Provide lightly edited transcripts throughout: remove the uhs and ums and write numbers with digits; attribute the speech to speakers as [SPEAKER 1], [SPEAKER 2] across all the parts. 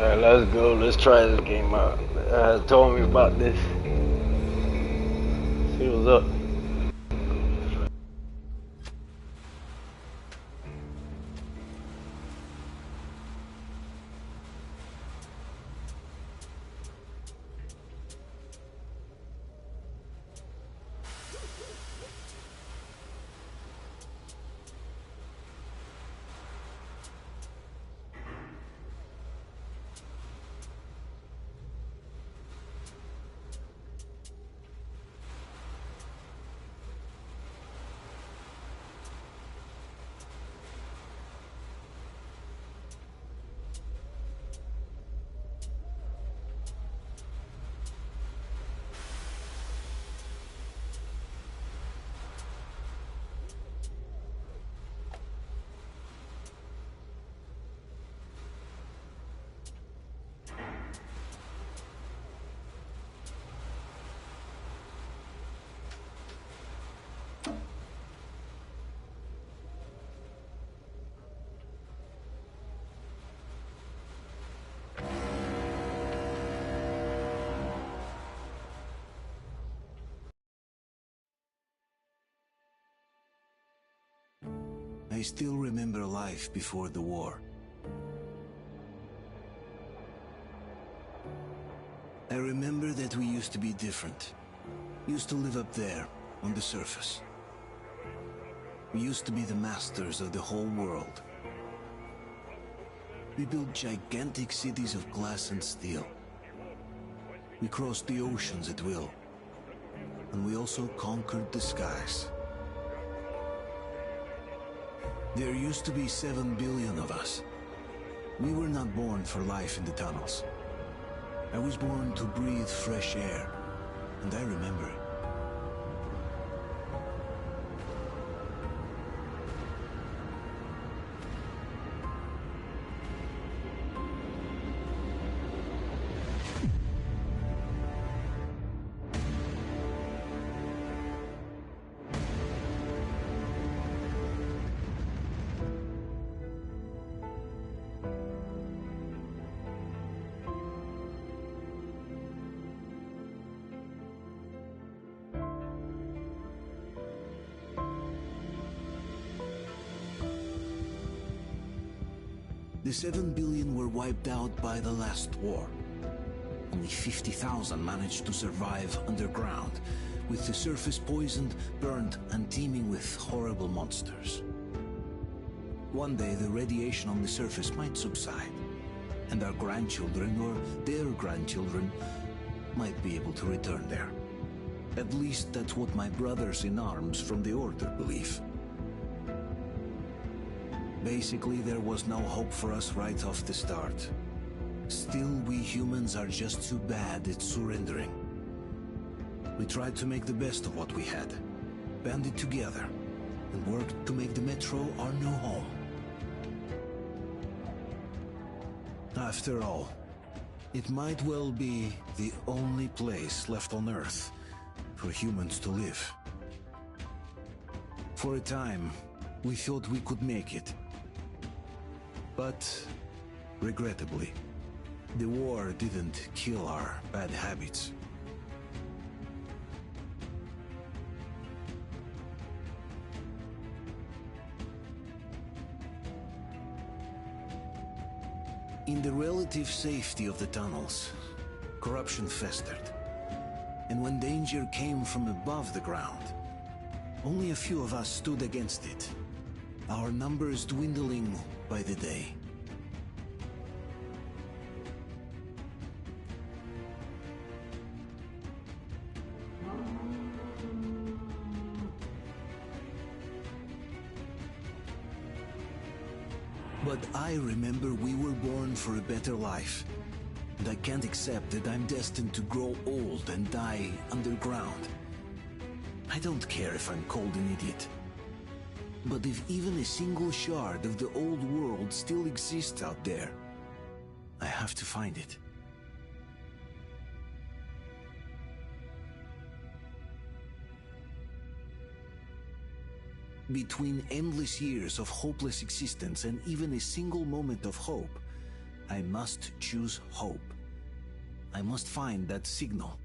[SPEAKER 1] Alright, let's go. Let's try this game out. Told me about this. See what's up.
[SPEAKER 2] I still remember life before the war. I remember that we used to be different. Used to live up there, on the surface. We used to be the masters of the whole world. We built gigantic cities of glass and steel. We crossed the oceans at will. And we also conquered the skies. There used to be 7 billion of us. We were not born for life in the tunnels. I was born to breathe fresh air, and I remember it. The 7 billion were wiped out by the last war. Only 50,000 managed to survive underground, with the surface poisoned, burned, and teeming with horrible monsters. One day the radiation on the surface might subside, and our grandchildren or their grandchildren might be able to return there. At least that's what my brothers in arms from the Order believe. Basically, there was no hope for us right off the start. Still, we humans are just too bad at surrendering. We tried to make the best of what we had, banded together, and worked to make the Metro our new home. After all, it might well be the only place left on Earth for humans to live. For a time, we thought we could make it. But, regrettably, the war didn't kill our bad habits. In the relative safety of the tunnels, corruption festered. And when danger came from above the ground, only a few of us stood against it, our numbers dwindling by the day. But I remember we were born for a better life, and I can't accept that I'm destined to grow old and die underground. I don't care if I'm called an idiot. But if even a single shard of the old world still exists out there, I have to find it. Between endless years of hopeless existence and even a single moment of hope, I must choose hope. I must find that signal.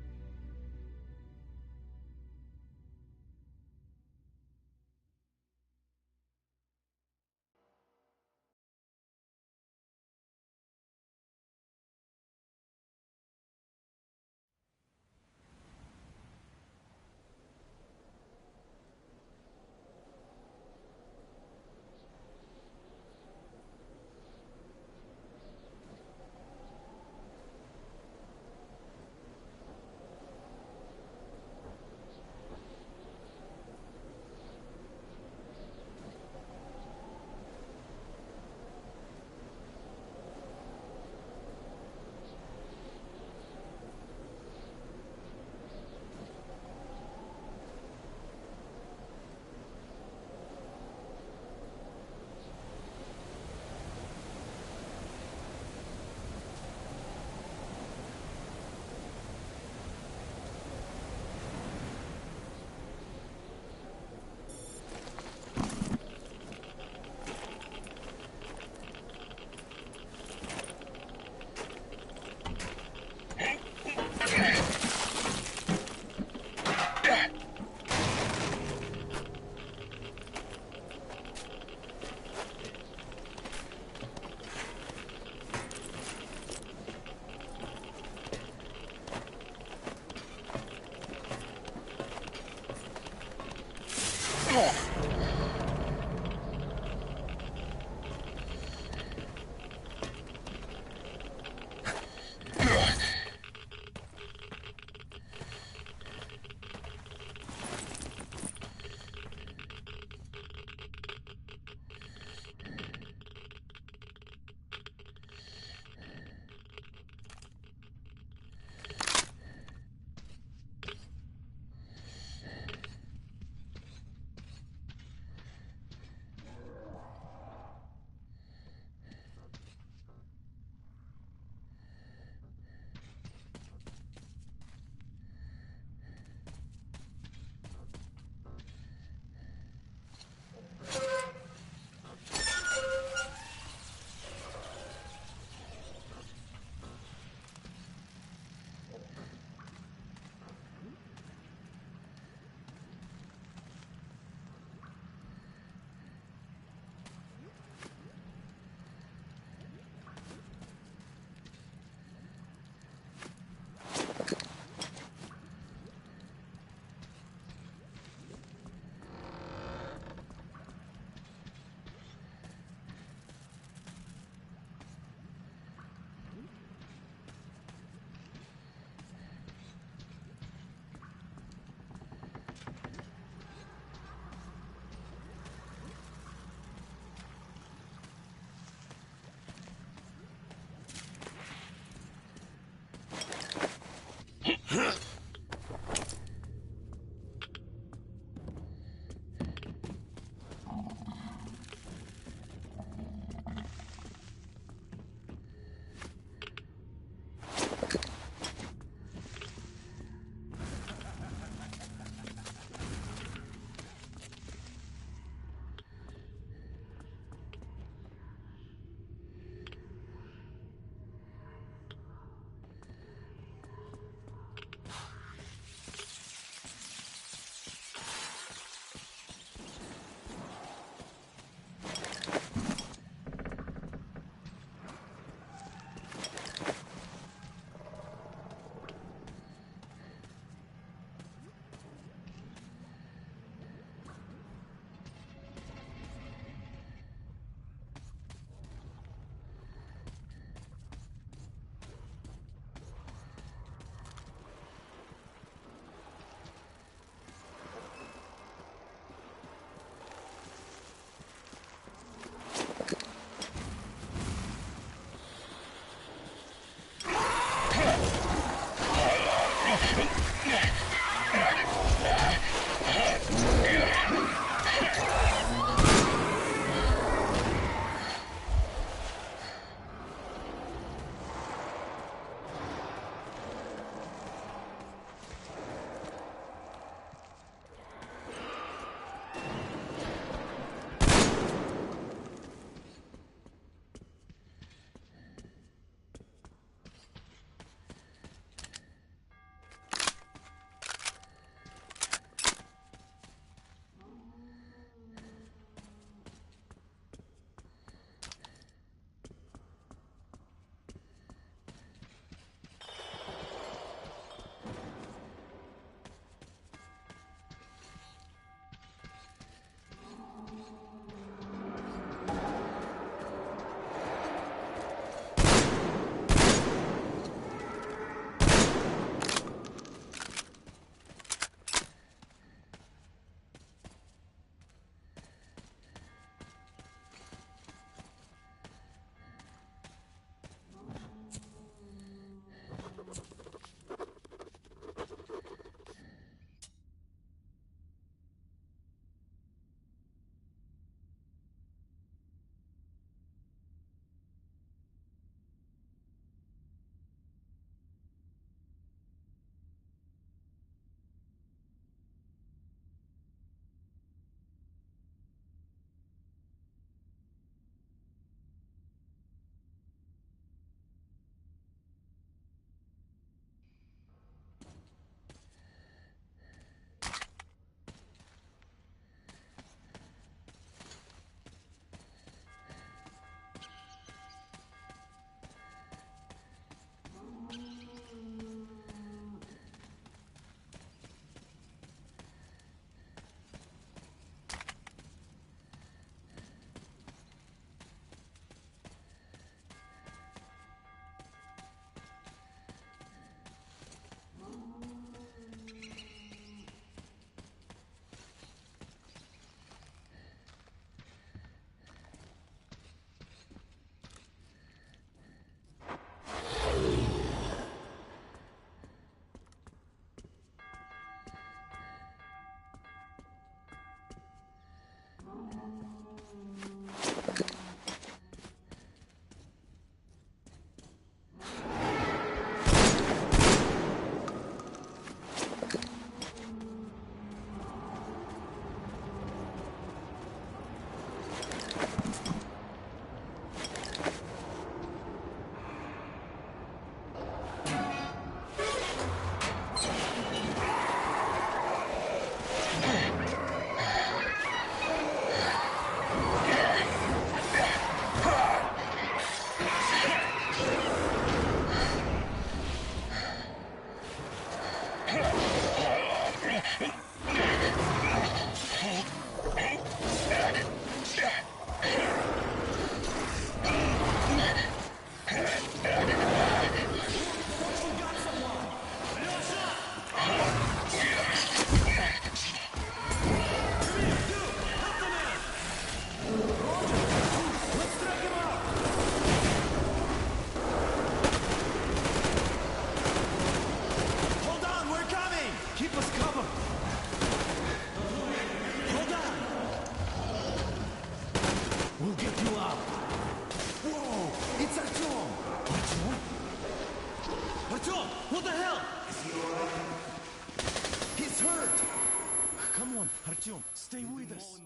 [SPEAKER 2] Stay with us.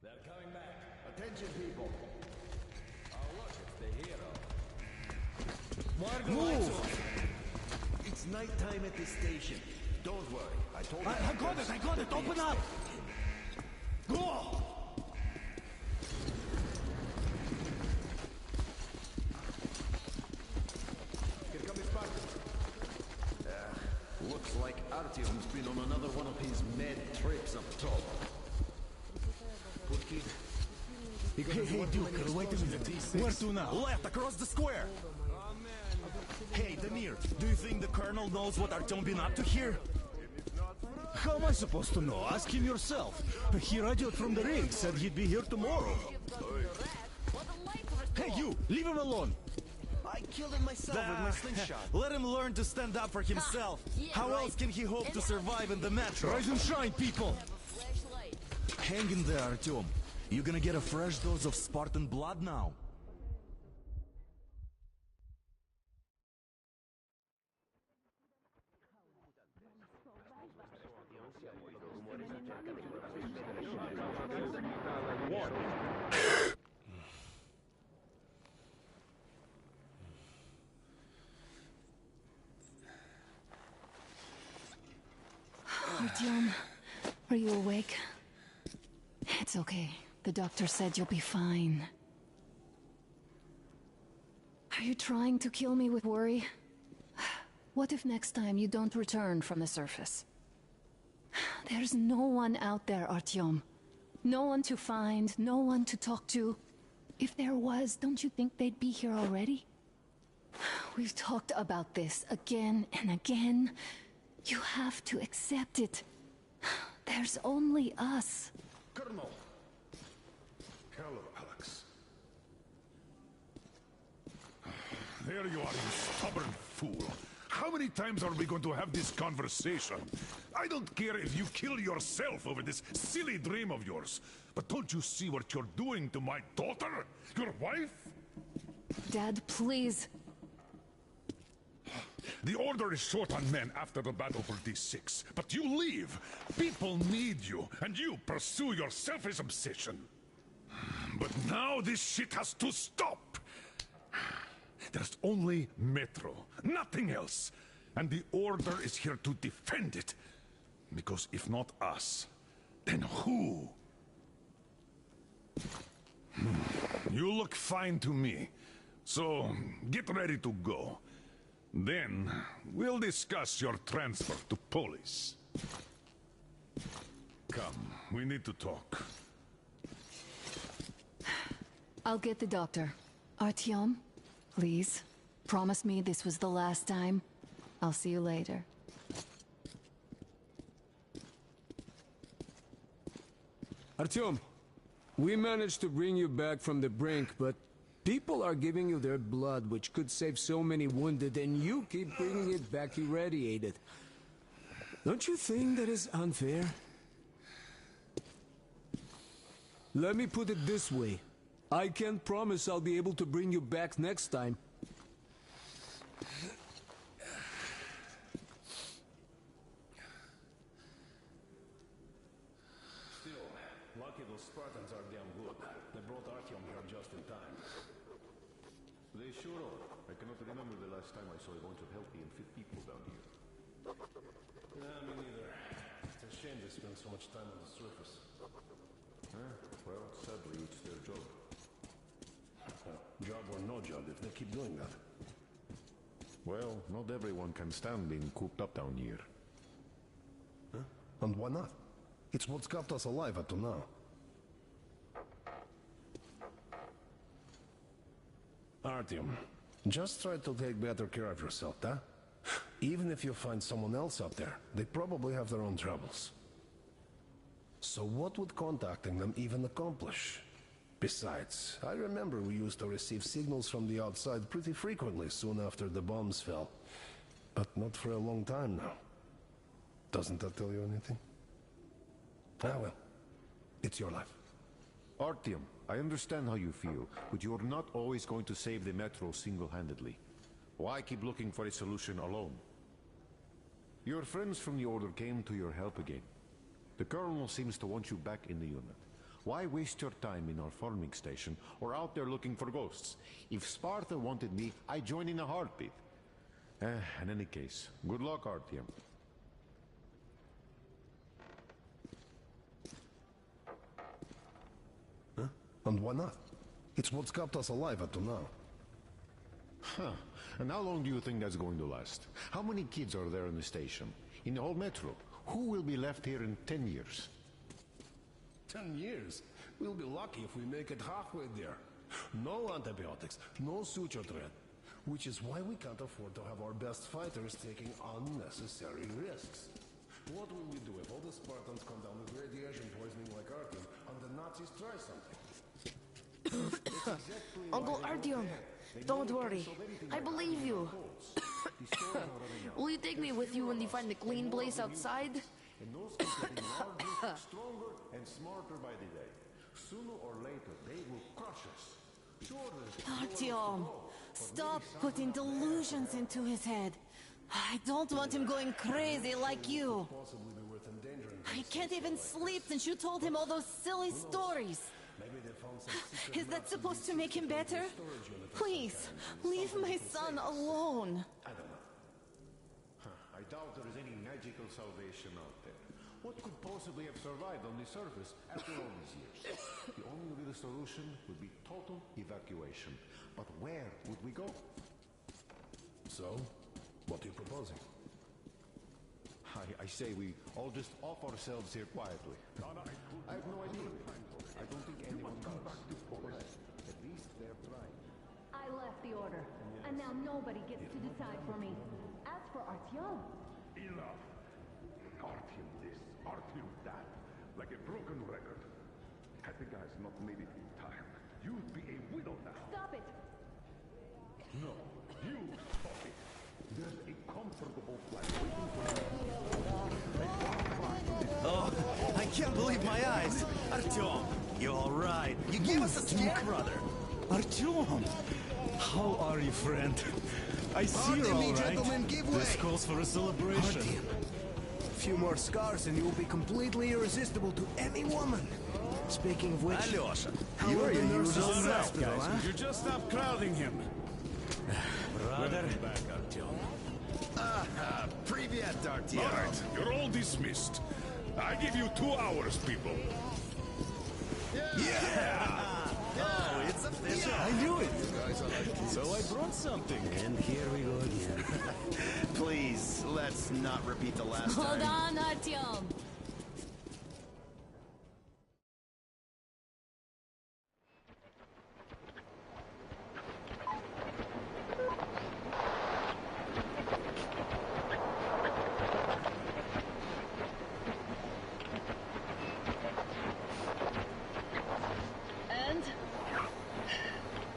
[SPEAKER 3] They're coming back. Attention, people. Oh, look, it's the hero.
[SPEAKER 2] Move!
[SPEAKER 3] It's nighttime at the station. Don't worry. I told you.
[SPEAKER 2] I got it! Open up! Go!
[SPEAKER 3] Here comes Spartan. Looks like Artyom's been on another one of his mad trips up top. Good kid.
[SPEAKER 2] Hey, Duke, wait a minute. Where to now?
[SPEAKER 4] Left, across the square! Hey, Damir, do you think the Colonel knows what Artyom been up to here?
[SPEAKER 2] How am I supposed to know? Ask him yourself. He radioed from the ring, said he'd be here tomorrow. Hey, you! Leave him alone!
[SPEAKER 4] I killed him myself with my slingshot. Let him learn to stand up for himself. How else can he hope to survive in the metro?
[SPEAKER 2] Rise and shine, people!
[SPEAKER 4] Hang in there, Artyom. You're gonna get a fresh dose of Spartan blood now.
[SPEAKER 5] Artyom, are you awake? It's okay. The doctor said you'll be fine. Are you trying to kill me with worry? What if next time you don't return from the surface? There's no one out there, Artyom. No one to find, no one to talk to. If there was, don't you think they'd be here already? We've talked about this again and again. You have to accept it. There's only us.
[SPEAKER 6] Colonel! Hello, Alex. There you are, you stubborn fool. How many times are we going to have this conversation? I don't care if you kill yourself over this silly dream of yours. But don't you see what you're doing to my daughter? Your wife?
[SPEAKER 5] Dad, please.
[SPEAKER 6] The Order is short on men after the battle for D6. But you leave. People need you, and you pursue your selfish obsession. But now this shit has to stop. There's only Metro, nothing else. And the Order is here to defend it. Because if not us, then who? You look fine to me. So, get ready to go. Then, we'll discuss your transfer to police. Come, we need to talk.
[SPEAKER 5] I'll get the doctor. Artyom, please. Promise me this was the last time. I'll see you later.
[SPEAKER 7] Artyom, we managed to bring you back from the brink, but people are giving you their blood, which could save so many wounded, and you keep bringing it back irradiated. Don't you think that is unfair? Let me put it this way. I can't promise I'll be able to bring you back next time.
[SPEAKER 3] Still, lucky those Spartans are damn good. They brought Artyom here just in time. They sure are. I cannot remember the last time I saw a bunch of healthy and fit people down here. Yeah, me neither. It's a shame they spend so much time on the surface. Well, sadly, it's their job. Job or no job, if they keep doing that. Well, not everyone can stand being cooped up down here.
[SPEAKER 8] Huh? And why not? It's what's kept us alive up to now. Artyom, just try to take better care of yourself, huh? Even if you find someone else out there, they probably have their own troubles. So what would contacting them even accomplish? Besides, I remember we used to receive signals from the outside pretty frequently soon after the bombs fell. But not for a long time now. Doesn't that tell you anything? Ah well, it's your life.
[SPEAKER 3] Artyom, I understand how you feel, but you're not always going to save the Metro single-handedly. Why keep looking for a solution alone? Your friends from the Order came to your help again. The Colonel seems to want you back in the unit. Why waste your time in our farming station or out there looking for ghosts? If Sparta wanted me, I'd join in a heartbeat. In any case, good luck, Artyom.
[SPEAKER 8] Huh? And why not? It's what's kept us alive up to now.
[SPEAKER 3] Huh. And how long do you think that's going to last? How many kids are there in the station? In the whole Metro? Who will be left here in 10 years?
[SPEAKER 8] 10 years? We'll be lucky if we make it halfway there. No antibiotics, no suture thread. Which is why we can't afford to have our best fighters taking unnecessary risks. What will we do if all the Spartans come down with radiation poisoning like Artyom and the Nazis try something?
[SPEAKER 9] Uncle Artyom, don't worry. I believe you. Will you take me with you when you find the clean place outside?
[SPEAKER 3] And those kids getting larger, stronger, and smarter by the day. Sooner or later, they will crush us. Sure,
[SPEAKER 9] Artyom, stop putting delusions into his head. I don't want him going crazy like you. I can't even sleep since you told him all those silly stories. Is that supposed to make him better? Please, leave my son alone.
[SPEAKER 3] I don't know. I doubt there is any magical salvation out there. What could possibly have survived on the surface after all these years? The only real solution would be total evacuation. But where would we go?
[SPEAKER 8] So, what are you proposing?
[SPEAKER 3] I say we all just off ourselves here quietly. I have no idea. I don't think anyone does. At least they're trying.
[SPEAKER 10] I left the Order, and now nobody gets to decide for me. As for Artyom...
[SPEAKER 6] Enough. Artyom this, Artyom that. Like a broken record. Had the guys not made it in time, you'd be a widow now.
[SPEAKER 10] Stop it!
[SPEAKER 6] No, you stop it. There's a comfortable flat waiting for you.
[SPEAKER 4] Oh, I can't believe my eyes! Artyom, you alright? You gave us a scare, brother. Artyom, how are you, friend? I see you're alright.
[SPEAKER 7] Gentlemen, give way.
[SPEAKER 4] This calls for a celebration.
[SPEAKER 7] Artyom, a few more scars and you will be completely irresistible to any woman. Speaking of which,
[SPEAKER 4] Alyosha,
[SPEAKER 7] how
[SPEAKER 4] you're
[SPEAKER 7] are the
[SPEAKER 4] your
[SPEAKER 7] nurses
[SPEAKER 4] usual
[SPEAKER 7] in the
[SPEAKER 4] self,
[SPEAKER 7] hospital,
[SPEAKER 4] guys.
[SPEAKER 7] huh?
[SPEAKER 4] You just stop crowding him. Brother. Back, Artyom.
[SPEAKER 11] Привет, Artyom.
[SPEAKER 6] All right, you're all dismissed. I give you 2 hours, people.
[SPEAKER 11] Yeah! Oh, it's official.
[SPEAKER 4] I knew it. So I brought something.
[SPEAKER 11] And here we go again. Please, let's not repeat the last
[SPEAKER 5] Hold
[SPEAKER 11] time.
[SPEAKER 5] on, Artyom.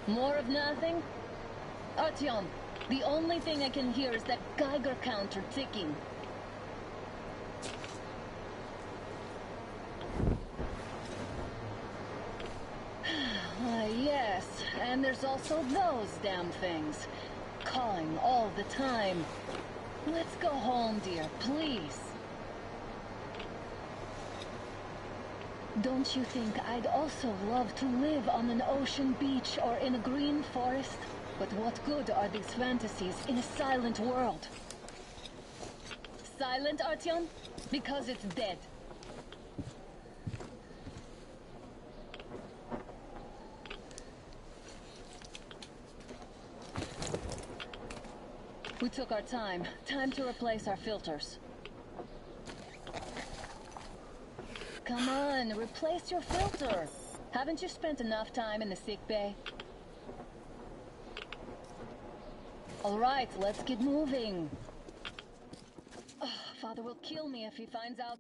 [SPEAKER 10] More of nothing? Artyom, the only thing I can hear is that Geiger counter ticking. Yes, and there's also those damn things. Calling all the time. Let's go home, dear, please. Don't you think I'd also love to live on an ocean beach or in a green forest? But what good are these fantasies in a silent world? Silent, Artyom? Because it's dead. We took our time. Time to replace our filters. Come on, replace your filter. Haven't you spent enough time in the sick bay? All right, let's get moving. Oh, Father will kill me if he finds out.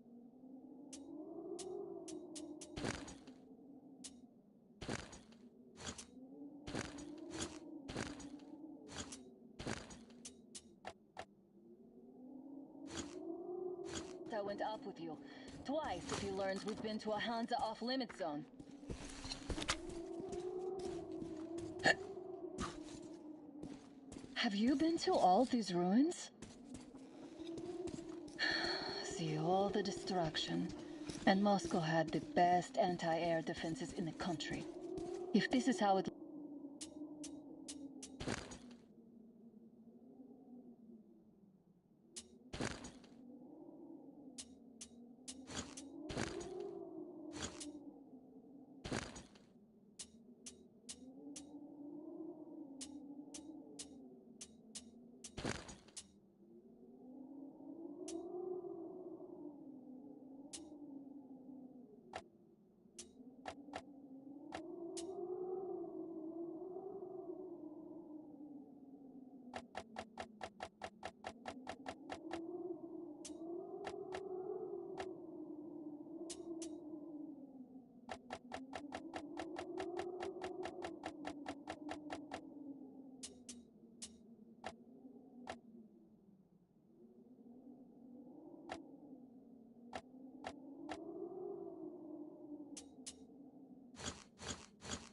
[SPEAKER 10] I went up with you. Twice if he learns we've been to a Hansa off-limit zone. Have you been to all these ruins? See all the destruction. And Moscow had the best anti-air defenses in the country. If this is how it...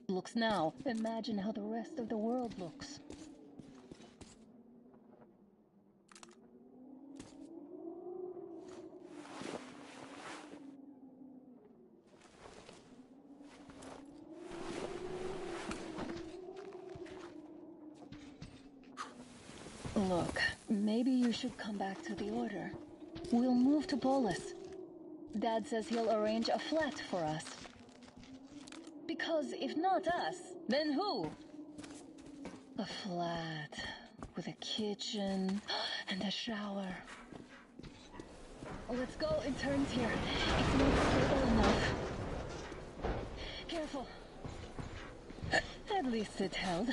[SPEAKER 10] looks now. Imagine how the rest of the world looks. Look, maybe you should come back to the Order. We'll move to Polis. Dad says he'll arrange a flat for us. Because if not us, then who? A flat with a kitchen and a shower. Let's go in turns here. It's not stable enough. Careful. At least it held.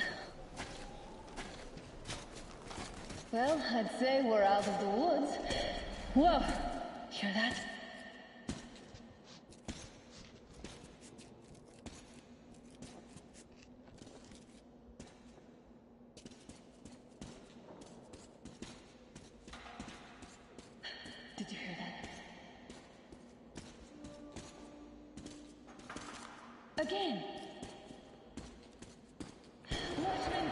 [SPEAKER 10] Well, I'd say we're out of the woods. Whoa! Hear that? Did you hear that? Again! Watchmen!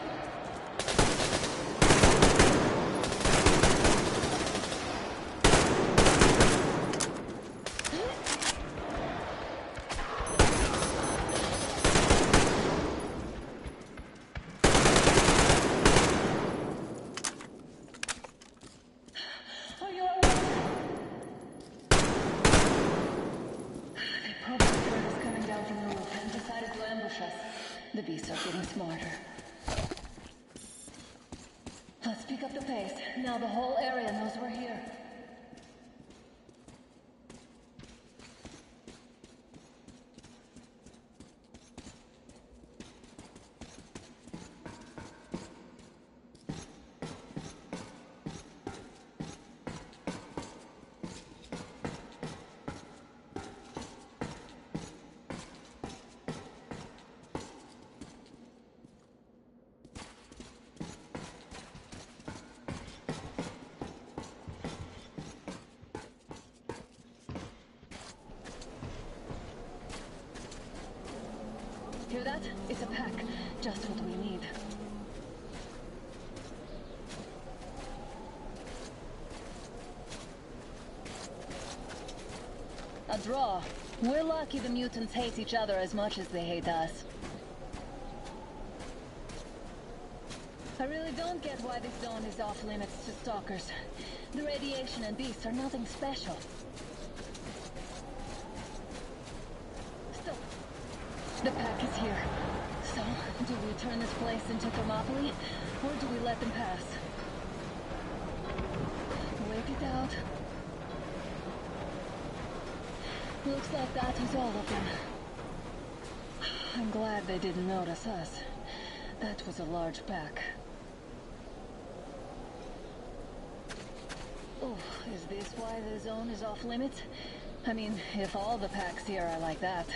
[SPEAKER 10] The beasts are getting smarter. Let's pick up the pace. Now the whole area knows we're here. Hear that? It's a pack. Just what we need. A draw. We're lucky the mutants hate each other as much as they hate us. I really don't get why this zone is off limits to stalkers. The radiation and beasts are nothing special. The pack is here. So, do we turn this place into Thermopylae, or do we let them pass? wiped out. Looks like that was all of them. I'm glad they didn't notice us. That was a large pack. Oh, is this why the zone is off limits? I mean, if all the packs here are like that.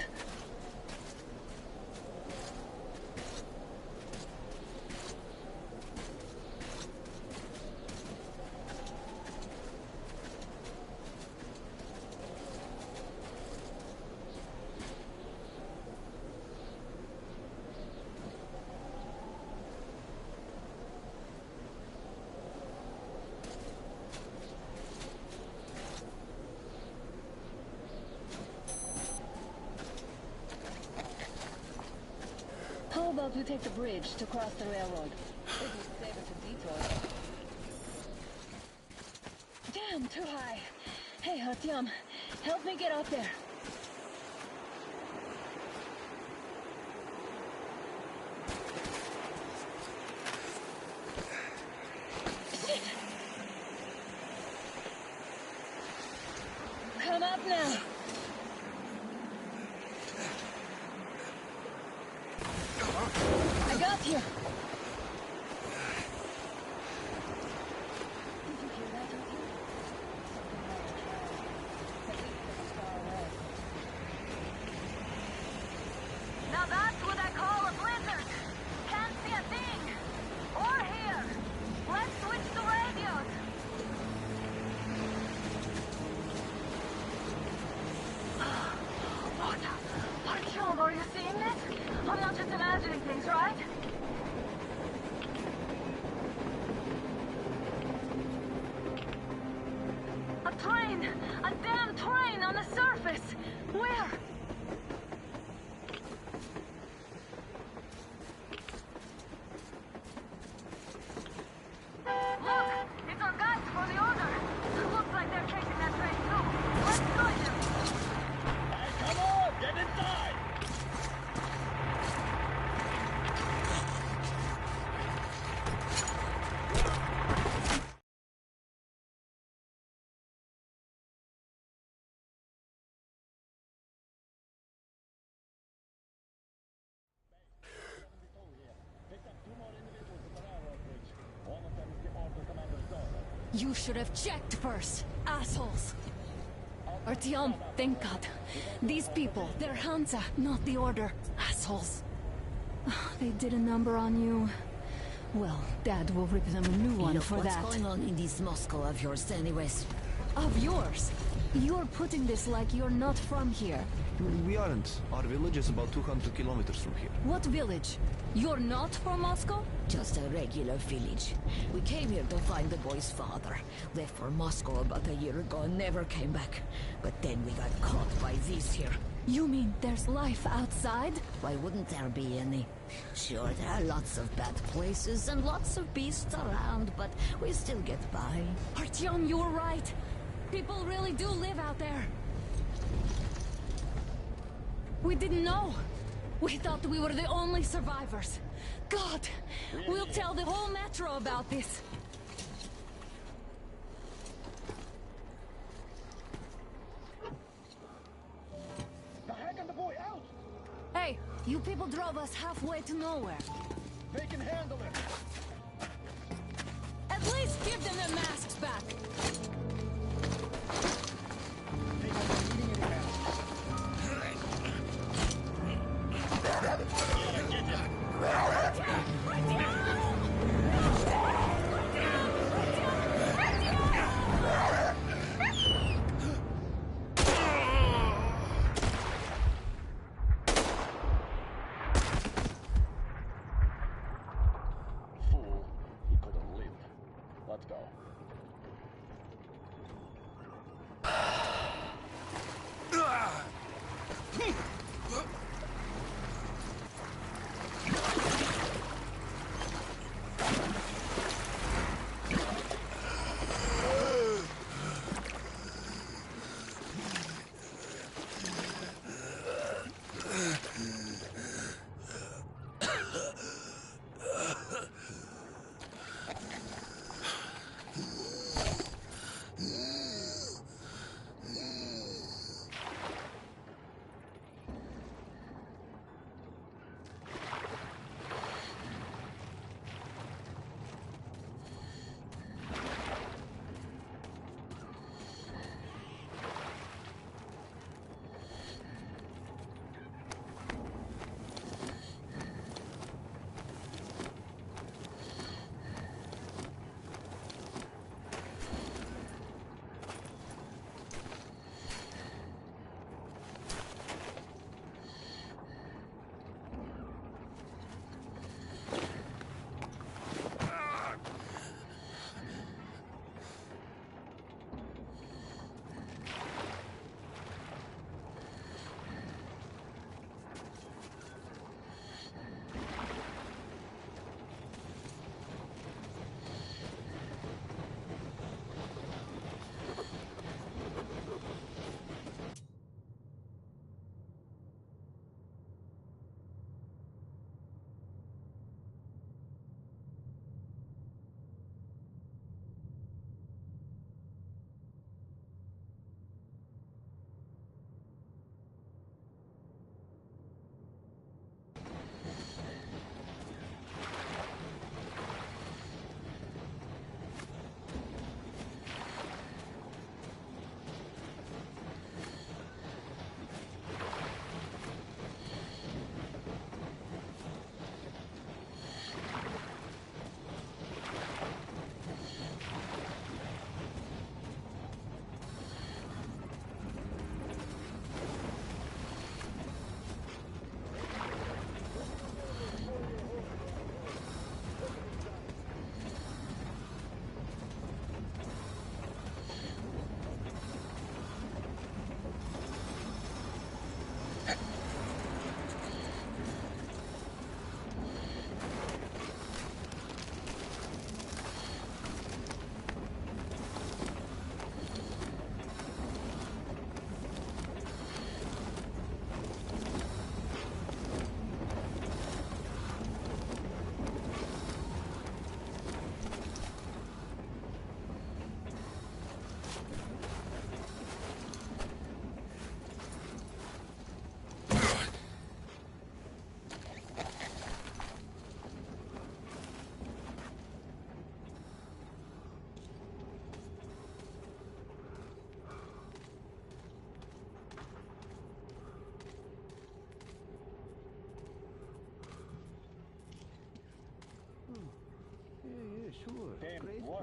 [SPEAKER 10] How about we take the bridge to cross the railroad? It would save us a detour. Damn, too high. Hey, Artyom, help me get up there. Shit! Come up now. I got you. Did you hear that, Artyom? Something like a trail. At least it was far away.
[SPEAKER 12] Now that's what I call a blizzard. Can't see a thing. Or hear. Let's switch to radios. What? Artyom, are you seeing this? I'm not just imagining things, right? A train! A damn train on the surface! Where? Look! It's our guys for the order! Looks like they're taking that train too. Let's join them!
[SPEAKER 4] Hey, come on! Get inside!
[SPEAKER 5] You should have checked first, assholes! Artyom, thank God. These people, they're Hansa, not the Order. Assholes. They did a number on you. Well, Dad will rip them a new one for that.
[SPEAKER 9] What's going on in this Moscow of yours anyways?
[SPEAKER 5] Of yours? You're putting this like you're not from here.
[SPEAKER 13] We aren't. Our village is about 200 kilometers from here.
[SPEAKER 5] What village? You're not from Moscow?
[SPEAKER 9] Just a regular village. We came here to find the boy's father. Left for Moscow about a year ago and never came back. But then we got caught by these here.
[SPEAKER 5] You mean there's life outside?
[SPEAKER 9] Why wouldn't there be any? Sure, there are lots of bad places and lots of beasts around, but we still get by.
[SPEAKER 5] Artyom, you were right. People really do live out there. We didn't know. We thought we were the only survivors. God, we'll tell the whole metro about this.
[SPEAKER 4] The heck and the boy out!
[SPEAKER 5] Hey, you people drove us halfway to nowhere.
[SPEAKER 4] They can handle it!
[SPEAKER 5] At least give them their masks back.
[SPEAKER 4] They won't be needing any masks.
[SPEAKER 3] Fool. He could have lived. Let's go.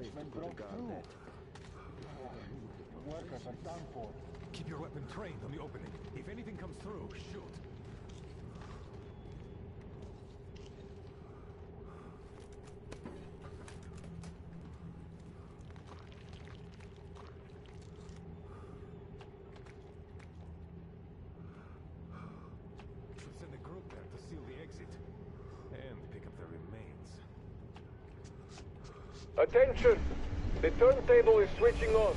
[SPEAKER 14] watchman broke through. Workers are done for.
[SPEAKER 3] Keep your weapon trained on the opening. If anything comes through, shoot. Should send a group there to seal the exit. And pick up the remains.
[SPEAKER 15] Attention! The turntable is switching on.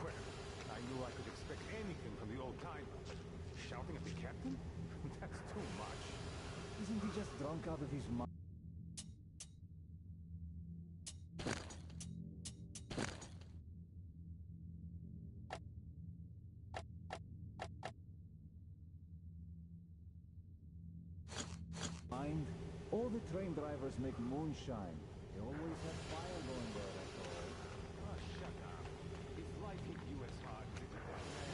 [SPEAKER 3] Well, I knew I could expect anything from the old timer. Shouting at the captain? That's too much.
[SPEAKER 14] Isn't he just drunk out of his mind? All the train drivers make moonshine. They always have fire going there, that's all.
[SPEAKER 3] Oh, shut up. If life hit you as hard as it did that man,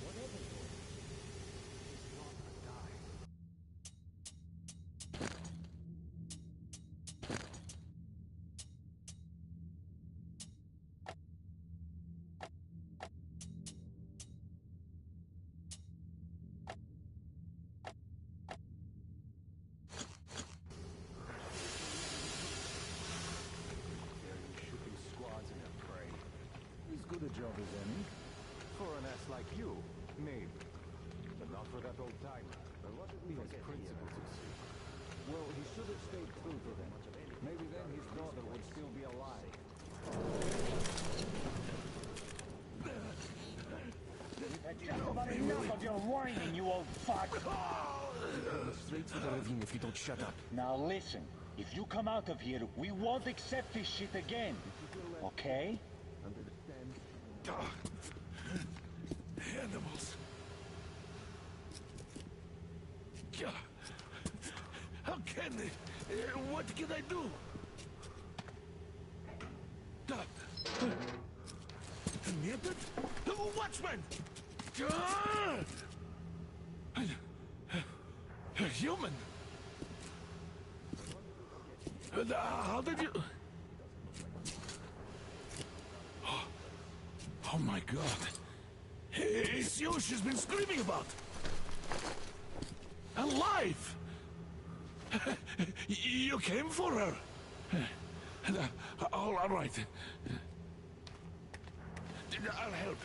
[SPEAKER 14] What happened to him?
[SPEAKER 3] he's not gonna die.
[SPEAKER 14] As good a job as any.
[SPEAKER 3] For an ass like you, maybe. But not for that old timer. He has principles, you see.
[SPEAKER 14] Well, he should have stayed true to them. Maybe then his daughter would still be alive. We've had just about enough of your whining, you old fuck!
[SPEAKER 8] Straight to the ravine if you don't shut up.
[SPEAKER 14] Now listen, if you come out of here, we won't accept this shit again. Okay?
[SPEAKER 6] Animals. How can they? What can I do? Mutant? Watchman! A human? How did you... Oh my God. It's you she's been screaming about. Alive! You came for her. All right. I'll help.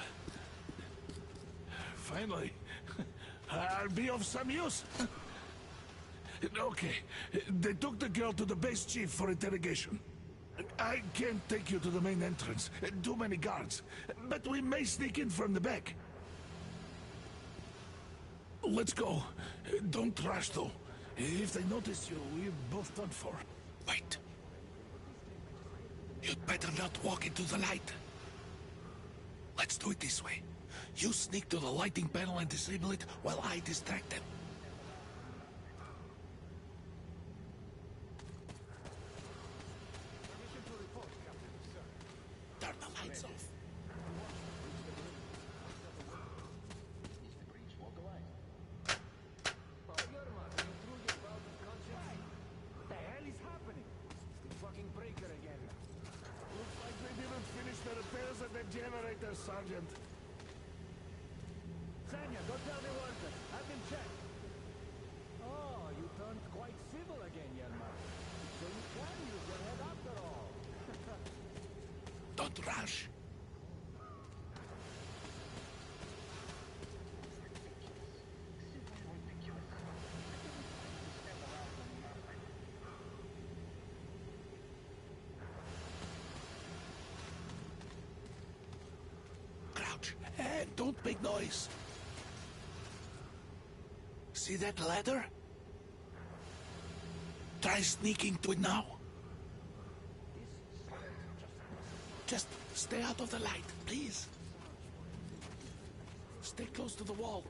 [SPEAKER 6] Finally, I'll be of some use. Okay, they took the girl to the base chief for interrogation. I can't take you to the main entrance. Too many guards. But we may sneak in from the back. Let's go. Don't rush, though. If they notice you, we're both done for. Wait. You'd better not walk into the light. Let's do it this way. You sneak to the lighting panel and disable it while I distract them. Turn the lights off.
[SPEAKER 14] What the hell is happening? It's the fucking breaker again.
[SPEAKER 6] Looks like they didn't finish the repairs at the generator, Sergeant.
[SPEAKER 14] Sanya, go tell the workers. Have them check.
[SPEAKER 16] Don't rush. Crouch and don't make noise. See that ladder? Try sneaking to it now. Just stay out of the light, please. Stay close to the wall.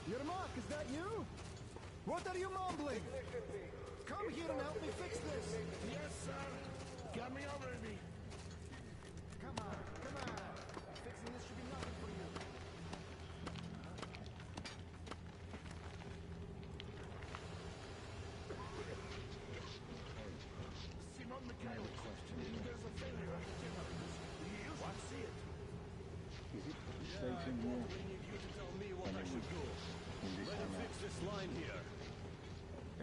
[SPEAKER 4] Yermak, is that you? What are you mumbling? Come here and help me fix this.
[SPEAKER 6] Yes, sir. Got me already.
[SPEAKER 4] Come on, come on. Fixing this should be nothing for you.
[SPEAKER 6] Simon Mikhail question. There's a failure at the generators. You should see it.
[SPEAKER 14] Is it safe in here?
[SPEAKER 3] We need you to tell me what I should do. Let him fix this line here.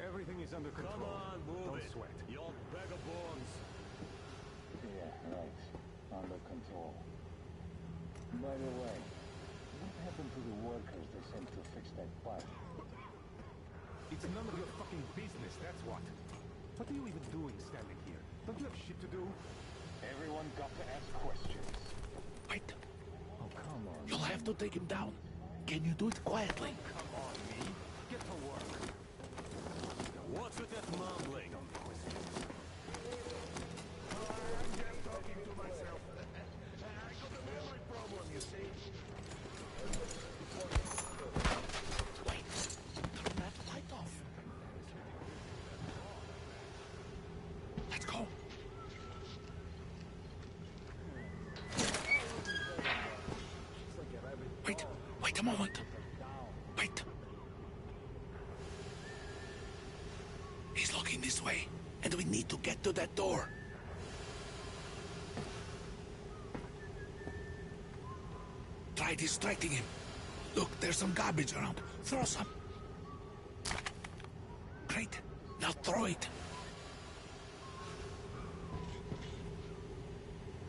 [SPEAKER 4] Everything is under control.
[SPEAKER 3] Come on, move
[SPEAKER 4] Don't
[SPEAKER 3] it.
[SPEAKER 4] sweat.
[SPEAKER 3] You old bag of bones.
[SPEAKER 14] Yeah, right. Under control. By the way, what happened to the workers they sent to fix that pipe?
[SPEAKER 4] It's none of your fucking business, that's what. What are you even doing standing here? Don't you have shit to do?
[SPEAKER 14] Everyone got to ask questions.
[SPEAKER 16] Wait.
[SPEAKER 14] Oh, come on.
[SPEAKER 16] You'll have to take him down. Can you do it quietly?
[SPEAKER 4] Come on, me. Get to work.
[SPEAKER 3] What's with that mumbling?
[SPEAKER 6] I'm just talking to myself. I got a memory problem, you see.
[SPEAKER 16] Wait. Turn that light off. Let's go. Wait a moment. Wait. He's looking this way, and we need to get to that door. Try distracting him. Look, there's some garbage around. Throw some. Great. Now throw it.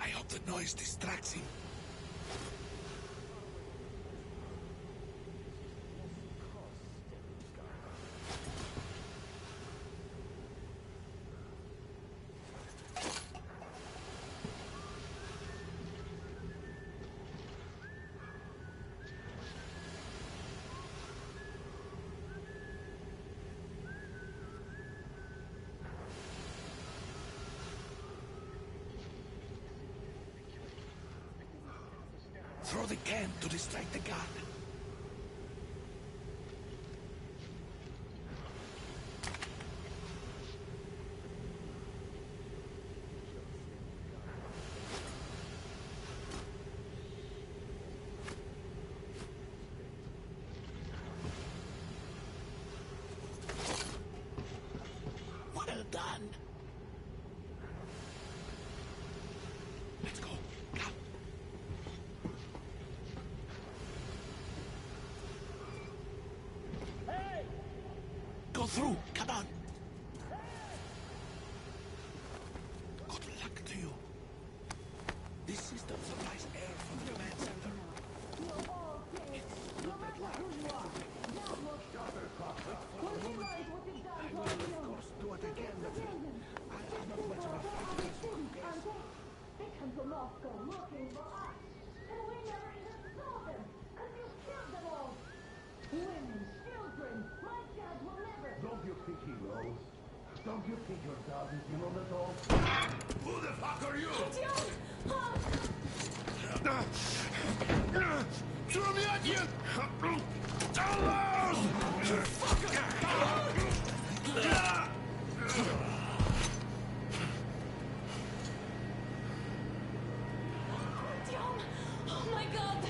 [SPEAKER 16] I hope the noise distracts him. Throw the can to distract the guard. Well done. Let's go. Come. Go through. Come on. Good luck to you. This system supplies air from the command center. It's not that large. I will, of course, do it again, but I'm not much of a fighter, so who cares?
[SPEAKER 12] They come to Moscow looking for us, and we never even saw them, because you killed them all. Women, children, my dad will never...
[SPEAKER 3] Don't you think he knows? Don't you think your dad is in on it all? Who the fuck are you?
[SPEAKER 6] Throw me at you! Alone!
[SPEAKER 9] John! Oh my god!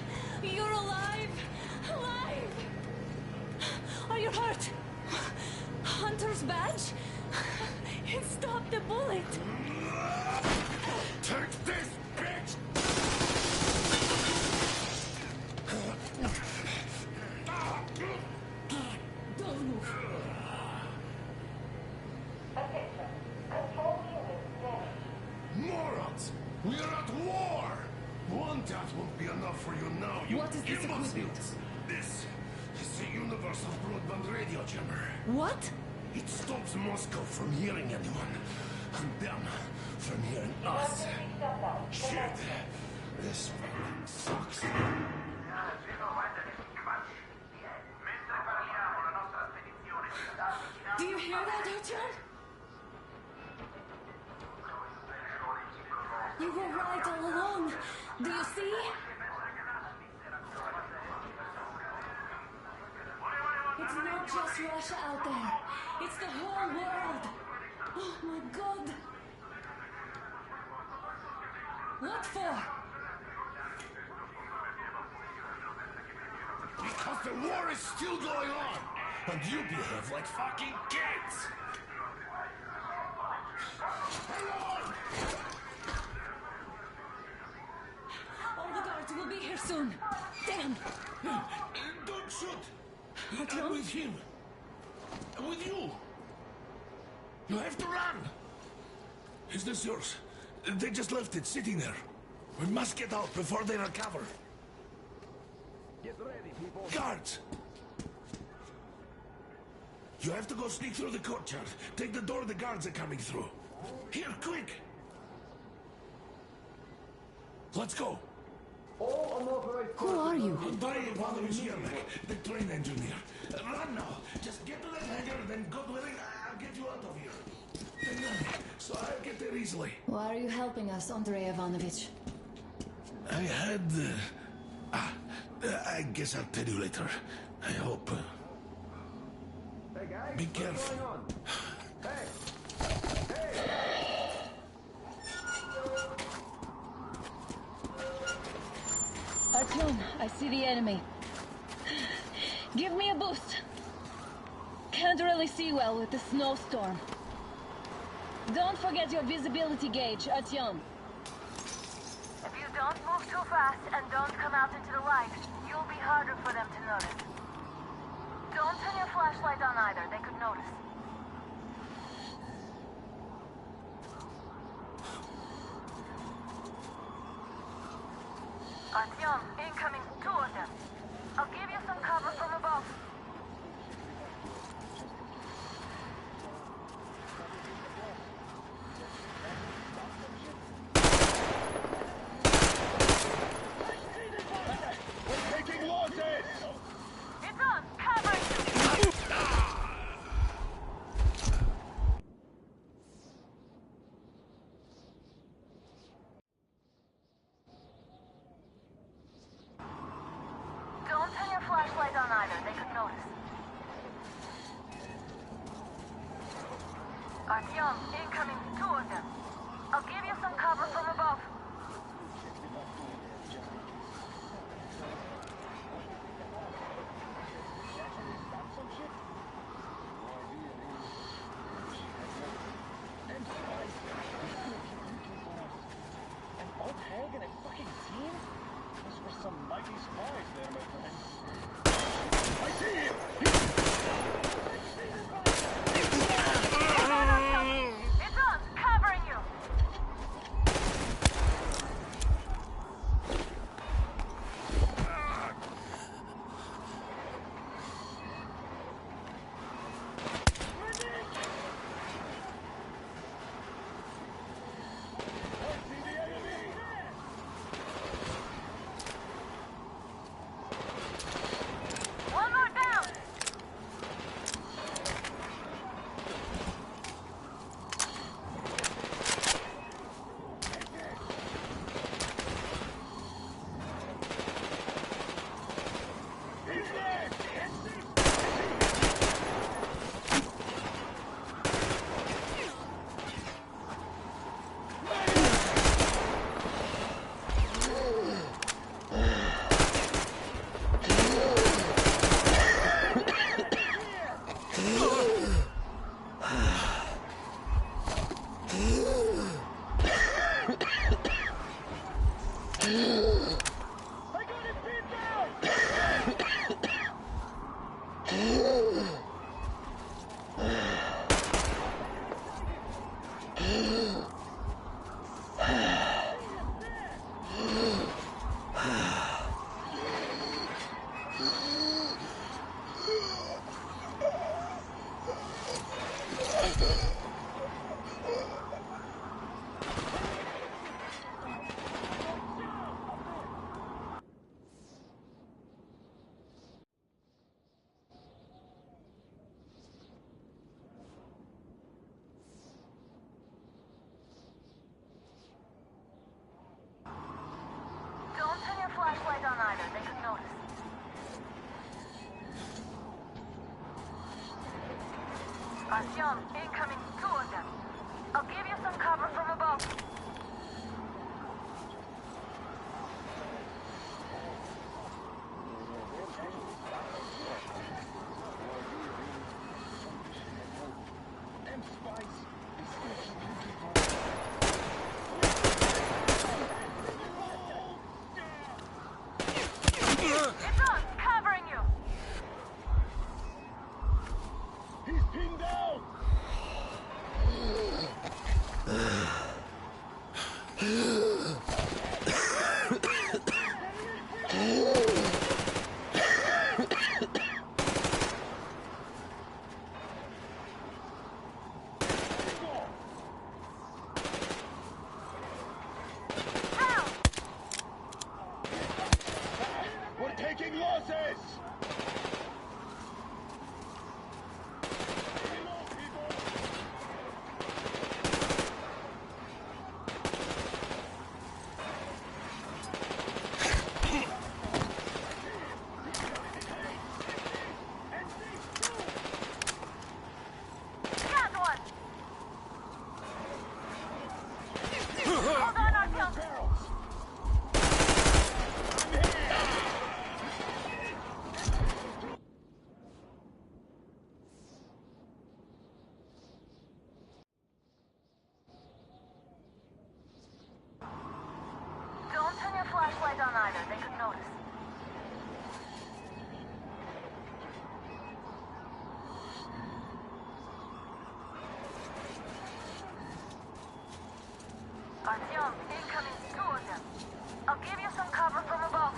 [SPEAKER 9] You're alive! Alive! Are you hurt? Hunter's badge? It stopped the bullet!
[SPEAKER 6] Take this, bitch!
[SPEAKER 9] Don't move!
[SPEAKER 12] Attention. Control unit damaged.
[SPEAKER 6] Morons!
[SPEAKER 8] for you now, you
[SPEAKER 5] What is this equipment?
[SPEAKER 8] imbeciles. This is the universal broadband radio jammer.
[SPEAKER 5] What?
[SPEAKER 8] It stops Moscow from hearing anyone, and them from hearing us. Shit. This sucks.
[SPEAKER 5] Do you hear that, Artyom? You were right all along. Do you see? It's not just Russia out there. It's the whole world. Oh my God. What for?
[SPEAKER 8] Because the war is still going on, and you behave like fucking kids!
[SPEAKER 5] All the guards will be here soon. Damn.
[SPEAKER 8] Don't shoot!
[SPEAKER 5] Artyom?
[SPEAKER 8] I'm with him. With you. You have to run. Is this yours? They just left it sitting there. We must get out before they recover.
[SPEAKER 14] Get ready, people.
[SPEAKER 8] Guards! You have to go sneak through the courtyard. Take the door the guards are coming through. Here, quick! Let's go.
[SPEAKER 5] Who are you?
[SPEAKER 8] Andrei Ivanovich Yermak, the train engineer. Run now. Just get to that hangar, then God willing, I'll get you out of here. Then so I'll get there easily.
[SPEAKER 5] Why are you helping us, Andrei Ivanovich?
[SPEAKER 8] I had... I guess I'll tell you later. I hope...
[SPEAKER 14] Hey guys,
[SPEAKER 8] be
[SPEAKER 14] what's
[SPEAKER 8] careful.
[SPEAKER 14] going on? Hey!
[SPEAKER 10] Artyom, I see the enemy. Give me a boost. Can't really see well with the snowstorm. Don't forget your visibility gauge, Artyom.
[SPEAKER 17] If you don't move too fast and don't come out into the light, you'll be harder for them to notice. Don't turn your flashlight on either, they could notice. Artyom, incoming, 2 of them. I'll give you some cover from above.
[SPEAKER 14] We're taking losses!
[SPEAKER 17] It's on, cover you! Don't turn your flashlight on either, they could notice. Artyom, incoming, 2 of them. I'll give you some cover from above.
[SPEAKER 14] An old hag and a fucking team? Those were some mighty spies there, my friend. I see him!
[SPEAKER 17] It's on, covering you! One more down! Artyom, incoming, 2 of them. I'll give you some cover from above.
[SPEAKER 14] Them spies.
[SPEAKER 17] It's on, covering you.
[SPEAKER 14] He's pinned down. We're taking losses.
[SPEAKER 17] Got one. Hold on, Artyom. Don't turn your flashlight on either, they could notice. Artyom, incoming, 2 of them. I'll give you some cover from above.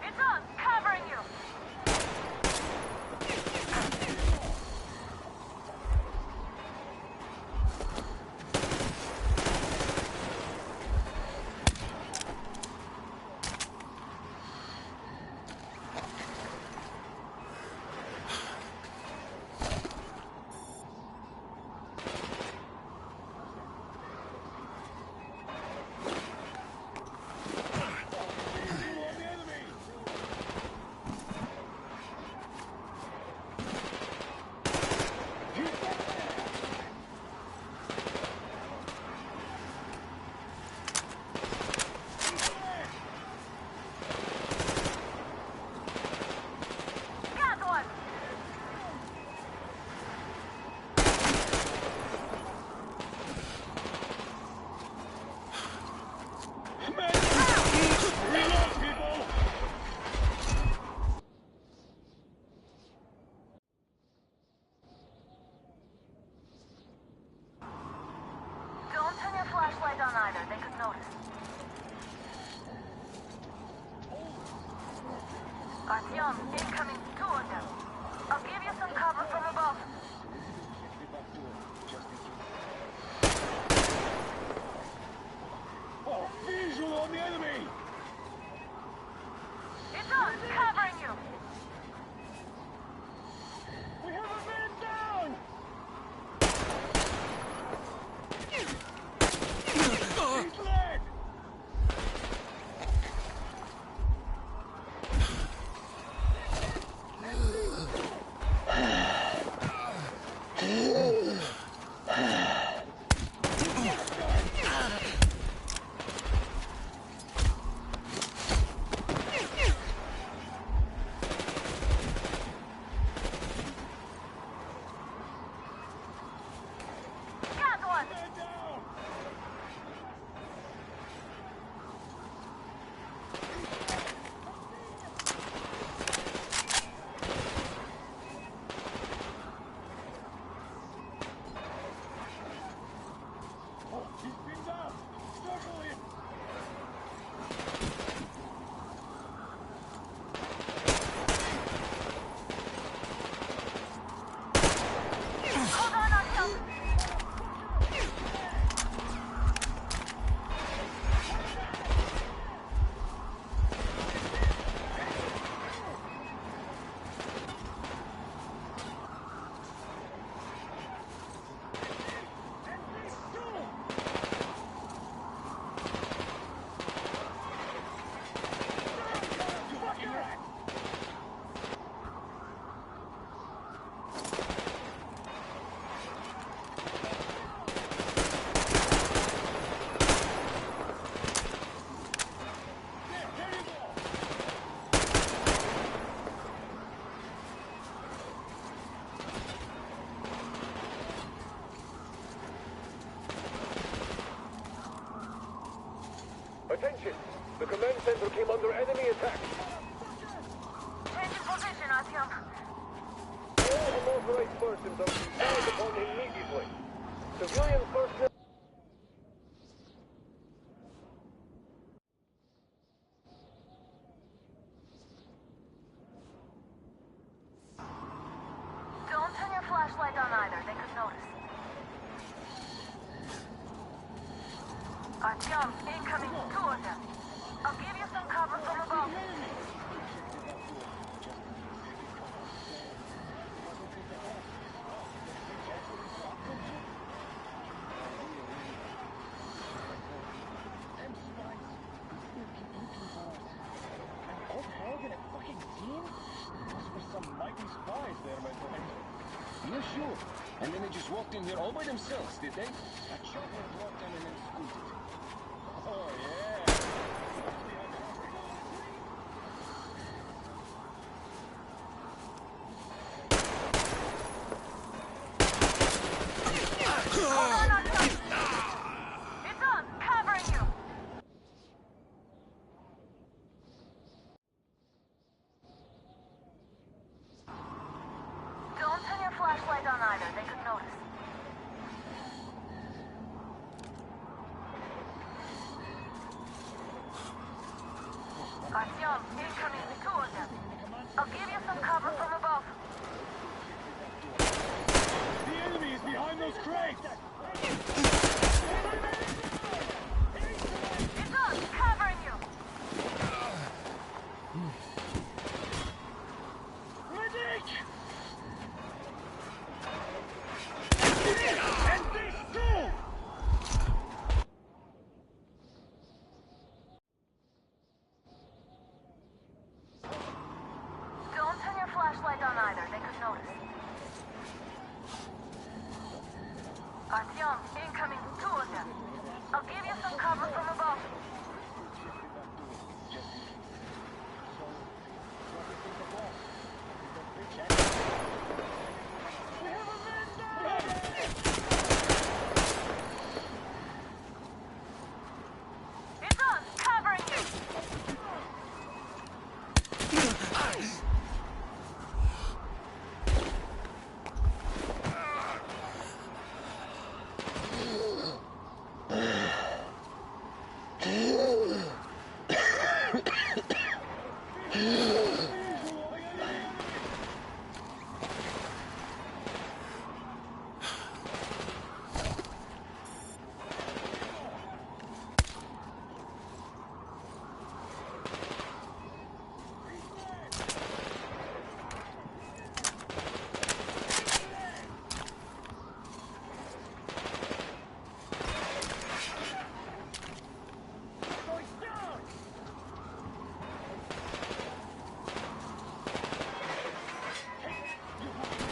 [SPEAKER 17] It's on, covering you. Got one. Don't turn your flashlight on either, they could notice. Artyom, incoming, 2 of them. I'll give you some cover from above.
[SPEAKER 14] Oh, visual on the enemy.
[SPEAKER 17] It's on, covering you.
[SPEAKER 14] We have a man down. He's led.
[SPEAKER 15] came under enemy attack.
[SPEAKER 17] Changing position, Artyom.
[SPEAKER 15] All unauthorized persons are to be fired upon immediately. Civilian personnel.
[SPEAKER 17] Don't turn your flashlight on either, they could notice. Artyom, incoming, two of them. I'll give you some cover from above.
[SPEAKER 18] Yeah, sure. And then they just walked in here all by themselves, did they? A chopper brought them and then scooted. Oh, yeah.
[SPEAKER 17] Hold on, Artyom! It's us, covering you! Don't turn your flashlight on either, they could notice. Artyom, incoming, two of them. I'll give you some cover from above.
[SPEAKER 18] The enemy is behind those crates!
[SPEAKER 17] It's us, covering you!
[SPEAKER 18] Medic! And this too!
[SPEAKER 17] Don't turn your flashlight on either, they could notice. Artyom, incoming, two of them. I'll give you some cover from above. It's us, covering you!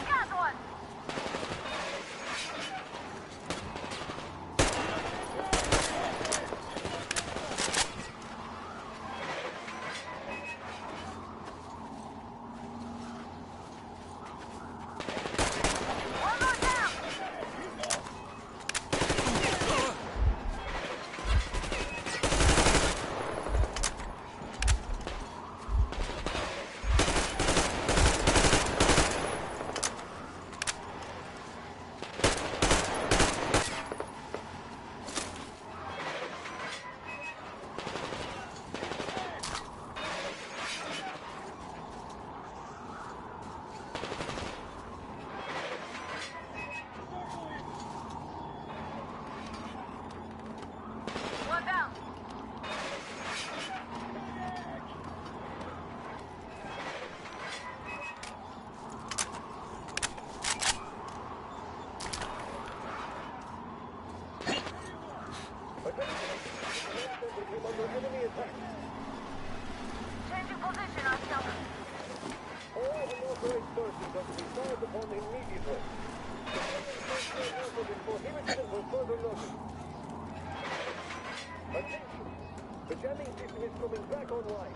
[SPEAKER 17] Got one! One more down! One down!
[SPEAKER 15] Came under enemy attack.
[SPEAKER 17] Changing position, Artyom.
[SPEAKER 15] All unauthorized persons are to be fired upon immediately. Civilian personnel also been prohibited until further notice. Attention! The jamming system is coming back online.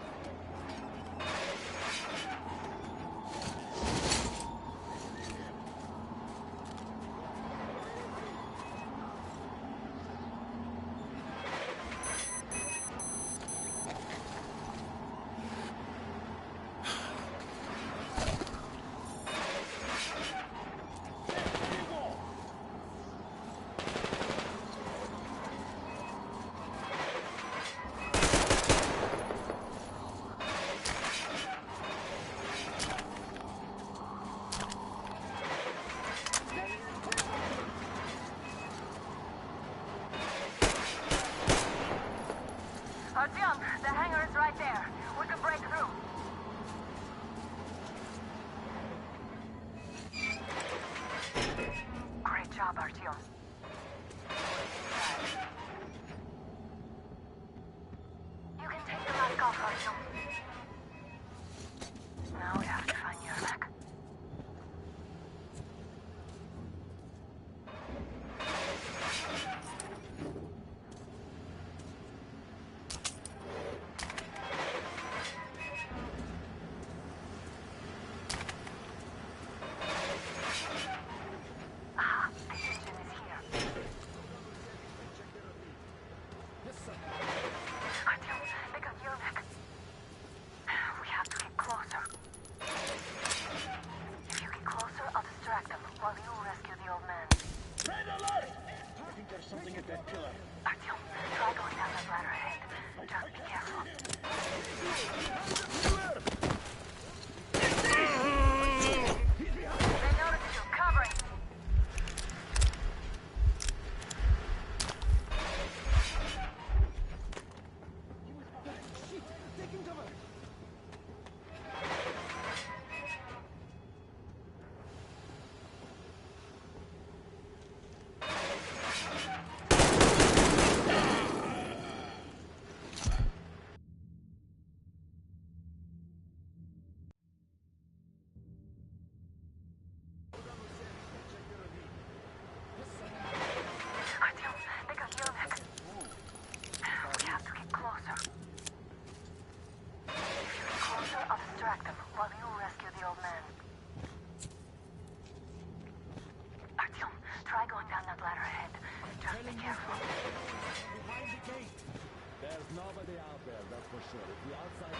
[SPEAKER 18] sure if the outside...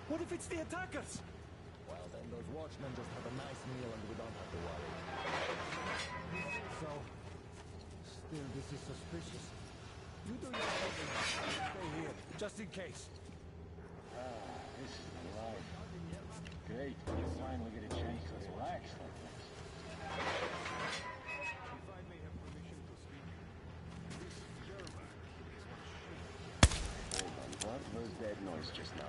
[SPEAKER 4] What if it's the attackers?
[SPEAKER 18] Well, then those watchmen just have a nice meal and we don't have to worry.
[SPEAKER 4] So, still this is suspicious. You do your thing. Stay here, just in case.
[SPEAKER 14] This is the life. Great, you finally get a chance to relax like this.
[SPEAKER 3] If I may have permission to speak, this Yermak is what should...
[SPEAKER 18] Hold on, what was that noise just now?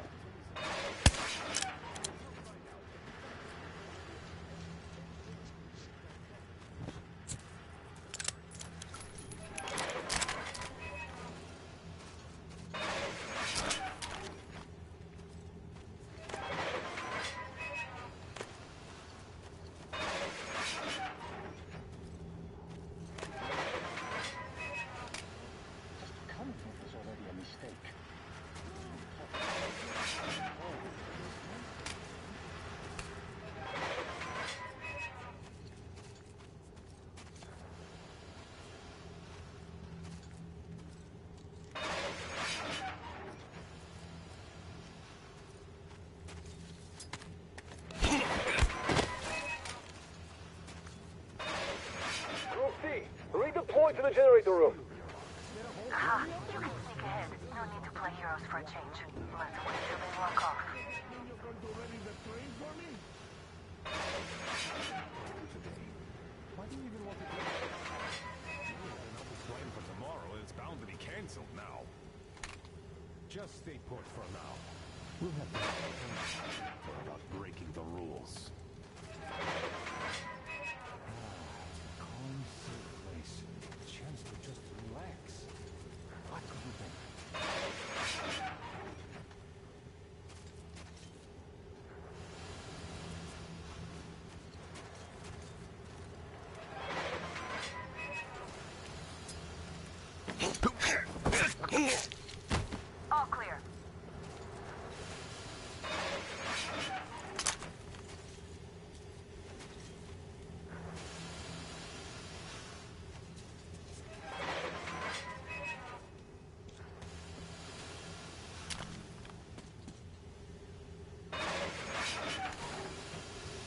[SPEAKER 14] Coming from was already a mistake.
[SPEAKER 15] Group C, redeploy to the generator room.
[SPEAKER 17] Ha! You can sneak ahead. No need to play heroes for a change. Let's wait till they walk off.
[SPEAKER 3] Why do you even want to do that? You only had enough plan for tomorrow, and it's bound to be cancelled now. Just stay put for now. We'll have to about breaking the rules.
[SPEAKER 4] Calm, safe place. A chance to just relax. What could you think?
[SPEAKER 17] All clear.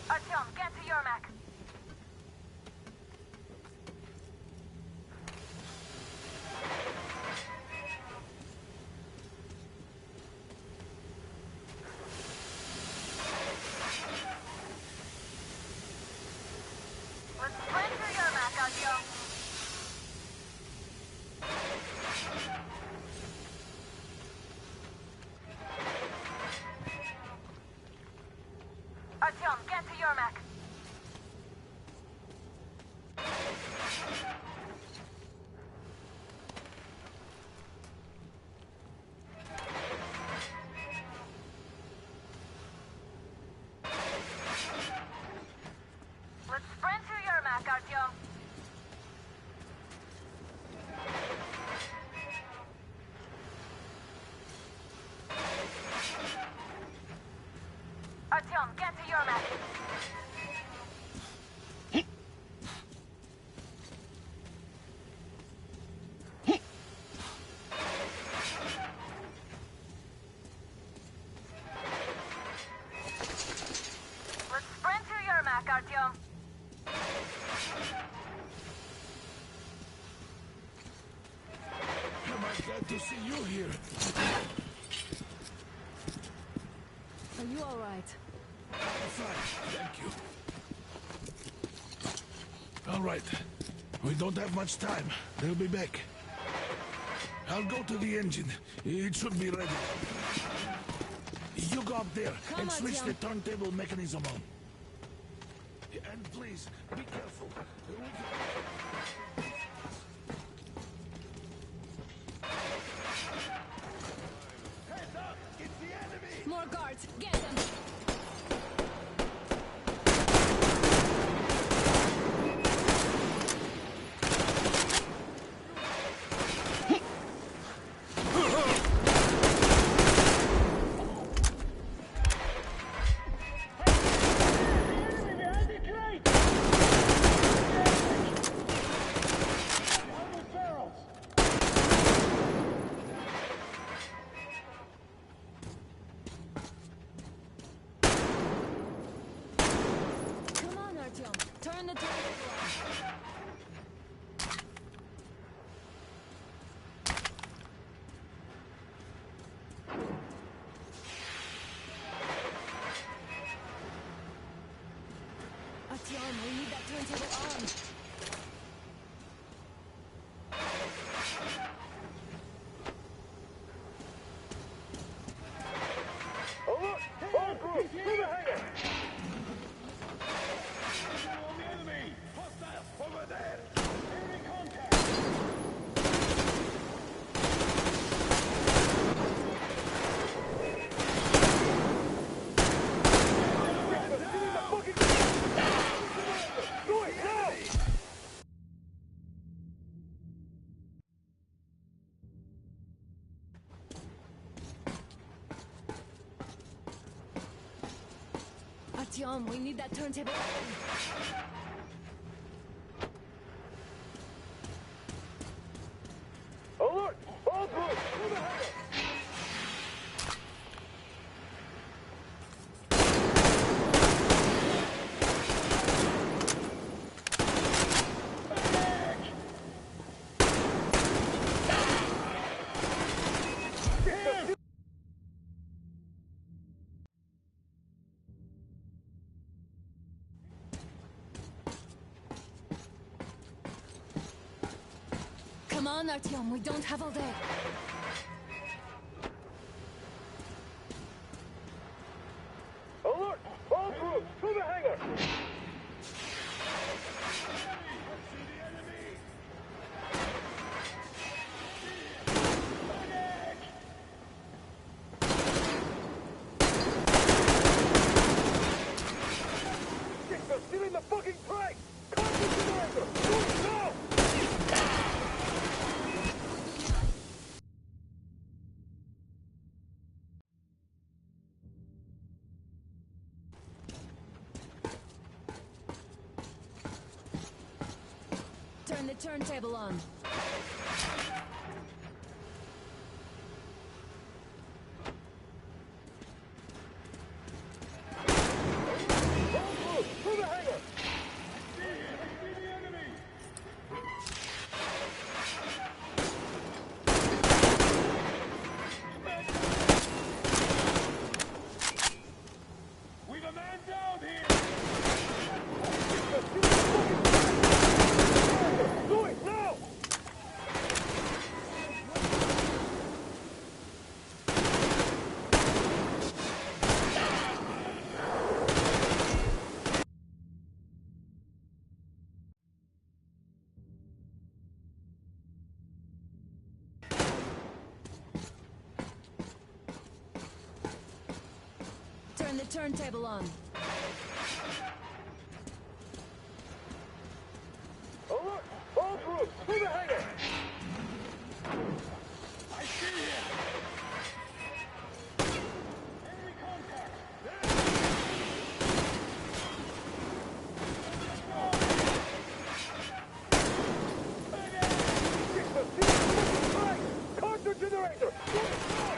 [SPEAKER 17] Artyom, get to Yermak. Let's sprint to Yermak, Artyom. Artyom, get to Yermak. Let's sprint to Yermak, Artyom. Artyom, get to Yermak. Let's sprint to Yermak, Artyom.
[SPEAKER 6] Am I glad to see you here?
[SPEAKER 5] Are you all right?
[SPEAKER 6] I'm fine, thank you. All right. We don't have much time. They'll be back. I'll go to the engine. It should be ready. You go up there and switch the turntable mechanism on. And please, be careful.
[SPEAKER 15] Heads up! It's the enemy!
[SPEAKER 5] More guards! Get them!
[SPEAKER 9] Turn the turntable on. Artyom, we need that turntable on.
[SPEAKER 15] Alert! All groups, to the hangar!
[SPEAKER 3] On the enemy! Hostiles over there! Enemy contact!
[SPEAKER 15] Do it now!
[SPEAKER 9] Artyom, we need that turntable on.
[SPEAKER 15] Alert! All groups, to the hangar!
[SPEAKER 9] Come on, Artyom, we don't have all day.
[SPEAKER 15] Alert! All groups, to the hangar! They're stealing the fucking train! Contact the generator! Do it now!
[SPEAKER 9] Turn the turntable on.
[SPEAKER 15] All groups, to the hangar!
[SPEAKER 3] We've a man down here!
[SPEAKER 15] They're stealing the fucking train! Do it now!
[SPEAKER 9] Turn the turntable on.
[SPEAKER 15] Alert! All groups, to the hangar!
[SPEAKER 3] I see him! Enemy contact!
[SPEAKER 15] They're stealing the fucking train! Contact the generator! Do it now!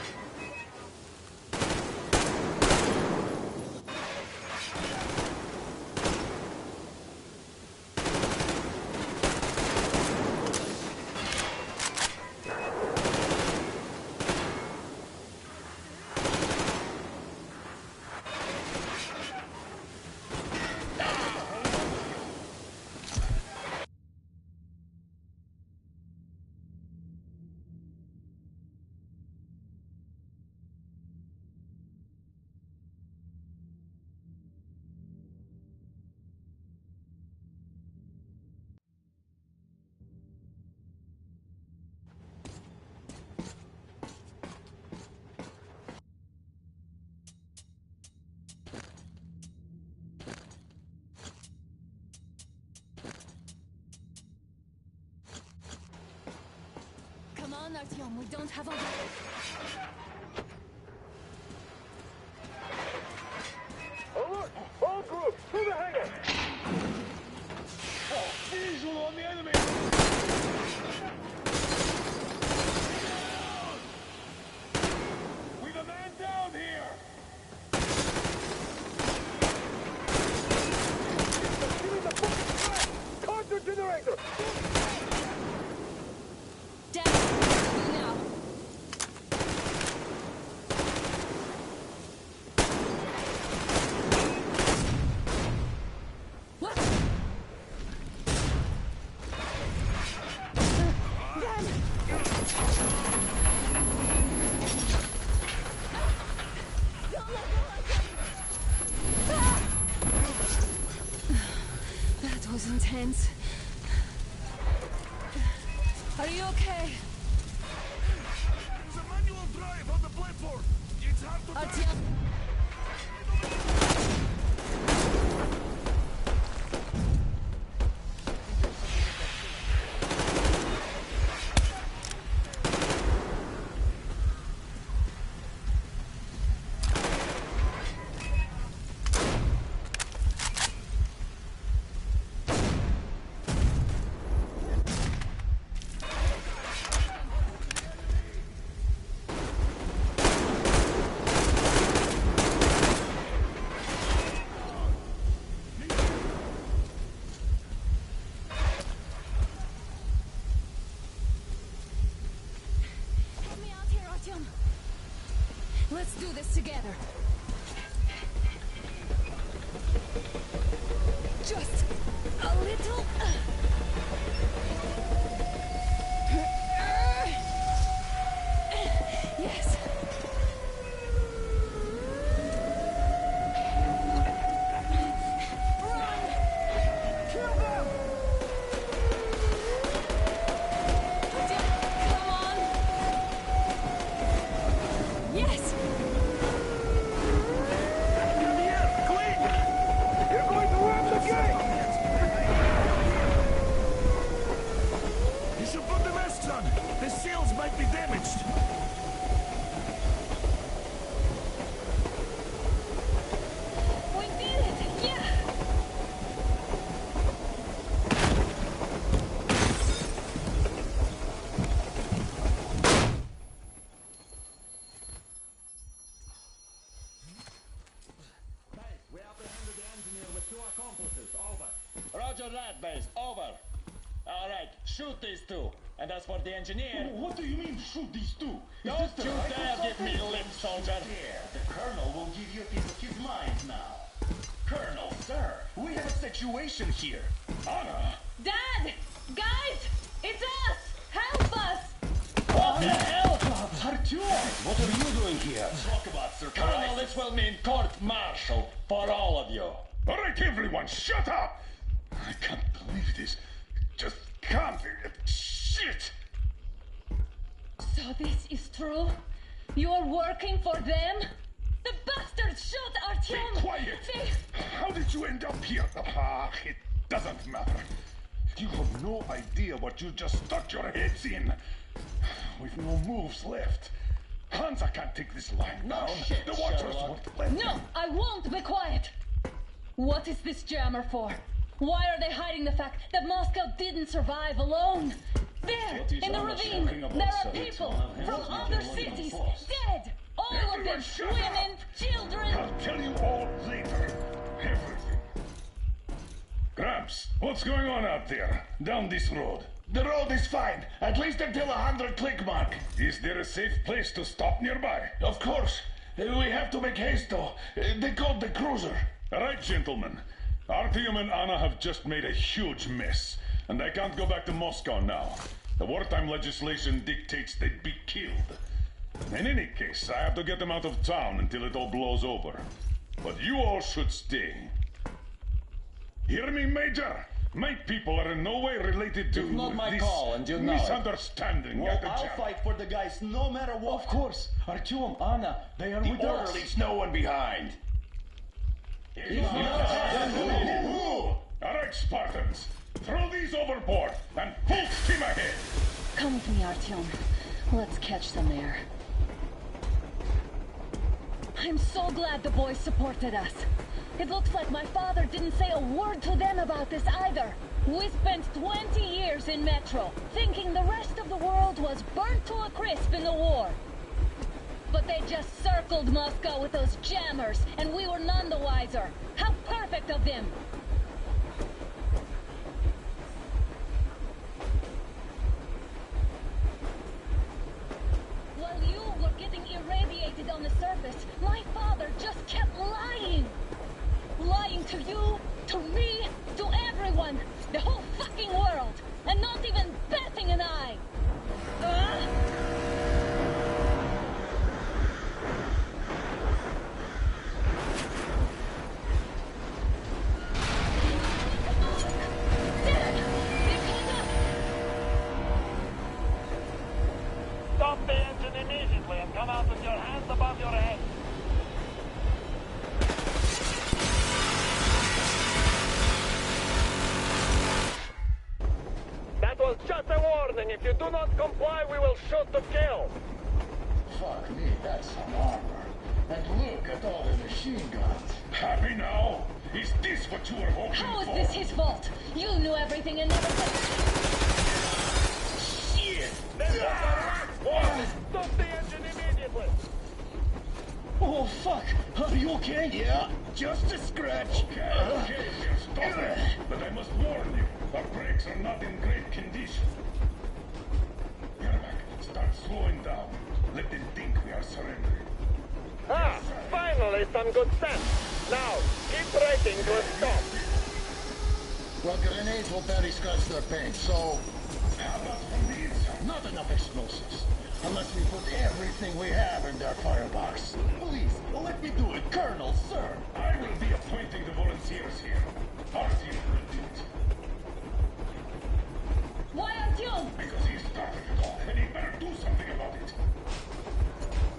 [SPEAKER 9] Come on, Artyom, we don't have all day.
[SPEAKER 15] Alert! All groups, to the hangar!
[SPEAKER 3] Visual on the enemy! We've a man down here!
[SPEAKER 15] They're stealing the fucking
[SPEAKER 5] is intense. Are you okay?
[SPEAKER 6] There's a manual drive on the platform. It's hard to
[SPEAKER 5] Artyom. Let's do this together. Just a little. Yes. Run! Kill them! Come on! Yes!
[SPEAKER 6] You should put the masks on. The seals might be damaged.
[SPEAKER 10] We did it! Yeah!
[SPEAKER 3] We apprehended the engineer with 2 accomplices. Over.
[SPEAKER 18] Roger that, base. Over. All right, shoot these 2. And as for the engineer...
[SPEAKER 3] What do you mean, shoot these 2?
[SPEAKER 18] Don't you dare give me lip, soldier!
[SPEAKER 3] The Colonel will give you a piece of his mind now. Colonel, sir, we have a situation here. Anna!
[SPEAKER 10] Dad! Guys! It's us! Help us!
[SPEAKER 18] What the hell?
[SPEAKER 3] Artyom, what are you doing here? Talk about surprise.
[SPEAKER 18] Colonel, this will mean court-martial for all of you.
[SPEAKER 6] All right, everyone, shut up! I can't believe this. Just can't. Shit!
[SPEAKER 10] So this is true? You are working for them? The bastards shot Artyom!
[SPEAKER 6] Be quiet! How did you end up here? Ah, it doesn't matter. You have no idea what you just stuck your heads in. We've no moves left. Hansa can't take this line now.
[SPEAKER 18] shit,
[SPEAKER 6] The Watchers
[SPEAKER 18] Sherlock.
[SPEAKER 6] won't let
[SPEAKER 10] No,
[SPEAKER 6] them.
[SPEAKER 10] I won't be quiet! What is this jammer for? Why are they hiding the fact that Moscow didn't survive alone? There,
[SPEAKER 3] What is
[SPEAKER 10] in the
[SPEAKER 3] Anna
[SPEAKER 10] ravine,
[SPEAKER 3] talking about,
[SPEAKER 10] there are
[SPEAKER 3] sir?
[SPEAKER 10] people
[SPEAKER 3] It's
[SPEAKER 10] from
[SPEAKER 3] one of
[SPEAKER 10] other
[SPEAKER 3] them.
[SPEAKER 10] cities,
[SPEAKER 3] Force.
[SPEAKER 10] dead! All of
[SPEAKER 6] Everyone
[SPEAKER 10] them,
[SPEAKER 6] shut up!
[SPEAKER 10] women, children!
[SPEAKER 6] I'll tell you all later. Everything. Gramps, what's going on out there? Down this road?
[SPEAKER 3] The road is fine, at least until 100 click mark.
[SPEAKER 6] Is there a safe place to stop nearby?
[SPEAKER 3] Of course. We have to make haste though. They called the cruiser.
[SPEAKER 6] All right, gentlemen. Artyom and Anna have just made a huge mess, and they can't go back to Moscow now. The wartime legislation dictates they'd be killed. In any case, I have to get them out of town until it all blows over. But you all should stay. Hear me, Major? My people are in no way related to
[SPEAKER 18] It's not my
[SPEAKER 6] this
[SPEAKER 18] call, and you know it.
[SPEAKER 6] misunderstanding
[SPEAKER 3] Well,
[SPEAKER 6] at the
[SPEAKER 3] I'll
[SPEAKER 6] jam.
[SPEAKER 3] fight for the guys no matter what.
[SPEAKER 18] Of course, Artyom, Anna, they are with us.
[SPEAKER 3] Leaves no one behind.
[SPEAKER 6] All right, Spartans. Throw these overboard and full steam ahead.
[SPEAKER 10] Come with me, Artyom. Let's catch them there. I'm so glad the boys supported us. It looks like my father didn't say a word to them about this either. We spent 20 years in Metro, thinking the rest of the world was burnt to a crisp in the war. But they just circled Moscow with those jammers, and we were none the wiser. How perfect of them! While you were getting irradiated on the surface, my father just kept lying. Lying to you, to me, to everyone, the whole fucking world, and not even batting an eye.
[SPEAKER 15] was just a warning. If you do not comply, we will shoot to kill.
[SPEAKER 18] Fuck me, that's some armor. And look at all the machine guns.
[SPEAKER 6] Happy now? Is this what you were hoping for?
[SPEAKER 10] How is this his fault? You knew everything and never said...
[SPEAKER 18] Shit!
[SPEAKER 15] Stop the engine immediately!
[SPEAKER 18] Oh, fuck! Are you okay? Yeah, just a scratch.
[SPEAKER 6] Okay, stop it. But I must warn you, our brakes are not in great condition. Yermak, start slowing down. Let them think we are surrendering.
[SPEAKER 15] Ah, finally some good sense. Now, keep braking to a stop.
[SPEAKER 18] Well, grenades will barely scratch their paint, so...
[SPEAKER 6] How about from the inside?
[SPEAKER 18] Not enough explosives. Unless we put everything we have in their firebox. Please, let me do it, Colonel, sir.
[SPEAKER 6] I will be appointing the volunteers here. Our team will do it.
[SPEAKER 10] Why Artyom?
[SPEAKER 6] Because he started it all, and he better do something about it.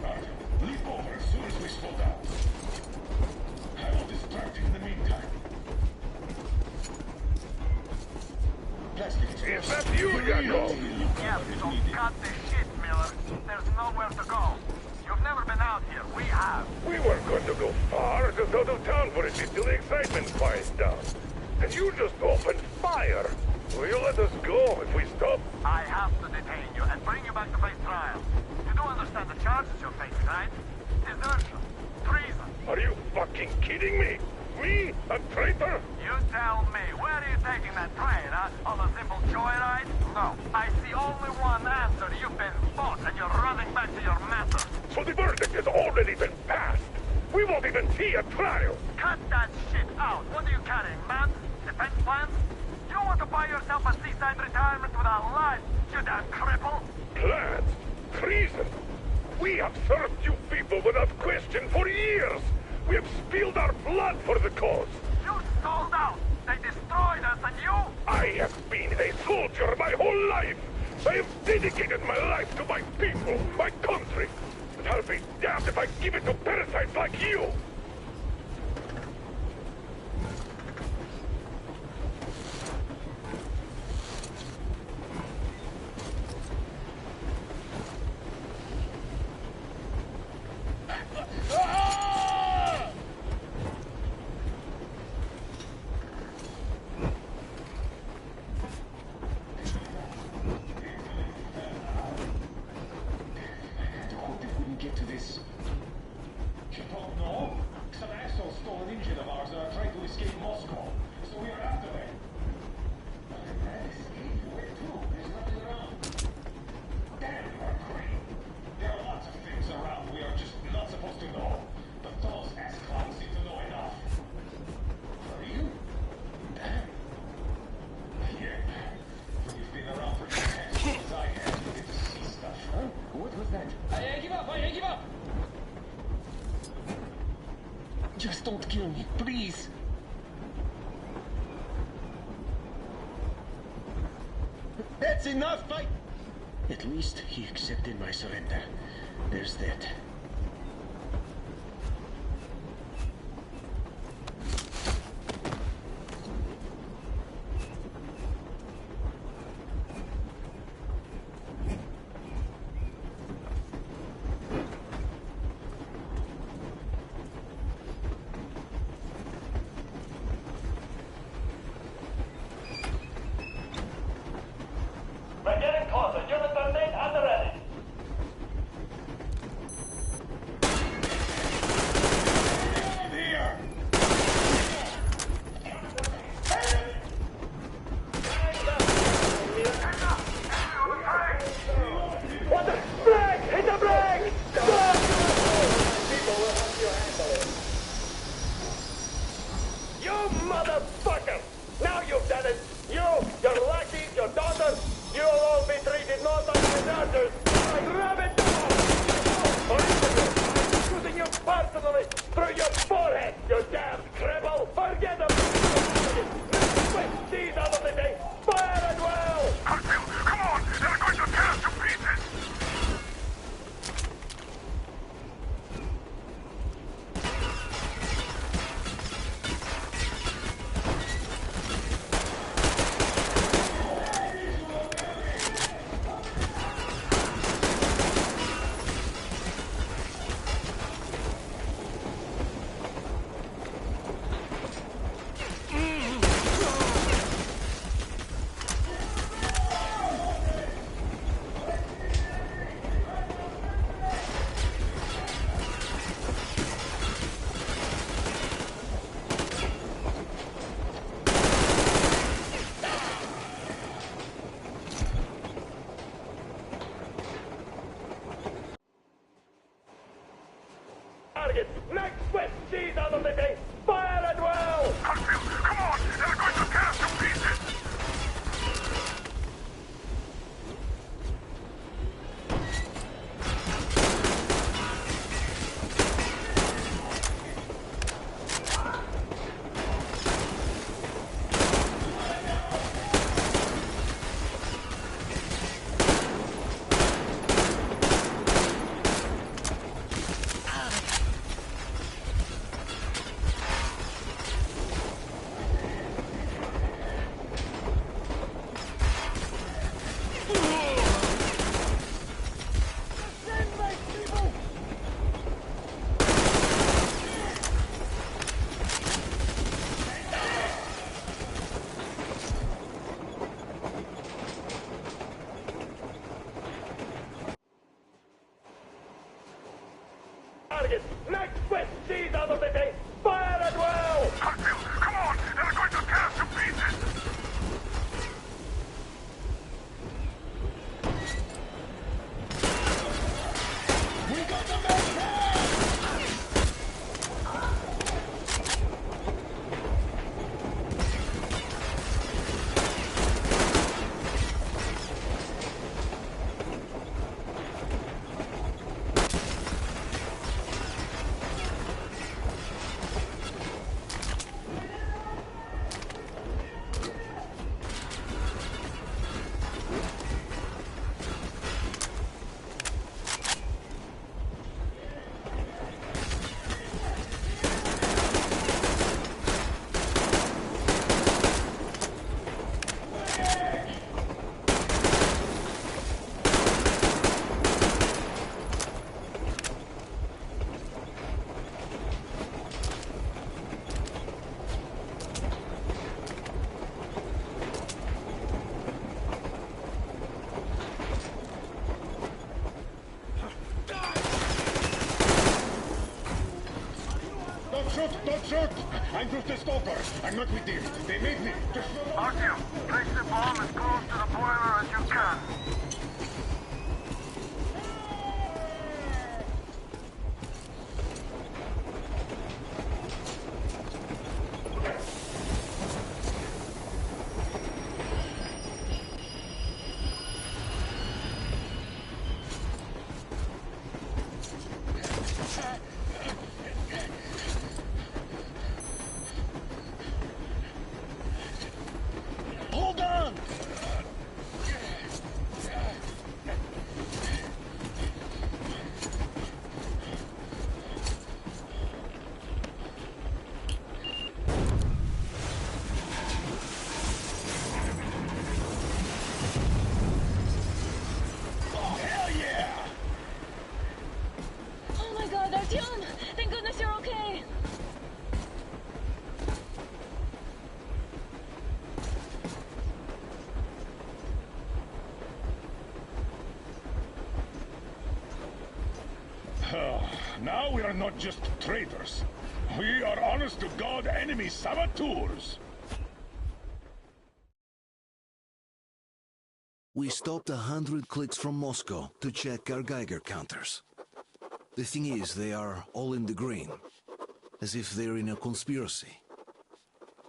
[SPEAKER 6] Artyom, leap over as soon as we slow down. I will distract you in the meantime.
[SPEAKER 18] Is
[SPEAKER 6] that you, Jacob?
[SPEAKER 17] Yes, so cut the shit, Miller. There's nowhere to go. You've never been out here. We have.
[SPEAKER 6] We weren't going to go far, just out of town for a bit till the excitement quiets down. And you just opened fire. Will you let us go if we stop?
[SPEAKER 17] I have to detain you and bring you back to face trial. You do understand the charges you're facing, right? Desertion. Treason.
[SPEAKER 6] Are you fucking kidding me? Me? A traitor?
[SPEAKER 17] You tell me, where are you taking that train, huh? On a simple joyride? No. I see only one answer. You've been bought and you're running back to your master.
[SPEAKER 6] So the verdict has already been passed. We won't even see a trial.
[SPEAKER 17] Cut that shit out. What are you carrying, man? Defense plans? You want to buy yourself a seaside retirement without life, you damn cripple?
[SPEAKER 6] Plans? Treason? We have served you people without question for years. We have spilled our blood for the cause.
[SPEAKER 17] You sold out. They destroyed us, and you?
[SPEAKER 6] I have been a soldier my whole life. I have dedicated my life to my people, my country. And I'll be damned if I give it to parasites like you.
[SPEAKER 18] Just don't kill me, please. That's enough, At least he accepted my surrender. There's that.
[SPEAKER 15] Target! Max Swift! Seize out of the day! Fire at will!
[SPEAKER 6] Come on! They're going to tear us to pieces!
[SPEAKER 15] Target! Max Swift! Seize out of the day! Fire at will!
[SPEAKER 6] Come on! They're going to tear us to pieces!
[SPEAKER 18] We got the man!
[SPEAKER 6] Don't shoot! I'm just a stalker. I'm not with them. They made me. Just...
[SPEAKER 17] Artyom, place the bomb as close to the boiler as you can.
[SPEAKER 18] Hold on!
[SPEAKER 10] Oh my god, Artyom! Thank goodness you're okay!
[SPEAKER 6] Now we are not just traitors. We are honest-to-God enemy saboteurs.
[SPEAKER 2] We stopped 100 clicks from Moscow to check our Geiger counters. The thing is, they are all in the green, as if they're in a conspiracy.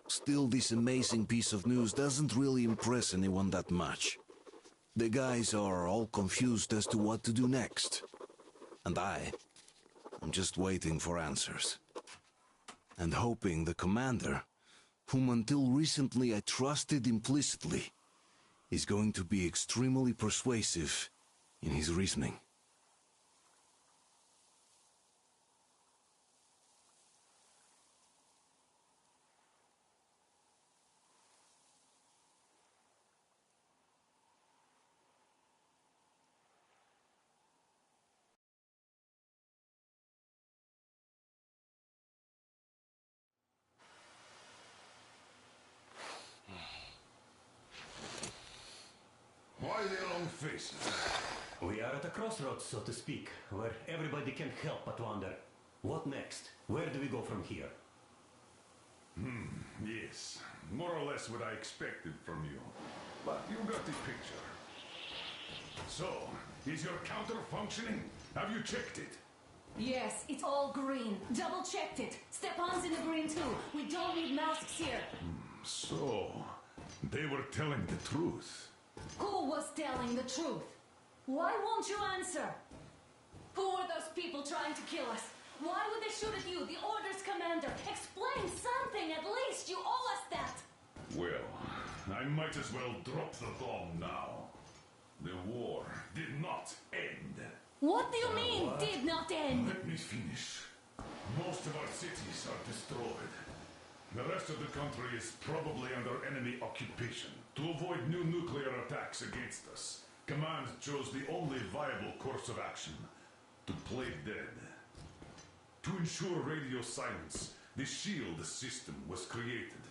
[SPEAKER 2] Still, this amazing piece of news doesn't really impress anyone that much. The guys are all confused as to what to do next. And I'm just waiting for answers. And hoping the commander, whom until recently I trusted implicitly, is going to be extremely persuasive in his reasoning.
[SPEAKER 6] Why the long faces?
[SPEAKER 3] We are at a crossroads, so to speak, where everybody can help but wonder, what next? Where do we go from here?
[SPEAKER 6] Yes. More or less what I expected from you. But you got the picture. So, is your counter functioning? Have you checked it?
[SPEAKER 5] Yes, it's all green. Double-checked it. Stepan's in the green too. We don't need masks here.
[SPEAKER 6] So, they were telling the truth.
[SPEAKER 5] Who was telling the truth? Why won't you answer? Who were those people trying to kill us? Why would they shoot at you, the Order's commander? Explain something, at least. You owe us that.
[SPEAKER 6] Well, I might as well drop the bomb now. The war did not end.
[SPEAKER 5] What do you mean, did not end?
[SPEAKER 6] Let me finish. Most of our cities are destroyed. The rest of the country is probably under enemy occupation. To avoid new nuclear attacks against us, Command chose the only viable course of action: to play dead. To ensure radio silence, the SHIELD system was created.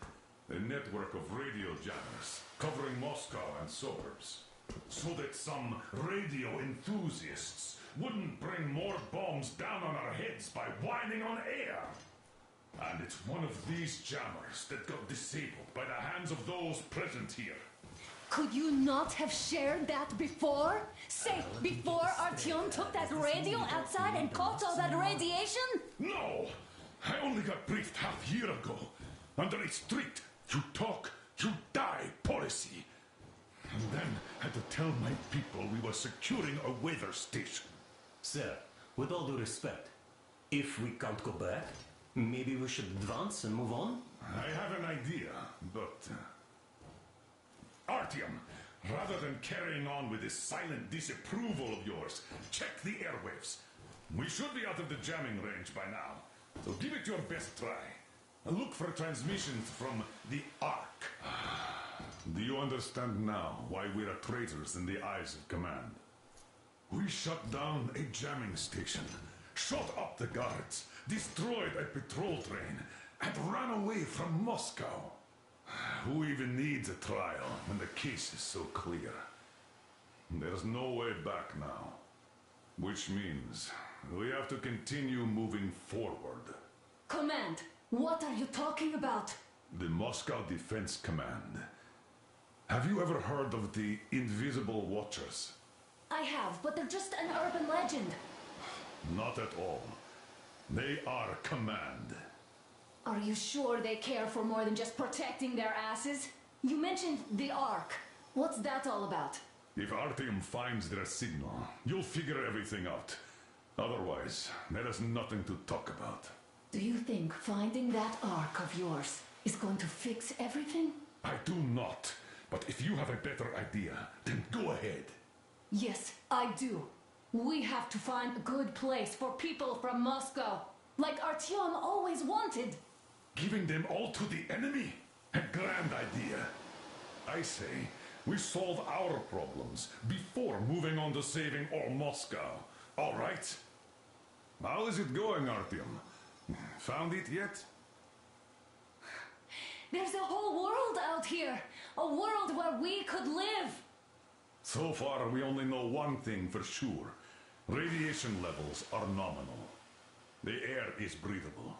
[SPEAKER 6] A network of radio jammers covering Moscow and suburbs. So that some radio enthusiasts wouldn't bring more bombs down on our heads by whining on air. And it's one of these jammers that got disabled by the hands of those present here.
[SPEAKER 5] Could you not have shared that before? Say, before Artyom took that radio outside and caught all that radiation?
[SPEAKER 6] No! I only got briefed half year ago. Under a strict, you talk, you die policy. And then had to tell my people we were securing a weather station.
[SPEAKER 13] Sir, with all due respect, if we can't go back, maybe we should advance and move on?
[SPEAKER 6] I have an idea, but... Artyom, rather than carrying on with this silent disapproval of yours, check the airwaves. We should be out of the jamming range by now, so give it your best try. And look for transmissions from the Ark. Do you understand now why we are traitors in the eyes of Command? We shut down a jamming station, shot up the guards, destroyed a patrol train, and ran away from Moscow. Who even needs a trial when the case is so clear? There's no way back now. Which means we have to continue moving forward.
[SPEAKER 5] Command, what are you talking about?
[SPEAKER 6] The Moscow Defense Command. Have you ever heard of the Invisible Watchers?
[SPEAKER 5] I have, but they're just an urban legend.
[SPEAKER 6] Not at all. They are Command.
[SPEAKER 5] Are you sure they care for more than just protecting their asses? You mentioned the Ark. What's that all about?
[SPEAKER 6] If Artyom finds their signal, you'll figure everything out. Otherwise, there is nothing to talk about.
[SPEAKER 5] Do you think finding that Ark of yours is going to fix everything?
[SPEAKER 6] I do not. But if you have a better idea, then go ahead.
[SPEAKER 5] Yes, I do. We have to find a good place for people from Moscow, like Artyom always wanted.
[SPEAKER 6] Giving them all to the enemy? A grand idea. I say, we solve our problems before moving on to saving all Moscow. All right? How is it going, Artyom? Found it yet?
[SPEAKER 5] There's a whole world out here. A world where we could live.
[SPEAKER 6] So far, we only know one thing for sure. Radiation levels are nominal. The air is breathable.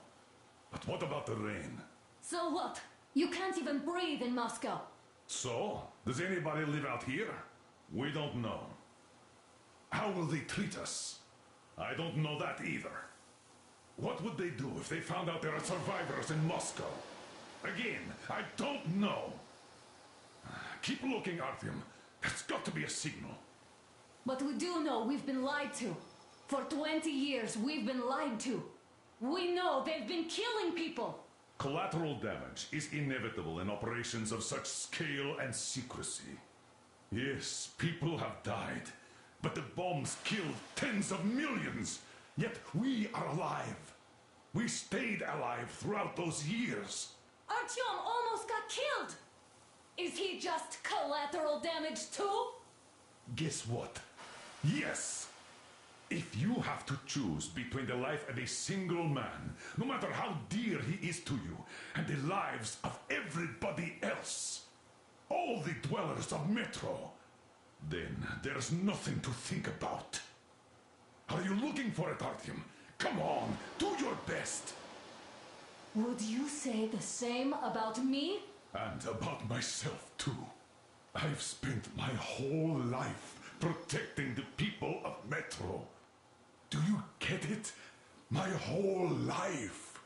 [SPEAKER 6] But what about the rain?
[SPEAKER 5] So what? You can't even breathe in Moscow.
[SPEAKER 6] So? Does anybody live out here? We don't know. How will they treat us? I don't know that either. What would they do if they found out there are survivors in Moscow? Again, I don't know. Keep looking, Artyom. There's got to be a signal.
[SPEAKER 5] But we do know we've been lied to. For 20 years, we've been lied to. We know they've been killing people.
[SPEAKER 6] Collateral damage is inevitable in operations of such scale and secrecy. Yes, people have died, but the bombs killed tens of millions. Yet we are alive. We stayed alive throughout those years.
[SPEAKER 5] Artyom almost got killed. Is he just collateral damage too?
[SPEAKER 6] Guess what? Yes! If you have to choose between the life of a single man, no matter how dear he is to you, and the lives of everybody else, all the dwellers of Metro, then there's nothing to think about. Are you looking for it, Artyom? Come on, do your best!
[SPEAKER 5] Would you say the same about me?
[SPEAKER 6] And about myself, too. I've spent my whole life protecting the people of Metro. Do you get it? my whole life.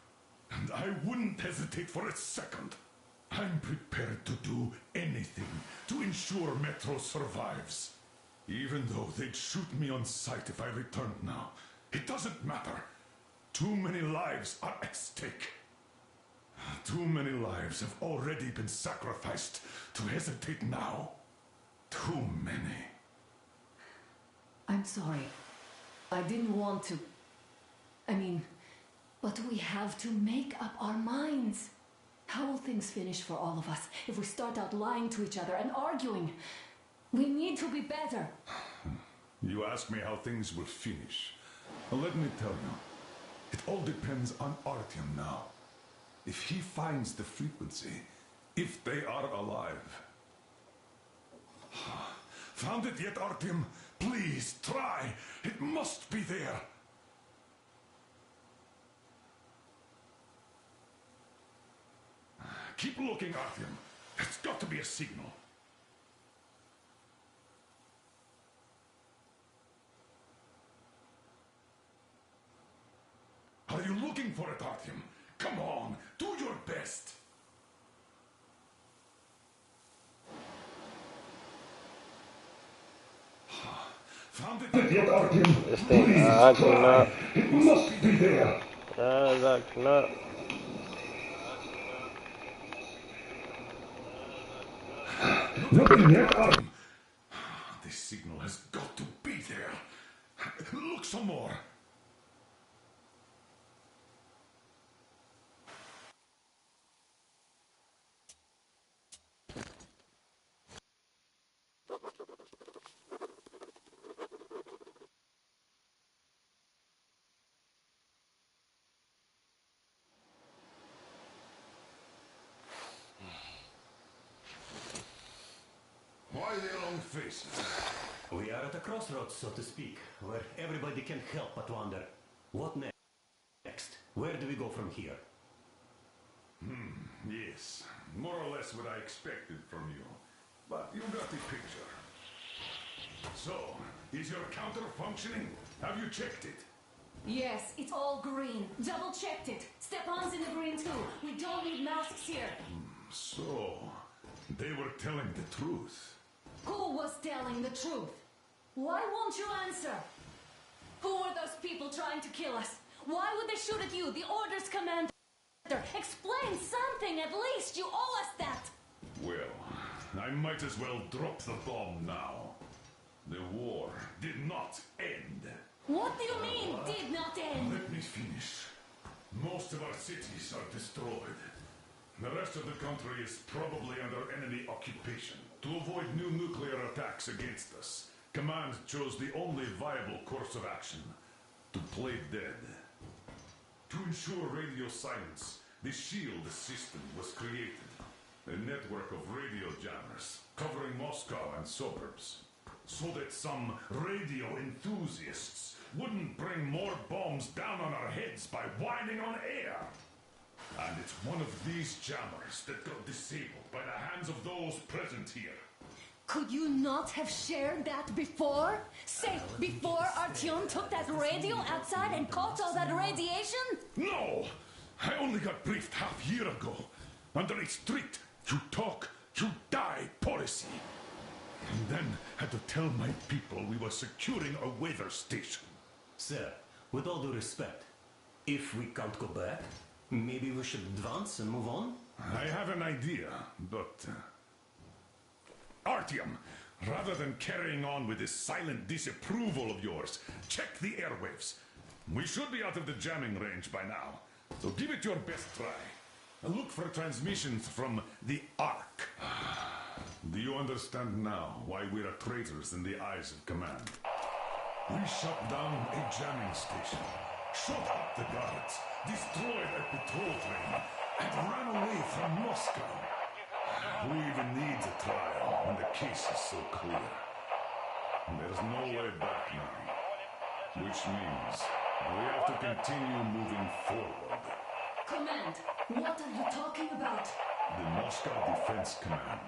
[SPEAKER 6] And I wouldn't hesitate for a second. I'm prepared to do anything to ensure Metro survives. Even though they'd shoot me on sight if I returned now. It doesn't matter. Too many lives are at stake. Too many lives have already been sacrificed to hesitate now. Too many.
[SPEAKER 5] I'm sorry. I didn't want to... but we have to make up our minds. How will things finish for all of us if we start out lying to each other and arguing? We need to be better.
[SPEAKER 6] You ask me how things will finish. Well, let me tell you. It all depends on Artyom now. If he finds the frequency, if they are alive. Found it yet, Artyom? Please, try. It must be there. Keep looking, Artyom. It's got to be a signal. Are you looking for it, Artyom? Come on, do your best. Found it yet, Artyom?
[SPEAKER 1] This thing acting up.
[SPEAKER 6] It must be there.
[SPEAKER 1] It's acting up.
[SPEAKER 6] Nothing yet, Artyom. This signal has got to be there. Look some more. Why the long faces?
[SPEAKER 13] We are at a crossroads, so to speak, where everybody can help but wonder, what next? Where do we go from here?
[SPEAKER 6] Yes, more or less what I expected from you. But you got the picture. So, is your counter functioning? Have you checked it?
[SPEAKER 5] Yes, it's all green. Double-checked it. Stepan's in the green too. We don't need masks here.
[SPEAKER 6] So, they were telling the truth.
[SPEAKER 5] Who was telling the truth? Why won't you answer? Who were those people trying to kill us? Why would they shoot at you, the Order's commander? Explain something at least. You owe us that.
[SPEAKER 6] Well, I might as well drop the bomb now. The war did not end.
[SPEAKER 5] What do you mean, did not end?
[SPEAKER 6] Let me finish. Most of our cities are destroyed. The rest of the country is probably under enemy occupation. To avoid new nuclear attacks against us, Command chose the only viable course of action: to play dead. To ensure radio silence, the SHIELD system was created. A network of radio jammers covering Moscow and suburbs. So that some radio enthusiasts wouldn't bring more bombs down on our heads by whining on air. And it's one of these jammers that got disabled by the hands of those present here.
[SPEAKER 5] Could you not have shared that before? Say, before Artyom took that radio outside and caught all that radiation?
[SPEAKER 6] No! I only got briefed half year ago. Under a strict, you talk, you die policy. And then had to tell my people we were securing a weather station.
[SPEAKER 13] Sir, with all due respect, if we can't go back, maybe we should advance and move on?
[SPEAKER 6] I have an idea, but... Artyom, rather than carrying on with this silent disapproval of yours, check the airwaves. We should be out of the jamming range by now, so give it your best try. Look for transmissions from the Ark. Do you understand now why we are traitors in the eyes of Command? We shut down a jamming station, shot up the guards, destroyed a patrol train, and ran away from Moscow. Who even needs a trial when the case is so clear? There's no way back now, which means we have to continue moving forward.
[SPEAKER 5] Command, what are you talking about?
[SPEAKER 6] The Moscow Defense Command.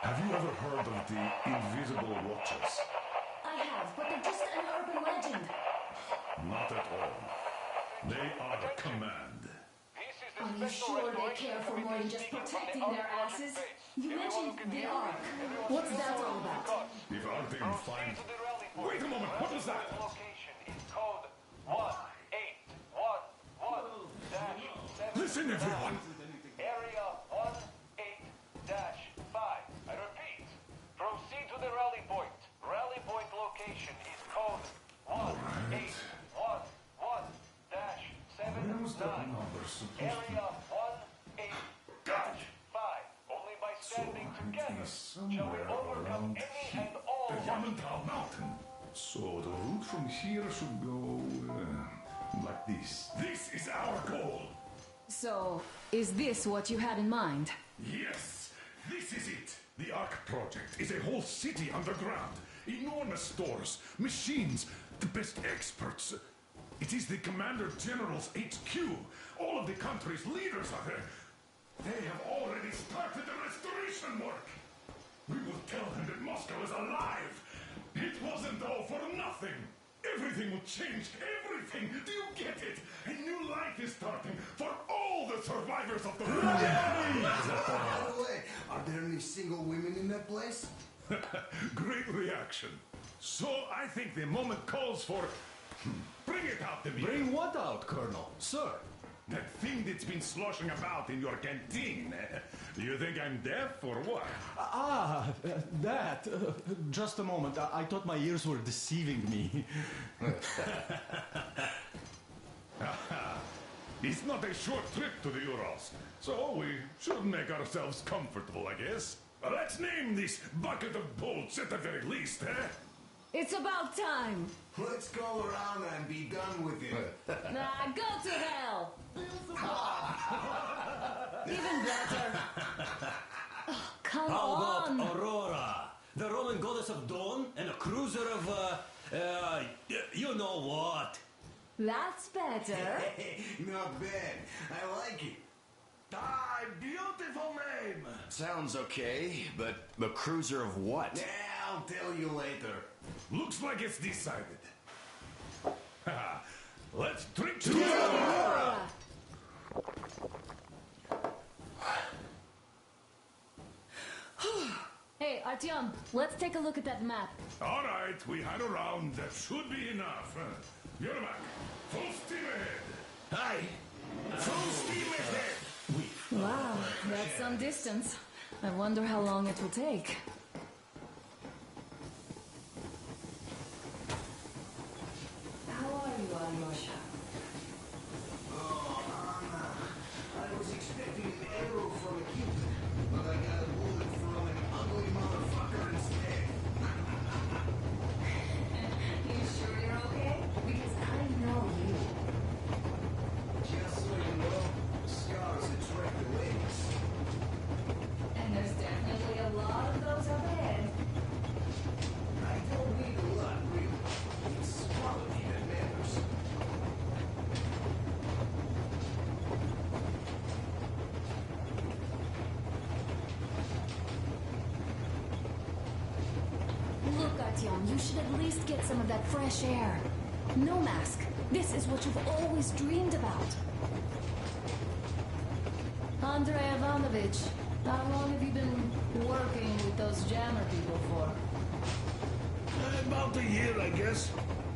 [SPEAKER 6] Have you ever heard of the Invisible Watchers?
[SPEAKER 5] I have, but they're just an urban legend.
[SPEAKER 6] Not at all. They are command.
[SPEAKER 5] Are you sure they care for more than just protecting their asses? You mentioned the Ark. What's that all about?
[SPEAKER 6] If Artyom finds... Wait a moment, what was that? Listen, everyone!
[SPEAKER 15] Area 18-5. I repeat, proceed to the rally point. Rally point location is code 18111-79. Area 18-5. Only by standing together shall we overcome any and all
[SPEAKER 6] the Yamantau Mountain. So the route from here should go like this. This is our goal.
[SPEAKER 5] So, is this what you had in mind?
[SPEAKER 6] Yes, this is it. The Ark project is a whole city underground. Enormous stores, machines, the best experts. It is the Commander General's HQ. All of the country's leaders are there. They have already started the restoration work. We will tell them that Moscow is alive. It wasn't all for nothing. Everything will change. Everything. Do you get it? A new life is starting for all the survivors of the war.
[SPEAKER 19] By the way, are there any single women in that place?
[SPEAKER 6] Great reaction. So I think the moment calls for... Bring it out to me.
[SPEAKER 3] Bring what out, Colonel? Sir?
[SPEAKER 6] That thing that's been sloshing about in your canteen. Do you think I'm deaf or what?
[SPEAKER 3] That. Just a moment. I thought my ears were deceiving me.
[SPEAKER 6] It's not a short trip to the Urals, so we should make ourselves comfortable, I guess. Let's name this bucket of bolts at the very least, eh?
[SPEAKER 9] It's about time.
[SPEAKER 19] Let's go around and be done with it.
[SPEAKER 9] Nah, go to hell. Even better. Oh, come
[SPEAKER 13] How
[SPEAKER 9] on.
[SPEAKER 13] about Aurora? The Roman goddess of dawn and a cruiser of, you know what?
[SPEAKER 9] That's better.
[SPEAKER 19] Not bad. I like it.
[SPEAKER 4] Ah, beautiful name.
[SPEAKER 11] Sounds okay, but the cruiser of what?
[SPEAKER 19] Yeah, I'll tell you later.
[SPEAKER 6] Looks like it's decided. Let's drink to Aurora!
[SPEAKER 9] Hey, Artyom, let's take a look at that map.
[SPEAKER 6] All right, we had a round. That should be enough. Yermak, full steam ahead.
[SPEAKER 19] Hi. Full steam ahead.
[SPEAKER 5] Wow, that's some distance. I wonder how long it will take. How are you, Alyosha?
[SPEAKER 19] Oh, Anna. I was expecting an arrow from a Cupid, but I got a bullet from an ugly motherfucker instead.
[SPEAKER 5] You sure you're okay? Because I know you.
[SPEAKER 19] Just so you know, the scars attract the ladies.
[SPEAKER 5] And there's definitely a lot of those up ahead.
[SPEAKER 19] I don't need a lot, really. It's quality that matters.
[SPEAKER 5] Look, Artyom, you should at least get some of that fresh air. No mask. This is what you've always dreamed about. Andrei Ivanovich, how long have you been working with those jammer people for?
[SPEAKER 20] About a year, I guess.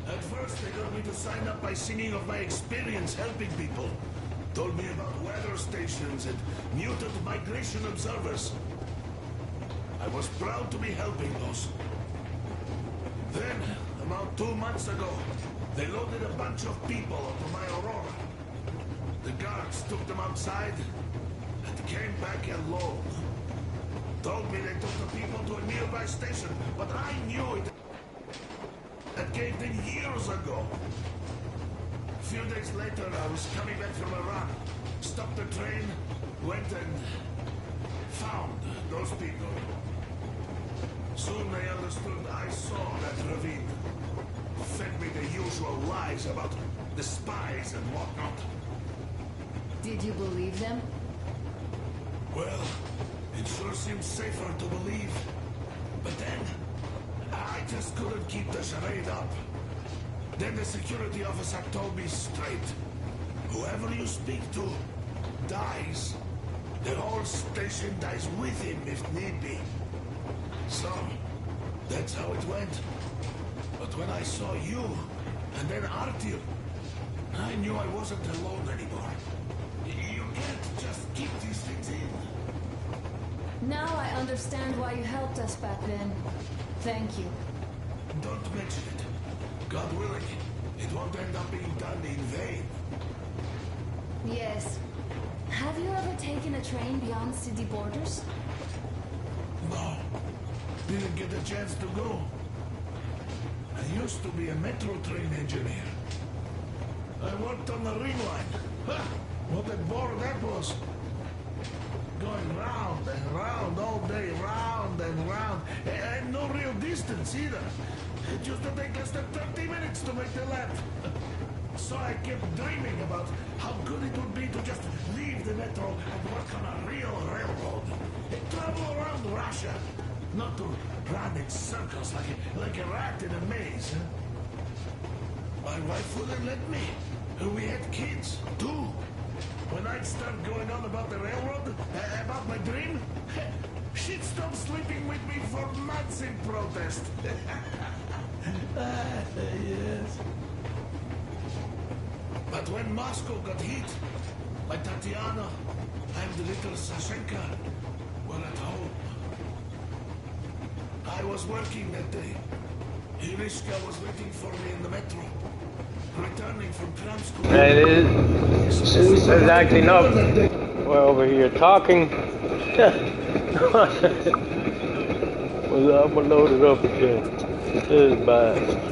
[SPEAKER 20] At first, they got me to sign up by singing of my experience helping people. Told me about weather stations and mutant migration observers. I was proud to be helping those. Then, about 2 months ago, they loaded a bunch of people onto my Aurora. The guards took them outside and came back alone. Told me they took the people to a nearby station, but I knew it had caved in years ago. A few days later, I was coming back from Iran. Stopped the train, went and found those people. Soon they understood I saw that ravine. Fed me the usual lies about the spies and whatnot.
[SPEAKER 5] Did you believe them?
[SPEAKER 20] Well, it sure seemed safer to believe. But then, I just couldn't keep the charade up. Then the security officer told me straight. Whoever you speak to dies. The whole station dies with him if need be. So, that's how it went. But when I saw you, and then Artyom, I knew I wasn't alone anymore. You can't just keep these things in.
[SPEAKER 5] Now I understand why you helped us back then. Thank you.
[SPEAKER 20] Don't mention it. God willing, it won't end up being done in vain.
[SPEAKER 5] Yes. Have you ever taken a train beyond city borders?
[SPEAKER 20] No. Didn't get a chance to go. I used to be a metro train engineer. I worked on the ring line. Ha! What a bore that was. Going round and round all day, round and round. And no real distance either. It used to take less than 30 minutes to make the lap. So I kept dreaming about how good it would be to just leave the metro and work on a real railroad. And travel around Russia. Not to run in circles like a rat in a maze. My wife wouldn't let me. We had kids, too. When I'd start going on about the railroad, about my dream, she'd stop sleeping with me for months in protest. Yes. But when Moscow got hit, my Tatiana and the little Sashenka were at home. I was working that day. Irishka was waiting for me in the metro. Returning from tram school.
[SPEAKER 1] There's actually no. We're over here talking. I'm gonna load it up again. This is bad.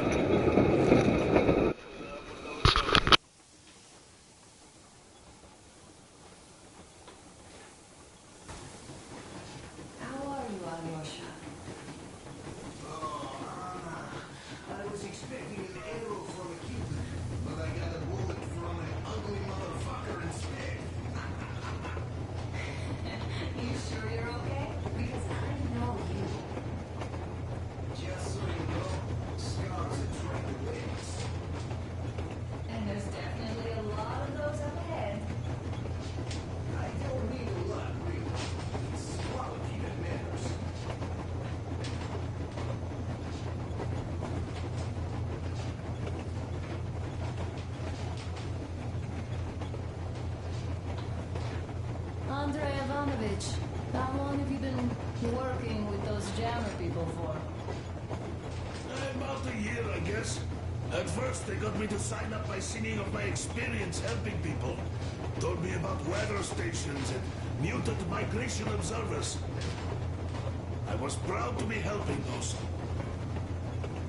[SPEAKER 5] How long have you been working with those jammer people for?
[SPEAKER 20] About a year, I guess. At first, they got me to sign up by singing of my experience helping people. Told me about weather stations and muted migration observers. I was proud to be helping those.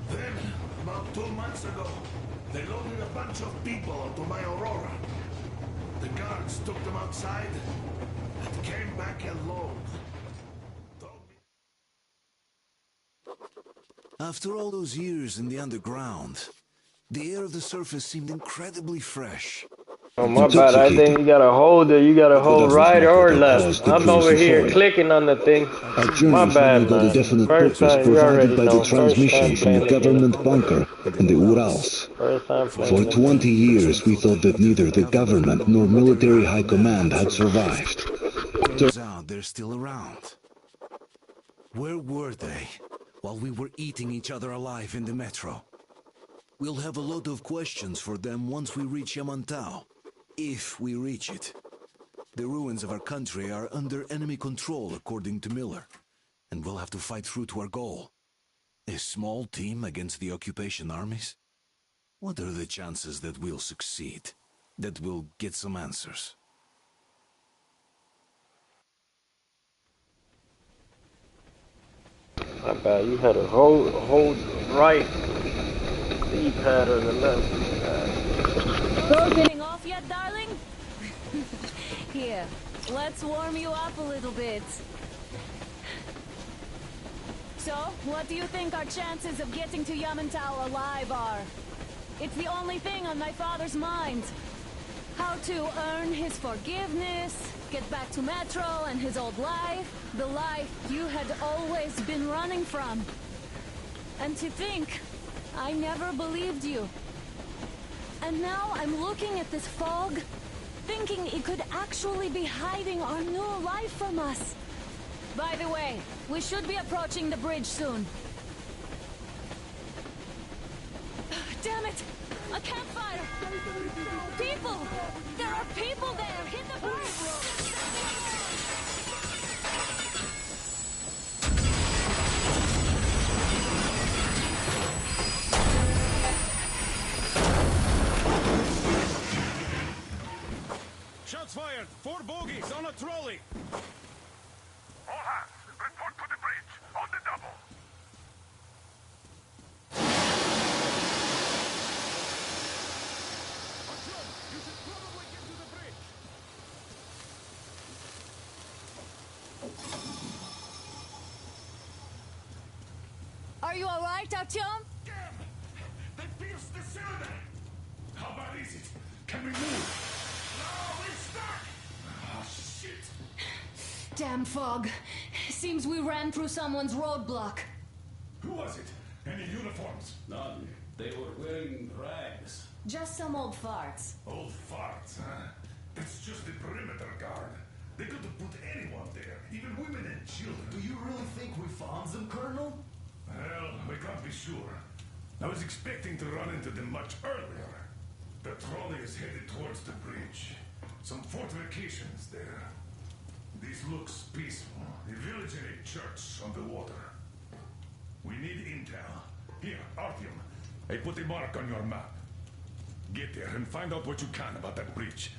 [SPEAKER 20] Then, about 2 months ago, they loaded a bunch of people onto my Aurora. The guards took them outside and came back alone.
[SPEAKER 2] After all those years in the underground, the air of the surface seemed incredibly fresh.
[SPEAKER 1] Oh, my bad. I think you gotta hold it. You gotta hold right or left. I'm over here clicking on the thing. My bad,
[SPEAKER 21] got a definite purpose provided by the transmission from the government bunker in the Urals. For 20 years, we thought that neither the government nor military high command had survived.
[SPEAKER 2] Turns out they're still around. Where were they while we were eating each other alive in the metro? We'll have a lot of questions for them once we reach Yamantau. If we reach it. The ruins of our country are under enemy control, according to Miller. And we'll have to fight through to our goal. A small team against the occupation armies? What are the chances that we'll succeed? That we'll get some answers?
[SPEAKER 1] My bad. You had to hold right D-pad or the left.
[SPEAKER 9] Getting off yet, darling? Here, let's warm you up a little bit. So, what do you think our chances of getting to Yamantau alive are? It's the only thing on my father's mind. How to earn his forgiveness, get back to Metro and his old life, the life you had always been running from. And to think, I never believed you. And now I'm looking at this fog,
[SPEAKER 5] thinking it could actually be hiding our new life from us. By the way, we should be approaching the bridge soon. Damn it! A campfire! People! There are people there! Hit the bridge!
[SPEAKER 6] Shots fired! 4 bogies on a trolley!
[SPEAKER 3] All hands, report to the bridge, on the double.
[SPEAKER 6] You should probably get to the bridge!
[SPEAKER 5] Are you alright, Artyom?
[SPEAKER 3] Damn! They pierced the cylinder! How bad is it? Can we move? No, we're stuck! Oh, shit!
[SPEAKER 5] Damn fog. Seems we ran through someone's roadblock.
[SPEAKER 3] Who was it? Any uniforms?
[SPEAKER 13] None. They were wearing rags.
[SPEAKER 5] Just some old farts.
[SPEAKER 3] Old farts, huh? That's just the perimeter guard. They could have put anyone there, even women and children.
[SPEAKER 11] Do you really think we found them, Colonel?
[SPEAKER 3] Well, we can't be sure. I was expecting to run into them much earlier. The trolley is headed towards the bridge. Some fortifications there. This looks peaceful. A village and a church on the water. We need intel. Here, Artyom. I put a mark on your map. Get there and find out what you can about that bridge.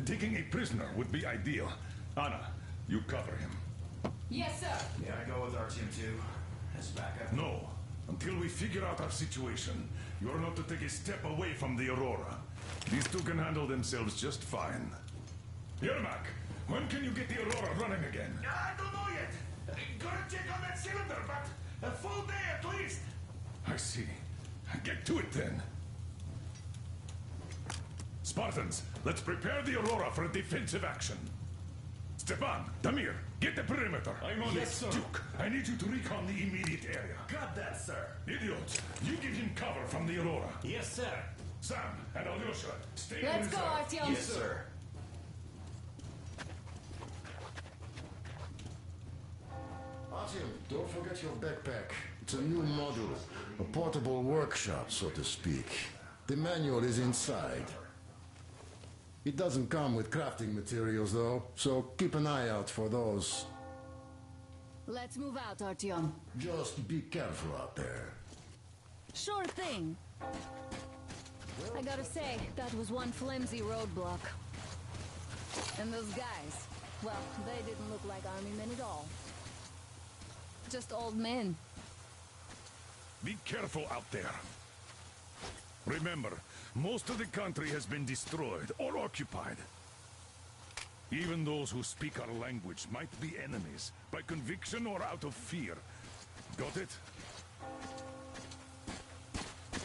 [SPEAKER 3] Taking a prisoner would be ideal. Anna, you cover him.
[SPEAKER 5] Yes, sir.
[SPEAKER 11] Yeah, I go with Artyom too. As backup.
[SPEAKER 3] No. Until we figure out our situation, you're not to take a step away from the Aurora. These two can handle themselves just fine. Yermak, when can you get the Aurora running again?
[SPEAKER 20] I don't know yet. Gotta check on that cylinder, but a full day at least.
[SPEAKER 3] I see. Get to it then. Spartans, let's prepare the Aurora for a defensive action. Stepan, Damir, get the perimeter.
[SPEAKER 13] I'm on it, sir.
[SPEAKER 3] Duke, I need you to recon the immediate area.
[SPEAKER 11] Got that, sir.
[SPEAKER 3] Idiots, you give him cover from the Aurora.
[SPEAKER 13] Yes, sir.
[SPEAKER 3] Sam and Alyosha, stay
[SPEAKER 5] Let's
[SPEAKER 3] on
[SPEAKER 5] go,
[SPEAKER 3] reserve.
[SPEAKER 5] Artyom.
[SPEAKER 11] Yes, sir.
[SPEAKER 7] Artyom, don't forget your backpack. It's a new module, a portable workshop, so to speak. The manual is inside. It doesn't come with crafting materials, though, so keep an eye out for those.
[SPEAKER 5] Let's move out, Artyom.
[SPEAKER 7] Just be careful out there.
[SPEAKER 5] Sure thing. I gotta say, that was one flimsy roadblock. And those guys, well, they didn't look like army men at all. Just old men.
[SPEAKER 3] Be careful out there. Remember, most of the country has been destroyed or occupied. Even those who speak our language might be enemies, by conviction or out of fear. Got it?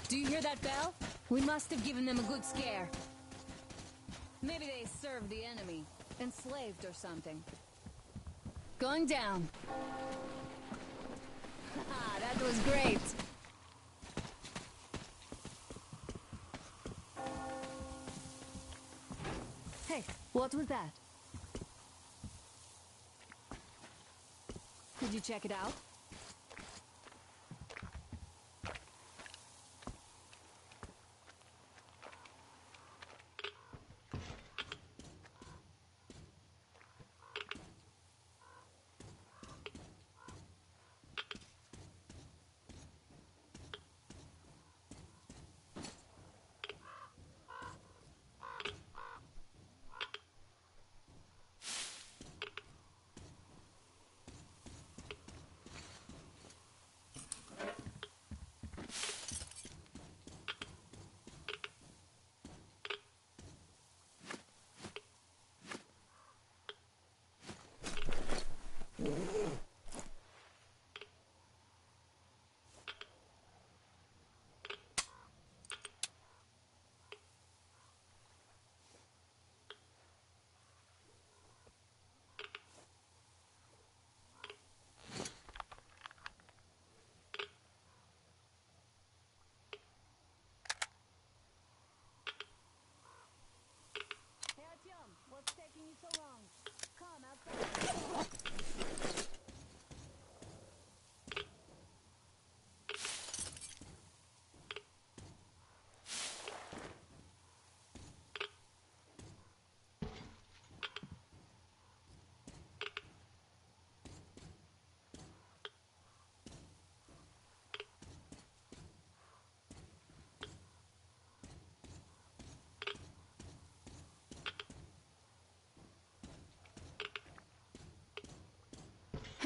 [SPEAKER 5] Do you hear that bell? We must have given them a good scare. Maybe they served the enemy, enslaved or something. Going down. Ah, that was great. Hey, what was that? Did you check it out?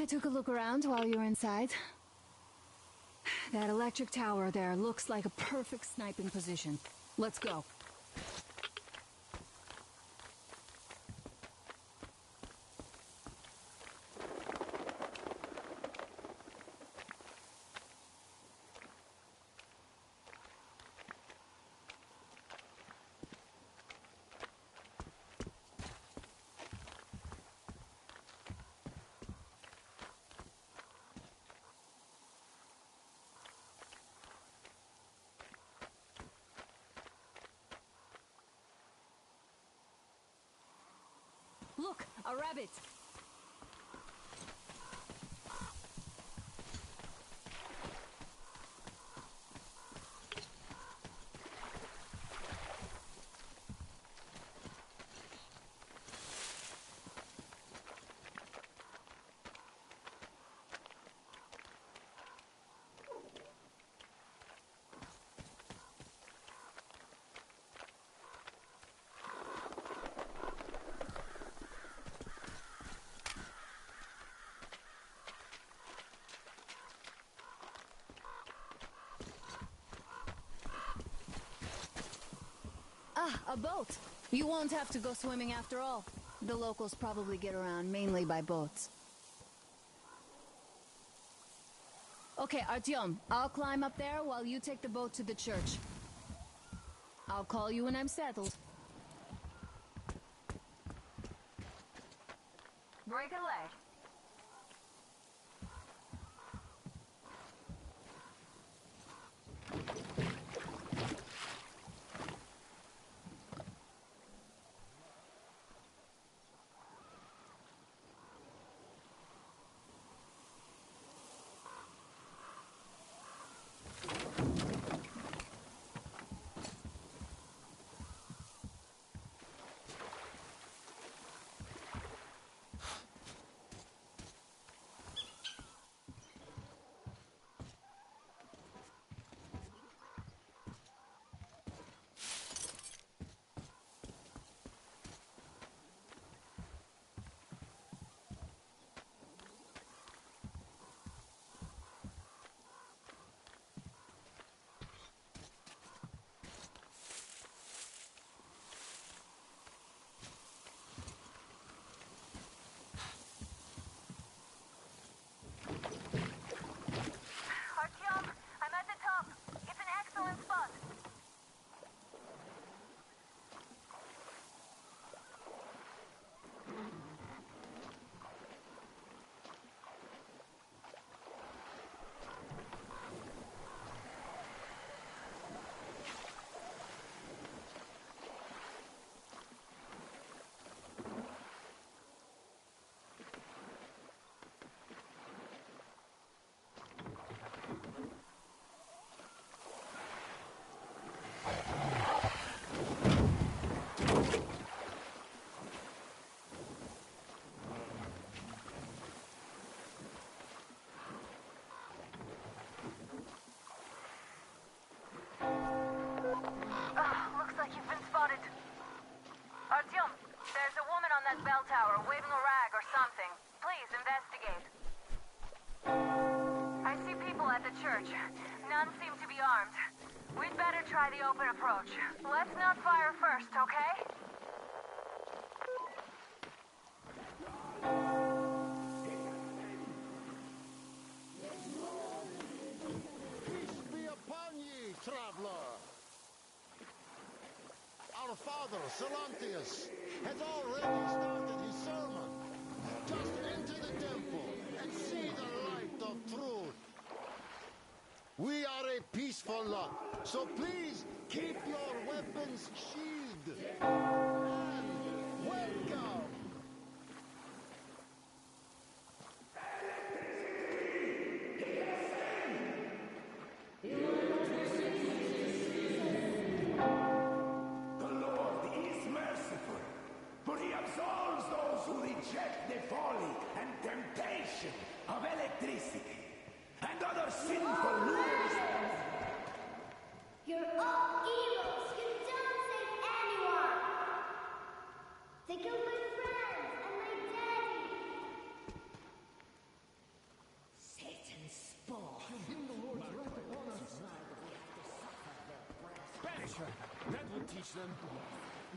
[SPEAKER 5] I took a look around while you were inside. That electric tower there looks like a perfect sniping position. Let's go. Look, a rabbit! Ah, a boat. You won't have to go swimming after all. The locals probably get around mainly by boats. Okay, Artyom, I'll climb up there while you take the boat to the church. I'll call you when I'm settled.
[SPEAKER 17] Break a leg. Artyom, I'm at the top. It's an excellent spot. Looks like you've been spotted. Artyom, there's a woman on that bell tower waving a rag or something. Please investigate. I see people at the church. None seem to be armed. We'd better try the open approach. Let's not fire first, okay?
[SPEAKER 7] Peace be upon ye, traveler. Our father, Salantius, has already started his sermon. Just enter the temple and see the light of truth. We are a peaceful lot, so please keep your weapons sheathed. And welcome.
[SPEAKER 19] The Lord is merciful, but he absolves those who reject the folly and temptation of electricity and other sinful lures.
[SPEAKER 12] You're all evils. You don't save anyone. They killed my friends and my daddy.
[SPEAKER 9] spore.
[SPEAKER 8] Better! That would teach them.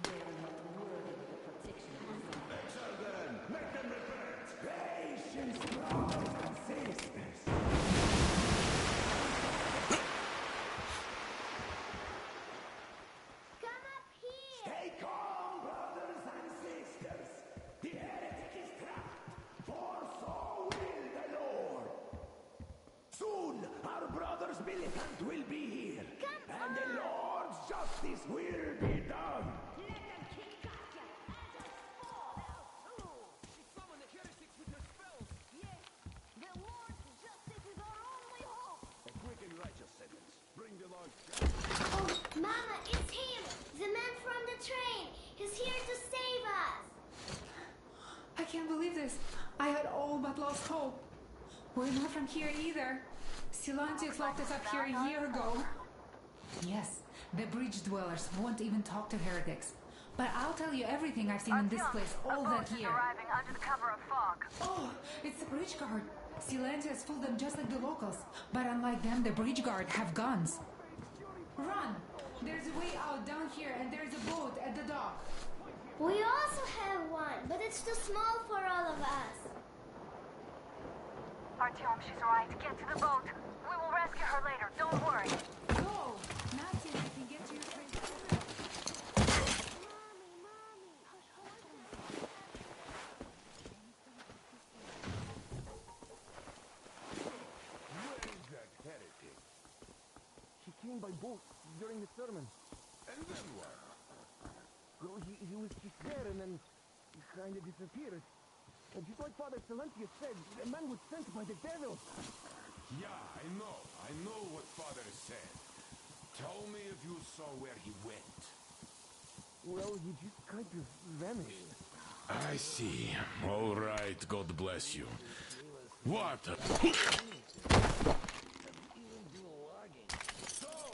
[SPEAKER 9] They're not worthy of the protection of the sun.
[SPEAKER 19] Better then! Make them repent! Patience, brothers and sisters!
[SPEAKER 12] Come up here!
[SPEAKER 19] Stay calm, brothers and sisters! The heretic is trapped, for so will the Lord! Soon, our brother's militant will be here, and the Lord's justice will be done!
[SPEAKER 12] Let them kick gotcha and just fall out too!
[SPEAKER 8] Summon the heretics with their spells!
[SPEAKER 12] Yes, the Lord's justice is our only hope!
[SPEAKER 8] A quick and righteous sentence. Bring the Lord.
[SPEAKER 12] Oh, Mama, it's him! The man from the train! He's here to save us!
[SPEAKER 16] I can't believe this. I had all but lost hope. We're not from here either. Silantius locked us up here a year ago. Yes, the bridge dwellers won't even talk to heretics. But I'll tell you everything I've seen in this place all that year.
[SPEAKER 17] Arriving under the cover of fog.
[SPEAKER 16] Oh, it's the bridge guard. Silantius fooled them just like the locals. But unlike them, the bridge guard have guns. Run! There's a way out down here and there's a boat at the dock.
[SPEAKER 12] We also have one, but it's too small for all of us.
[SPEAKER 17] Artyom, she's right. Get to the boat. We will rescue her later. Don't worry.
[SPEAKER 16] Go! Not till I can get to your place.
[SPEAKER 8] Where is that heretic?
[SPEAKER 22] He came by boat during the sermon.
[SPEAKER 8] And then what?
[SPEAKER 22] Well, he was just there and then he kind of disappeared. And just like Father Silentius said, the man was sent by the devil.
[SPEAKER 8] Yeah, I know what Father said. Tell me if you saw where he went.
[SPEAKER 22] Well, he just kind of vanished.
[SPEAKER 8] I see. All right, God bless you. What?
[SPEAKER 19] So,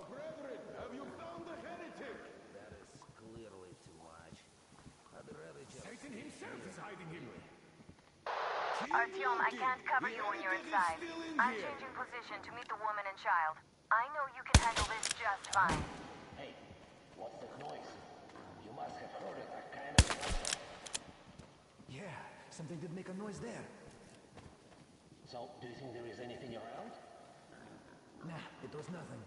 [SPEAKER 19] brethren, have you found the heretic?
[SPEAKER 18] That is clearly too much. I'd rather just...
[SPEAKER 8] Satan himself is hiding him.
[SPEAKER 17] Artyom, I can't cover you when you're inside. I'm changing position to meet the woman and child. I know you can handle this just fine.
[SPEAKER 18] Hey, what's that noise? You must have heard it. I kind of...
[SPEAKER 4] Yeah, something did make a noise there.
[SPEAKER 18] So, do you think there is anything around?
[SPEAKER 4] Nah, it was nothing.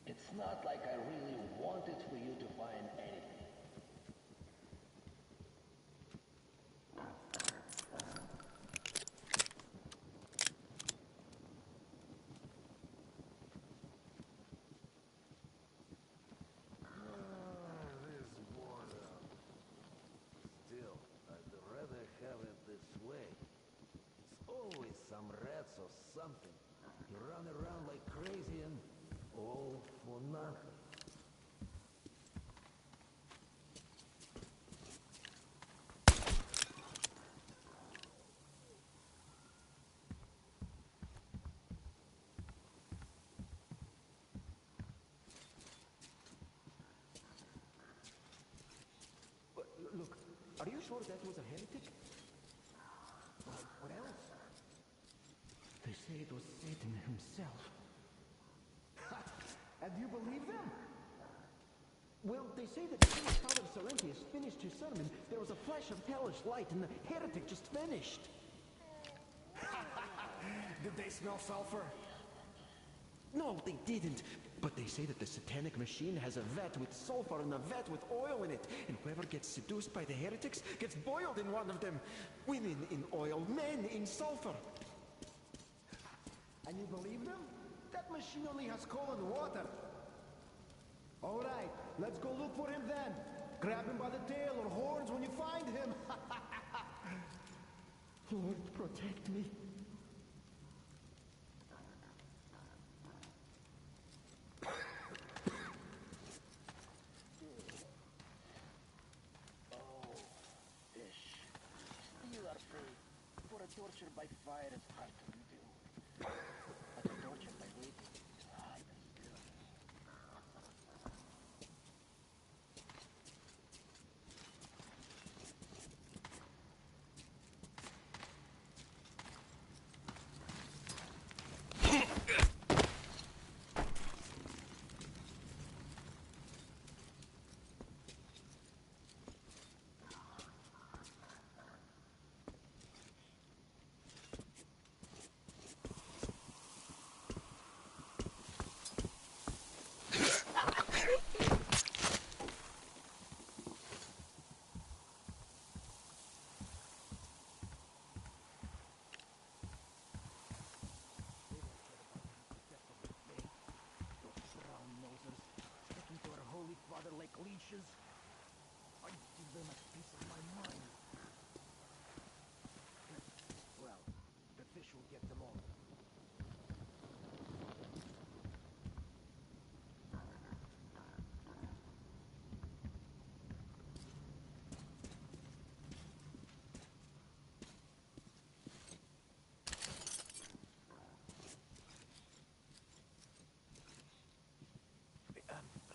[SPEAKER 18] It's not like I really wanted for you to find anything.
[SPEAKER 2] Something. You run around like crazy and all for nothing.
[SPEAKER 22] Look, are you sure that was a heretic? What else?
[SPEAKER 4] They say it was Satan himself.
[SPEAKER 22] And you believe them? Well, they say that as soon as Father Silentius finished his sermon, there was a flash of hellish light and the heretic just vanished.
[SPEAKER 4] Did they smell sulfur?
[SPEAKER 22] No, they didn't. But they say that the satanic machine has a vat with sulfur and a vat with oil in it. And whoever gets seduced by the heretics gets boiled in one of them. Women in oil, men in sulfur.
[SPEAKER 4] And you believe them? That machine only has coal and water. All right, let's go look for him then. Grab him by the tail or horns when you find him.
[SPEAKER 22] Lord, protect me.
[SPEAKER 18] Tortured by fire is hard to endure. But tortured by waiting is hard to endure. get them all.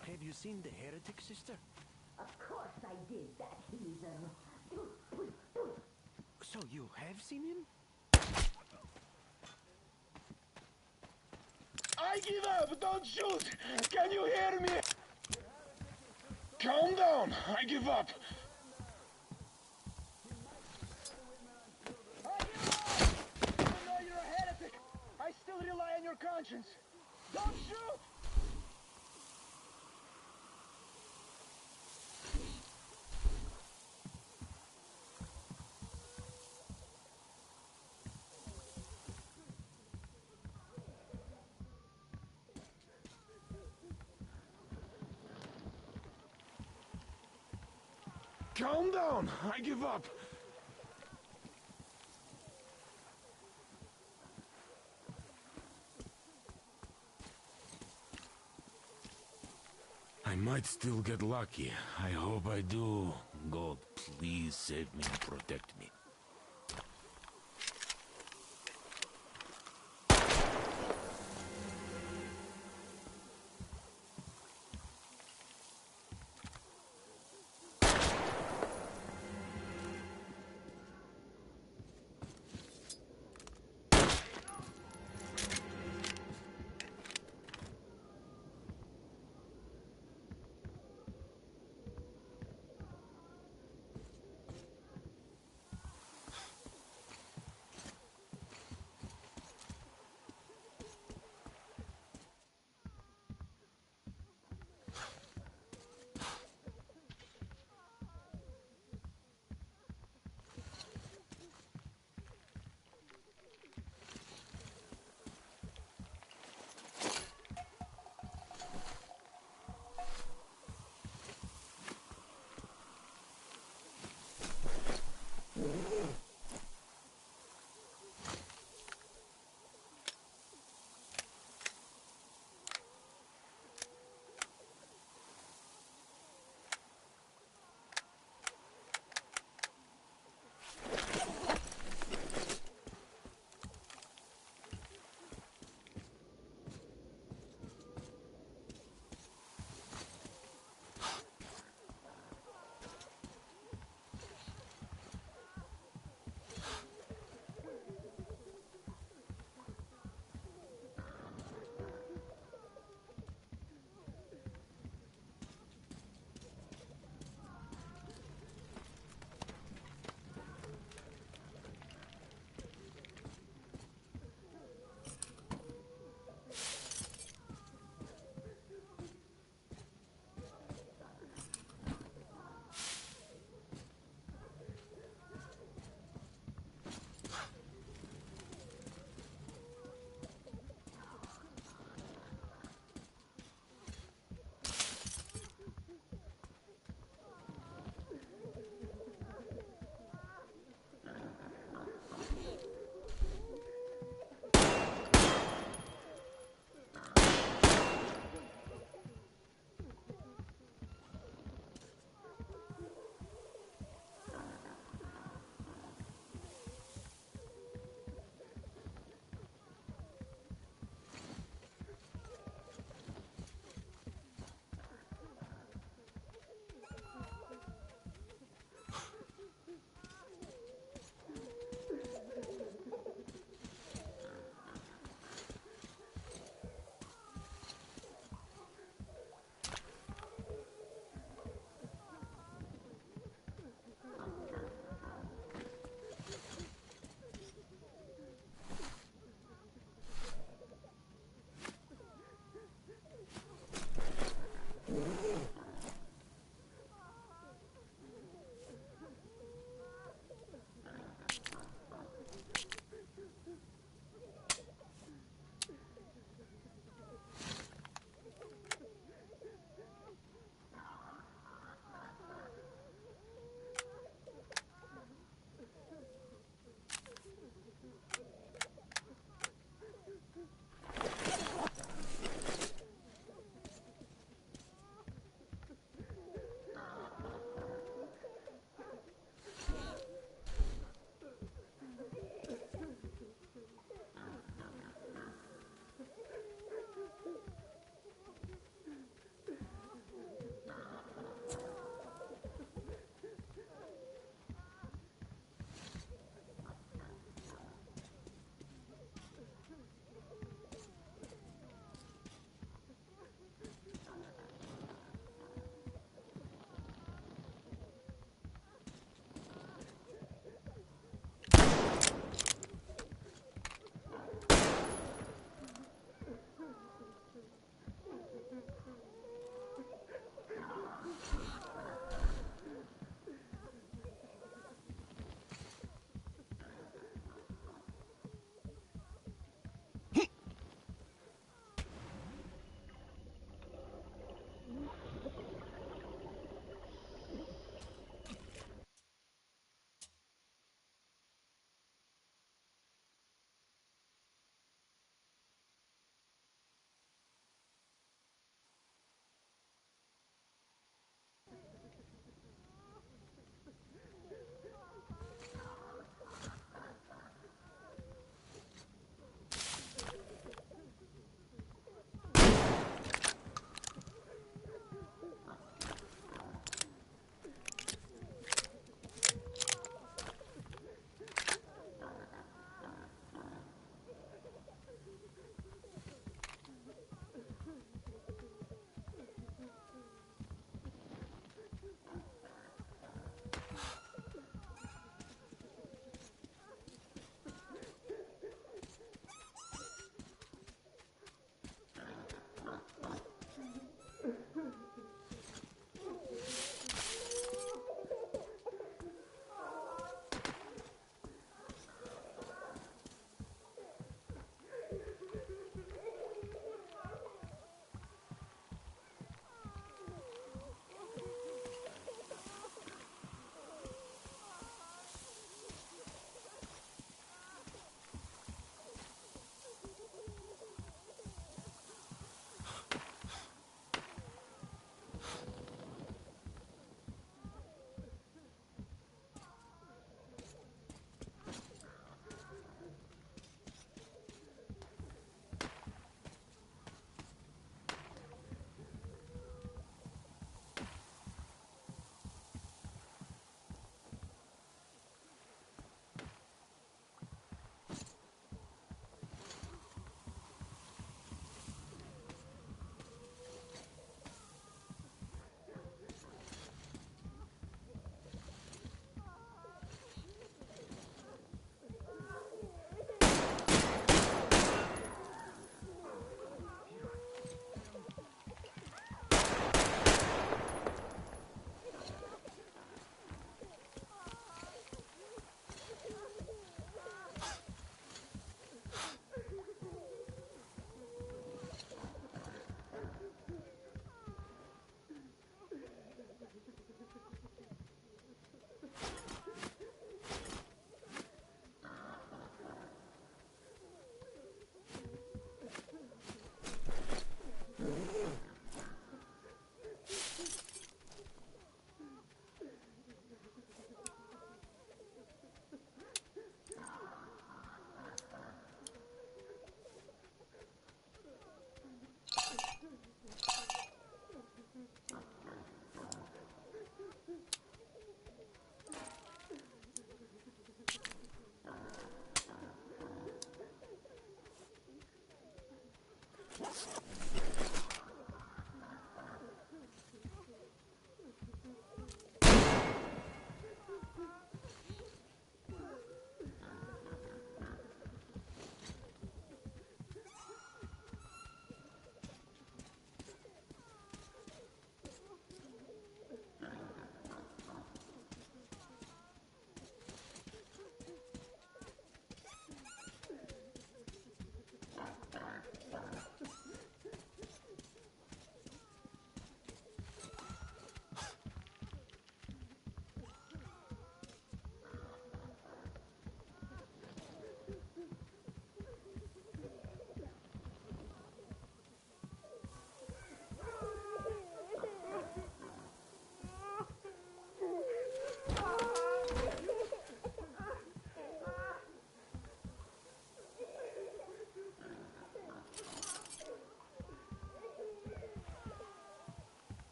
[SPEAKER 22] Have you seen the heretic, sister?
[SPEAKER 12] Of course I did, that heathen.
[SPEAKER 22] So you have seen him?
[SPEAKER 19] I give up! Don't shoot! Can you hear me? Calm down! I give up!
[SPEAKER 18] I give up! Even though you're a heretic, I still rely on your conscience. Don't shoot!
[SPEAKER 19] Calm down! I give up! I might still get lucky. I hope I do. God, please save me and protect me.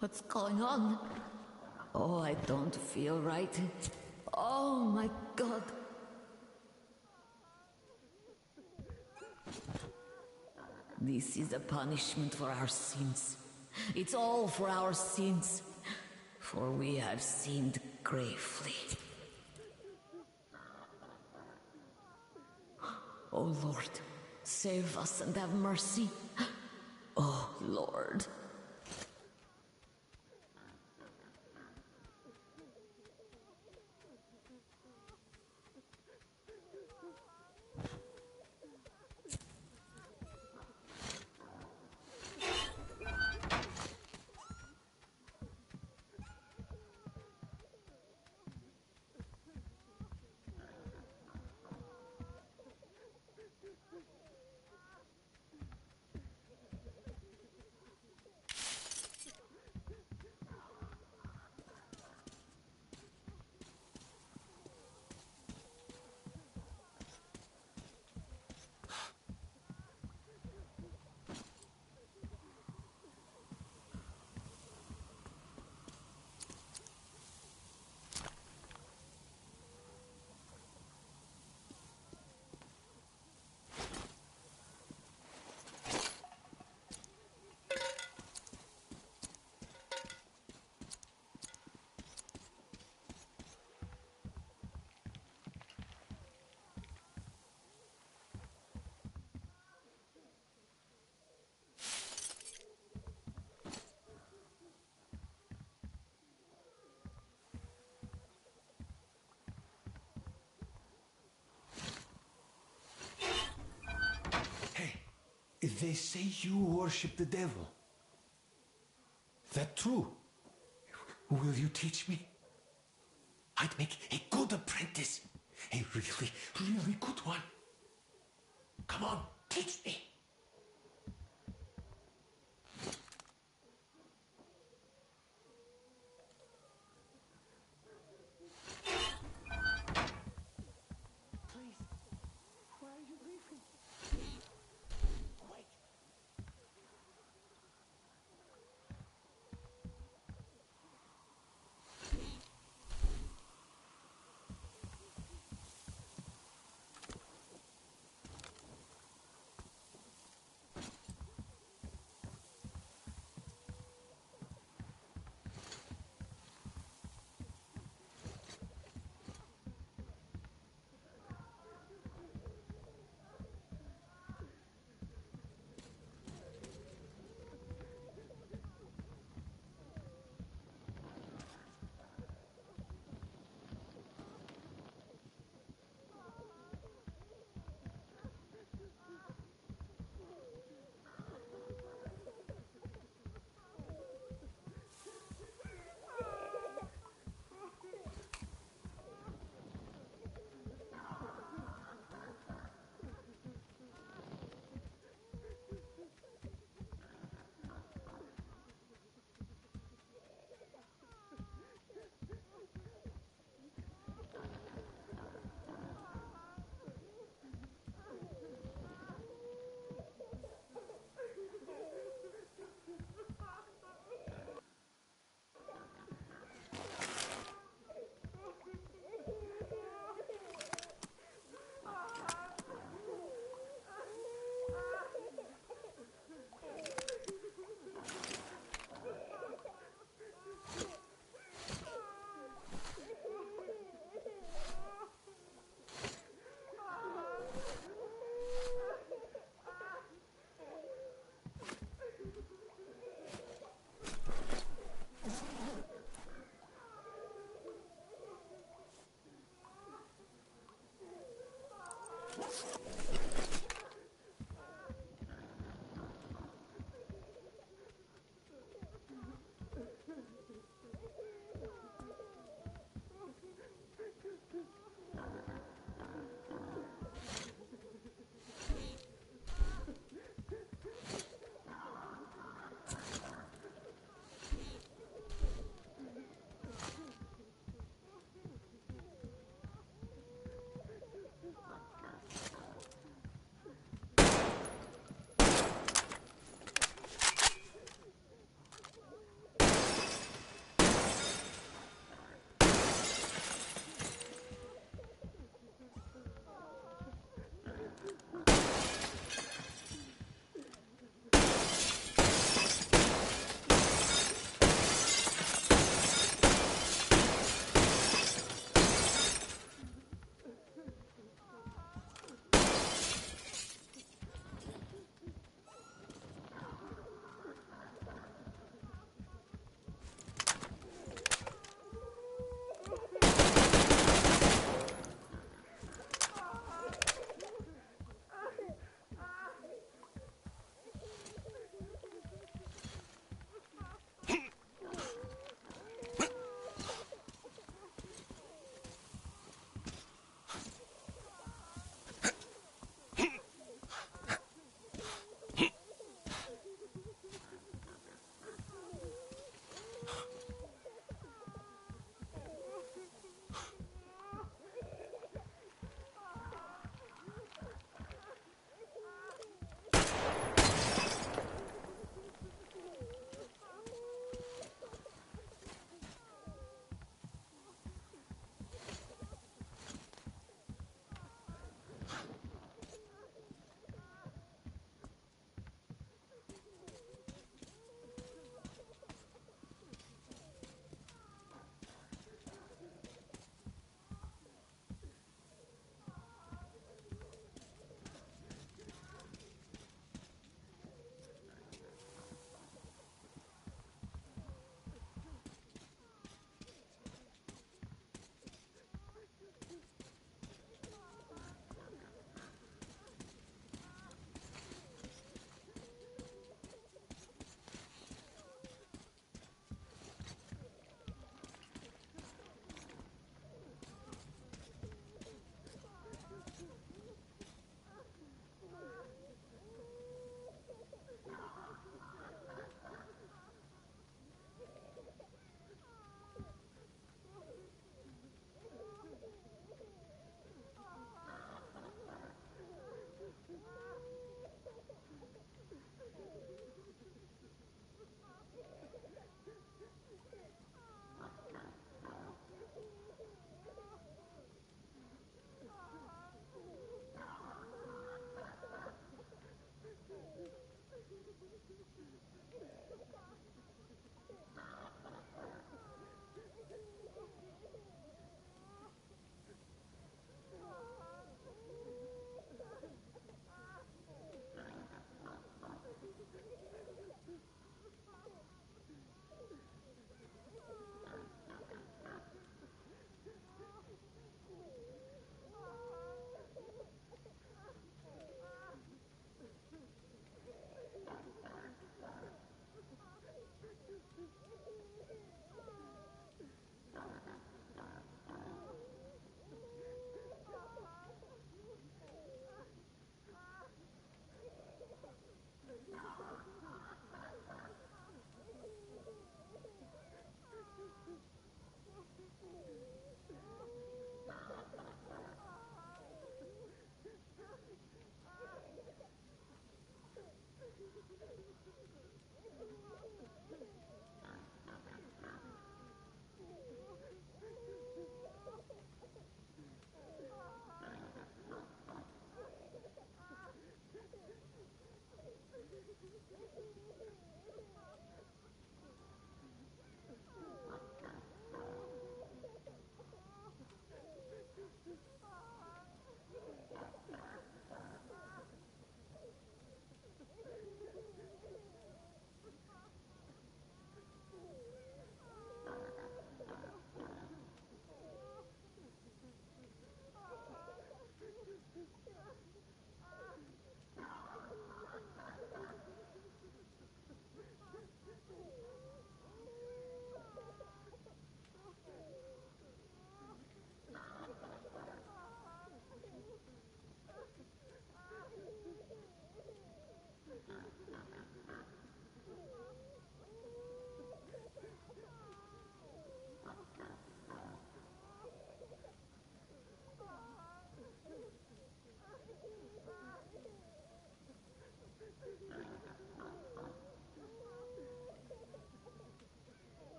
[SPEAKER 9] What's going on? Oh, I don't feel right. Oh my God. This is a punishment for our sins. It's all for our sins. For we have sinned gravely. Oh Lord, save us and have mercy. Oh Lord.
[SPEAKER 4] They say you worship the devil. That true? Will you teach me? I'd make a good apprentice. A really, really good one. Come on, teach me.
[SPEAKER 12] Please, why are you leaving? Wait.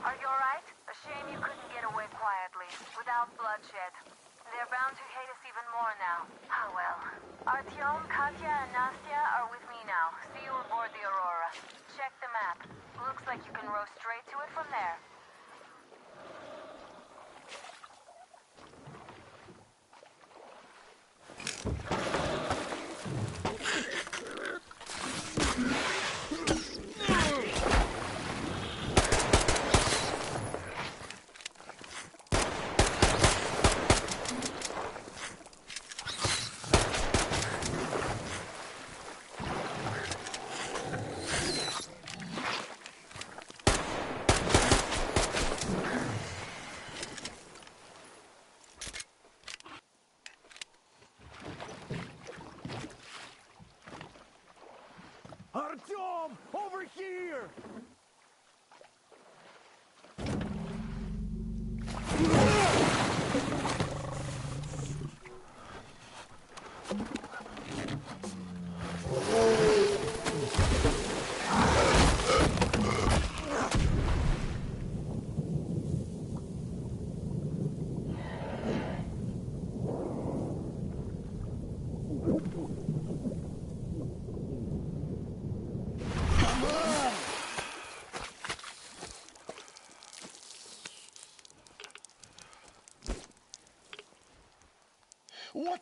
[SPEAKER 17] Are you alright? A shame you couldn't get away quietly, without bloodshed. They're bound to hate us even more now. Ah well. Artyom, Katya, and Nastya are with me now. See you aboard the Aurora. Check the map. Looks like you can row straight to it from there.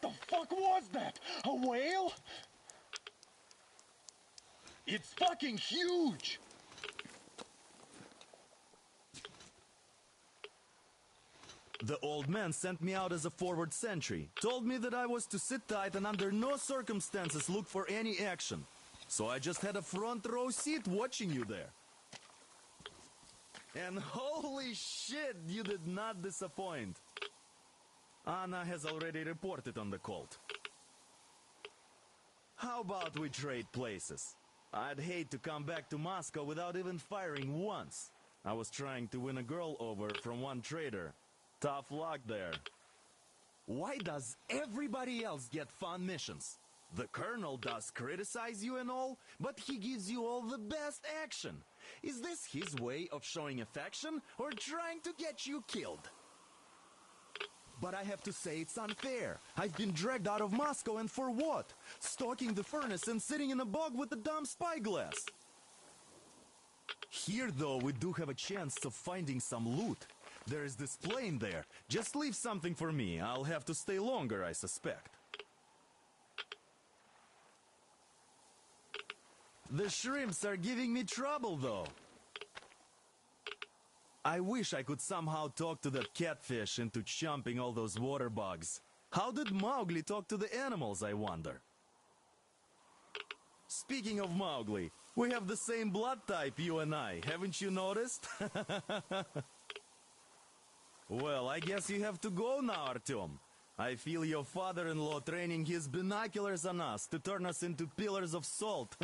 [SPEAKER 4] the fuck was that? A whale? It's fucking huge! The old man sent me out as a forward sentry. Told me that I was to sit tight and under no circumstances look for any action. So I just had a front row seat watching you there. And holy shit, you did not disappoint. Anna has already reported on the cult. How about we trade places? I'd hate to come back to Moscow without even firing once. I was trying to win a girl over from one trader. Tough luck there. Why does everybody else get fun missions? The colonel does criticize you and all, but he gives you all the best action. Is this his way of showing affection or trying to get you killed? But I have to say it's unfair. I've been dragged out of Moscow, and for what? Stalking the furnace and sitting in a bog with a dumb spyglass. Here, though, we do have a chance of finding some loot. There is this plane there. Just leave something for me. I'll have to stay longer, I suspect. The shrimps are giving me trouble, though. I wish I could somehow talk to that catfish into chomping all those water bugs. How did Mowgli talk to the animals, I wonder? Speaking of Mowgli, we have the same blood type, you and I. Haven't you noticed? Well, I guess you have to go now, Artyom. I feel your father-in-law training his binoculars on us to turn us into pillars of salt.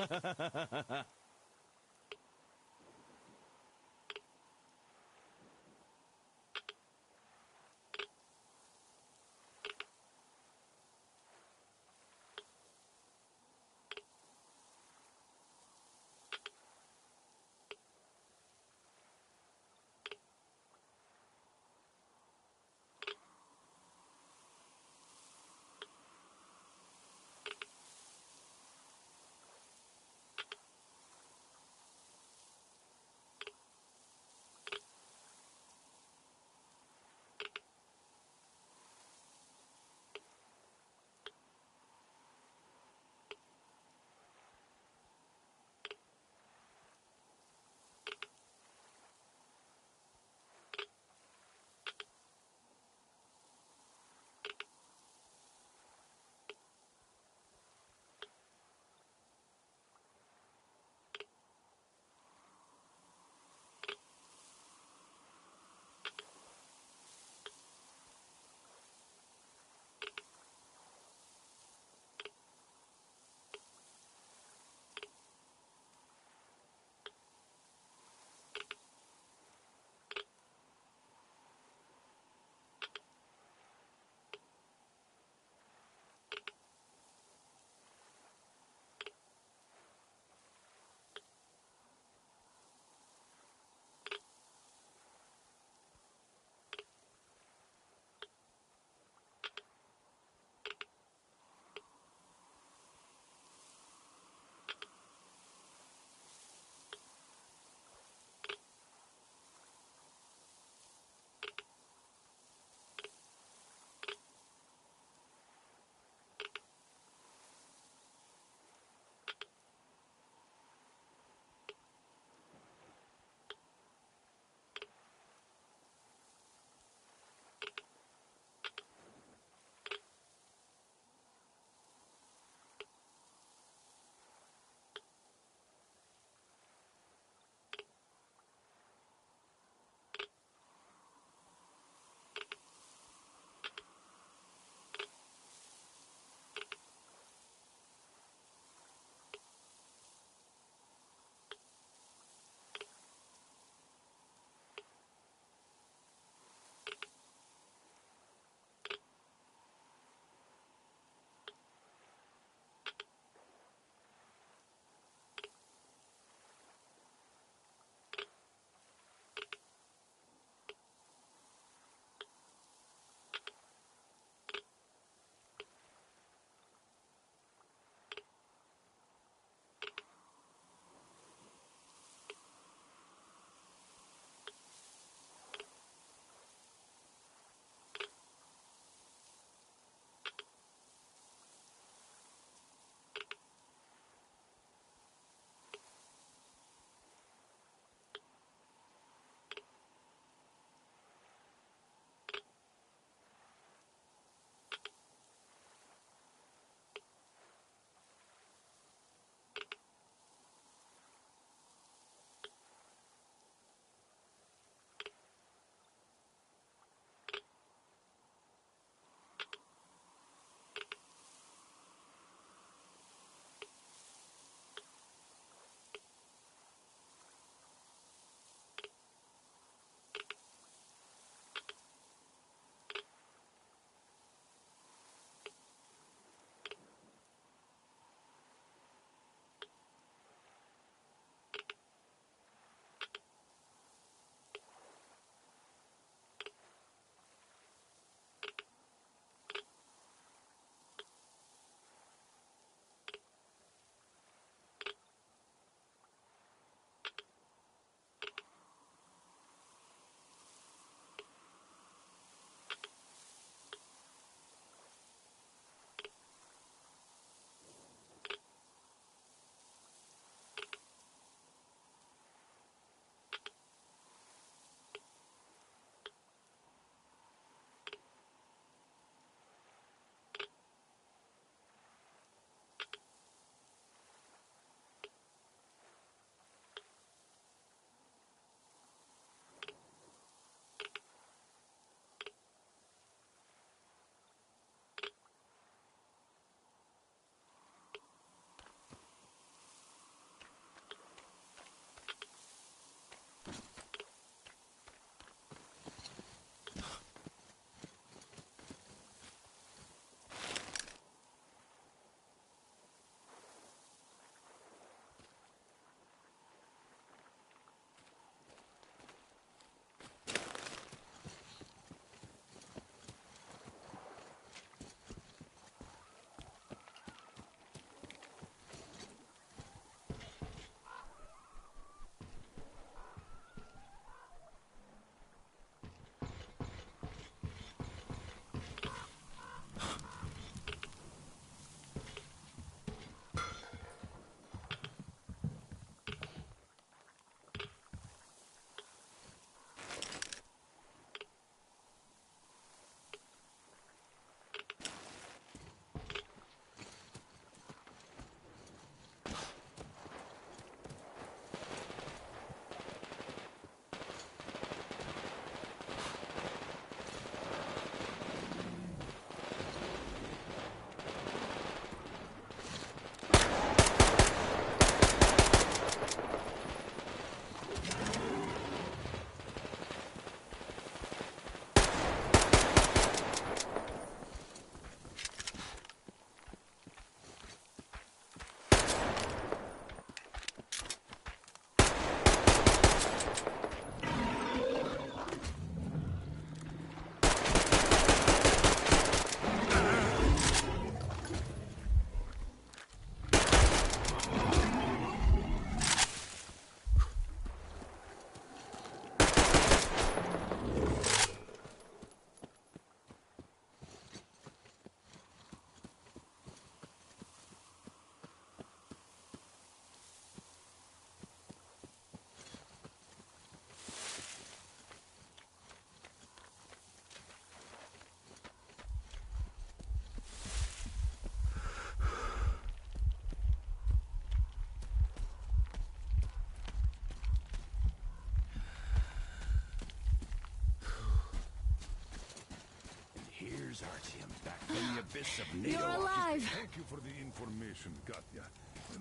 [SPEAKER 19] Here's Artyom, back from the abyss of NATO.
[SPEAKER 5] You're alive!
[SPEAKER 6] Thank you for the information, Katya.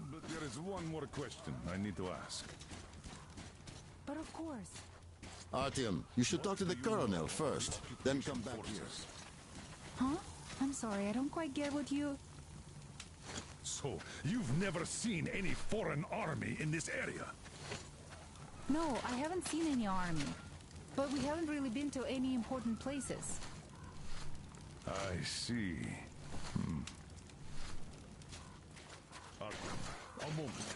[SPEAKER 6] But there is one more question I need to ask.
[SPEAKER 9] But of course.
[SPEAKER 7] Artyom, you should talk to the colonel first, then come back here.
[SPEAKER 16] Huh? I'm sorry, I don't quite get what you...
[SPEAKER 6] So, you've never seen any foreign army in this area?
[SPEAKER 16] No, I haven't seen any army. But we haven't really been to any important places.
[SPEAKER 6] I see. Artyom, a moment.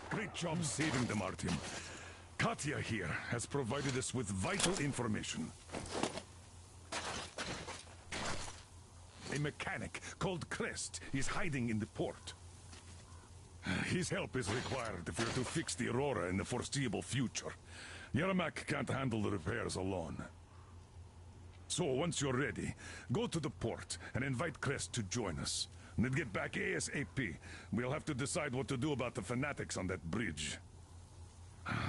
[SPEAKER 6] Great job saving them, Artyom. Katya here has provided us with vital information. A mechanic called Frist is hiding in the port. His help is required if we're to fix the Aurora in the foreseeable future. Yermak can't handle the repairs alone. So once you're ready, go to the port and invite Frist to join us. And then get back ASAP. We'll have to decide what to do about the fanatics on that bridge.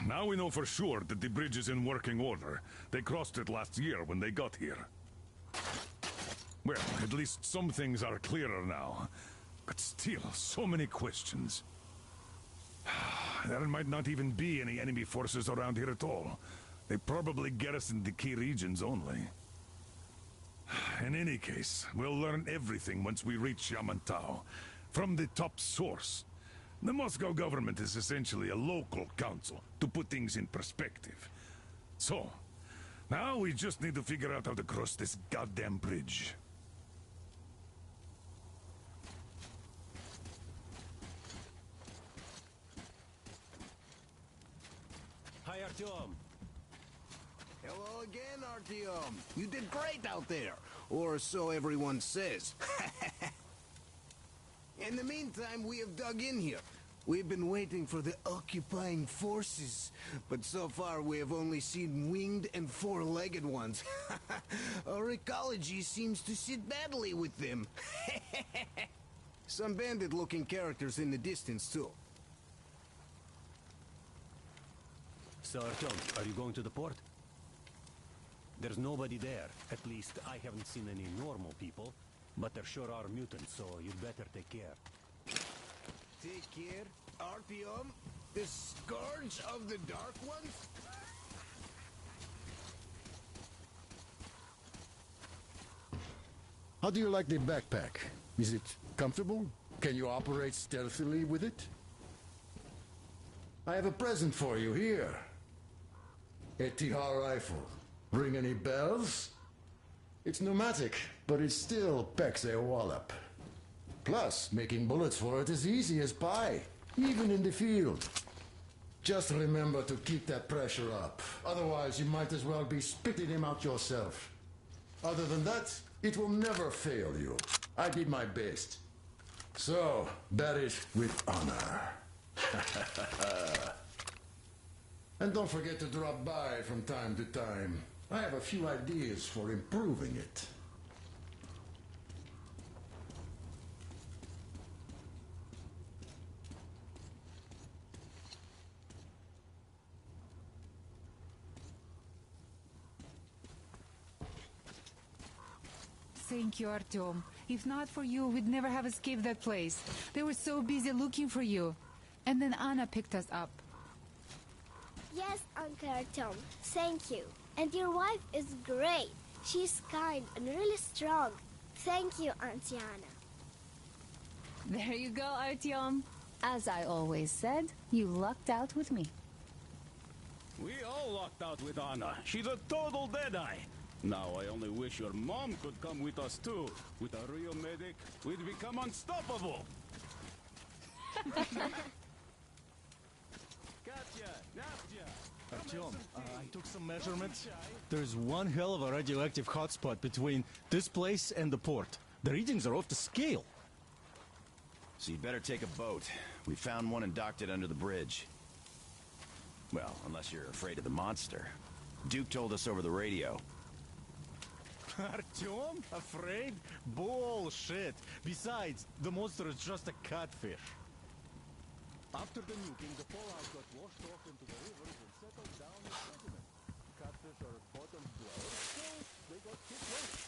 [SPEAKER 6] Now we know for sure that the bridge is in working order. They crossed it last year when they got here. Well, at least some things are clearer now. But still, so many questions. There might not even be any enemy forces around here at all. They probably garrison the key regions only. In any case, we'll learn everything once we reach Yamantau. From the top source. The Moscow government is essentially a local council, to put things in perspective. So, now we just need to figure out how to cross this goddamn bridge.
[SPEAKER 13] Hi, Artyom.
[SPEAKER 18] Hello again, Artyom. You did great out there. Or so everyone says. In the meantime, we have dug in here. We've been waiting for the occupying forces. But so far, we have only seen winged and four-legged ones. Our ecology seems to sit badly with them. Some bandit-looking characters in the distance, too.
[SPEAKER 13] So, Artyom, are you going to the port? There's nobody there. At least, I haven't seen any normal people. But there sure are mutants, so you'd better take care.
[SPEAKER 18] Take care, Artyom, the scourge of the Dark Ones?
[SPEAKER 7] How do you like the backpack? Is it comfortable? Can you operate stealthily with it? I have a present for you here. A Tihar rifle. Ring any bells? It's pneumatic, but it still packs a wallop. Plus, making bullets for it is easy as pie, even in the field. Just remember to keep that pressure up. Otherwise, you might as well be spitting him out yourself. Other than that, it will never fail you. I did my best. So, bear it with honor. And don't forget to drop by from time to time. I have a few ideas for improving it.
[SPEAKER 16] Thank you, Artyom. If not for you, we'd never have escaped that place. They were so busy looking for you. And then Anna picked us up.
[SPEAKER 10] Yes, Uncle Artyom. Thank you. And your wife is great. She's kind and really strong. Thank you, Auntie Anna.
[SPEAKER 5] There you go, Artyom. As I always said, you lucked out with me.
[SPEAKER 14] We all lucked out with Anna. She's a total deadeye. Now I only wish your mom could come with us too. With a real medic, we'd become unstoppable.
[SPEAKER 4] Katya, Nastya.
[SPEAKER 23] Artyom, I took some measurements. There's one hell of a radioactive hotspot between this place and the port. The readings are off the scale.
[SPEAKER 11] So you'd better take a boat. We found one and docked it under the bridge. Well, unless you're afraid of the monster. Duke told us over the radio.
[SPEAKER 23] Artyom? Afraid? Bullshit. Besides, the monster is just a catfish. After the nuking, the fallout got washed off into the rivers and settled down in sediment. Catfish are bottom dwellers, so they got hit first.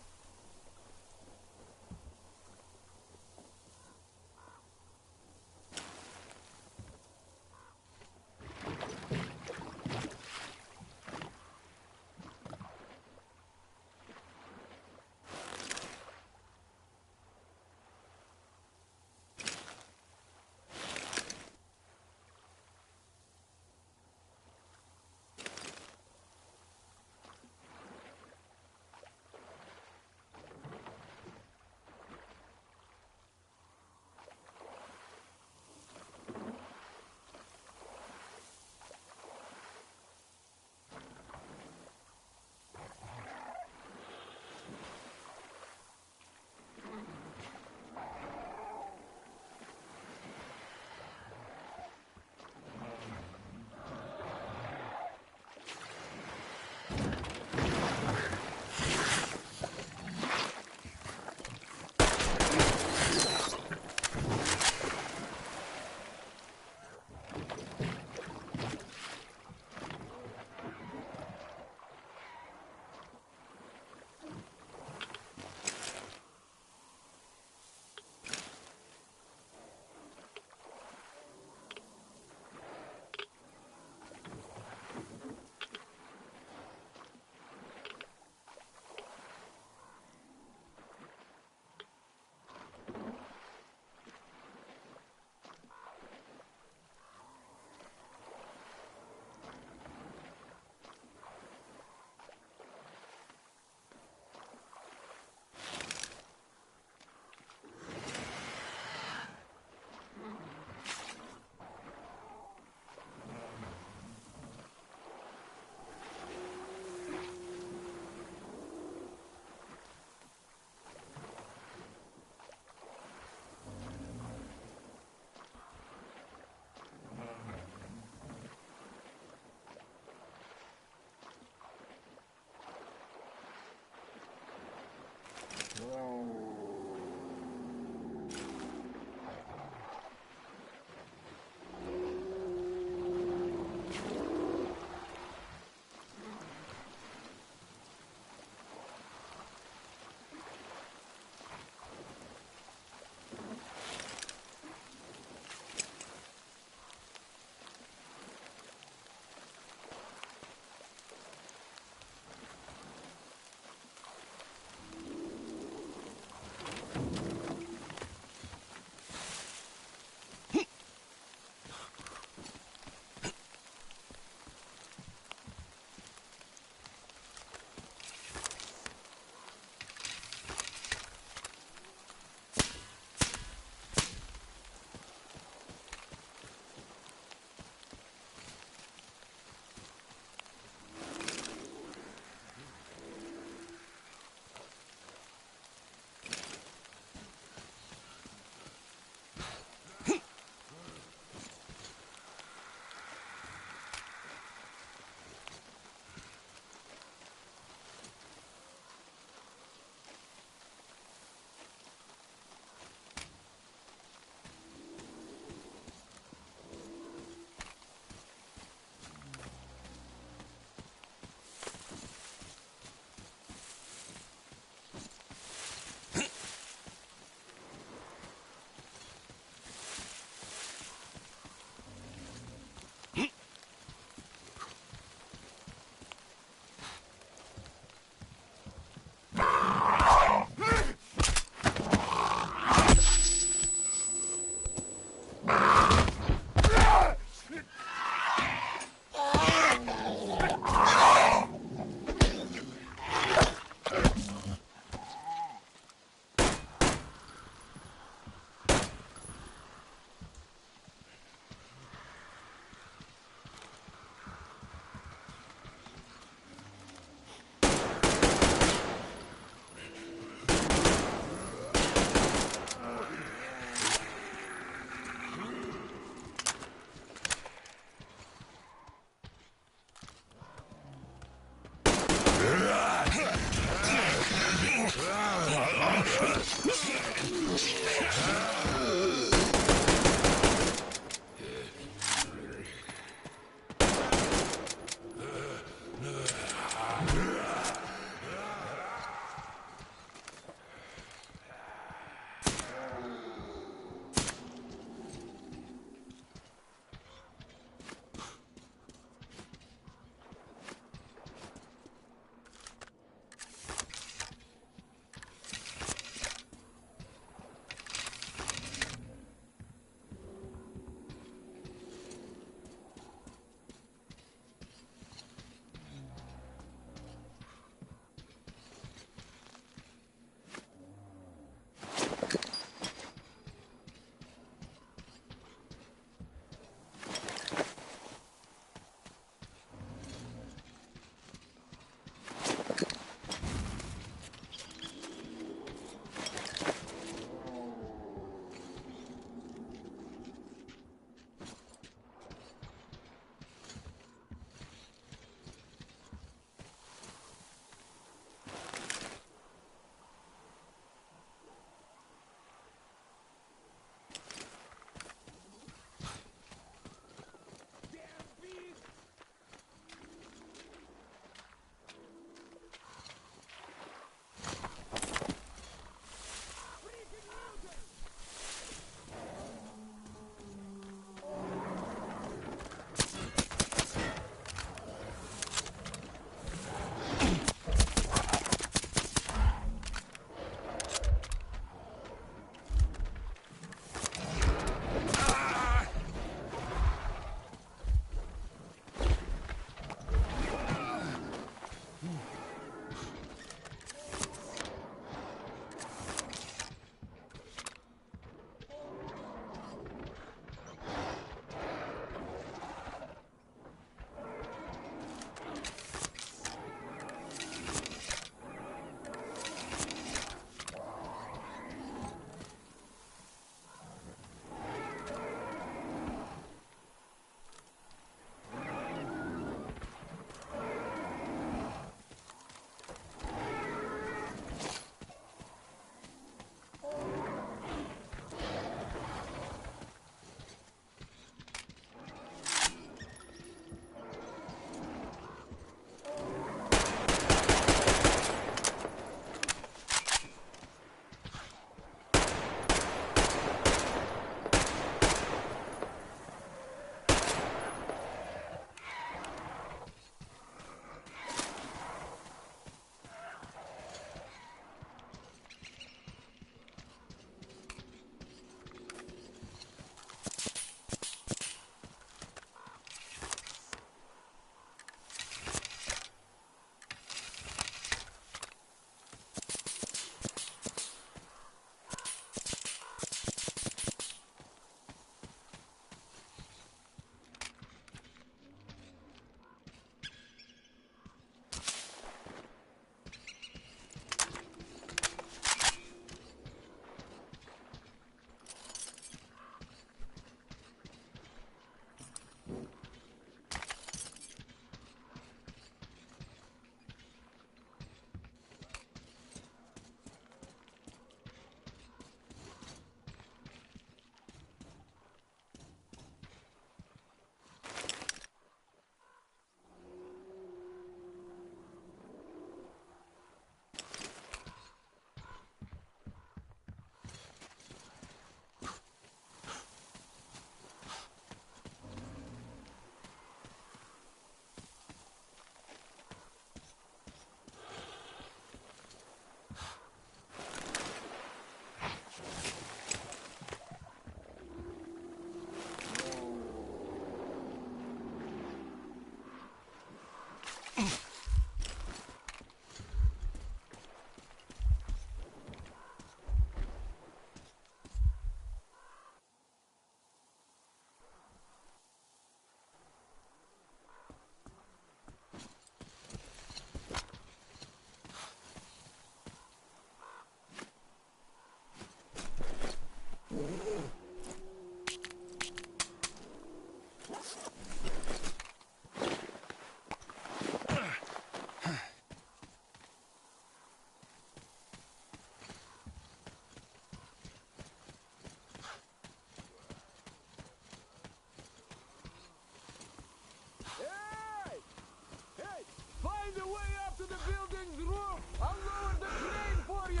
[SPEAKER 1] Find a way up to the building's roof! I'll lower the crane for you!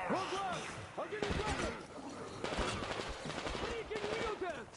[SPEAKER 1] Hold on! I'll give you cover! Freaking mutant!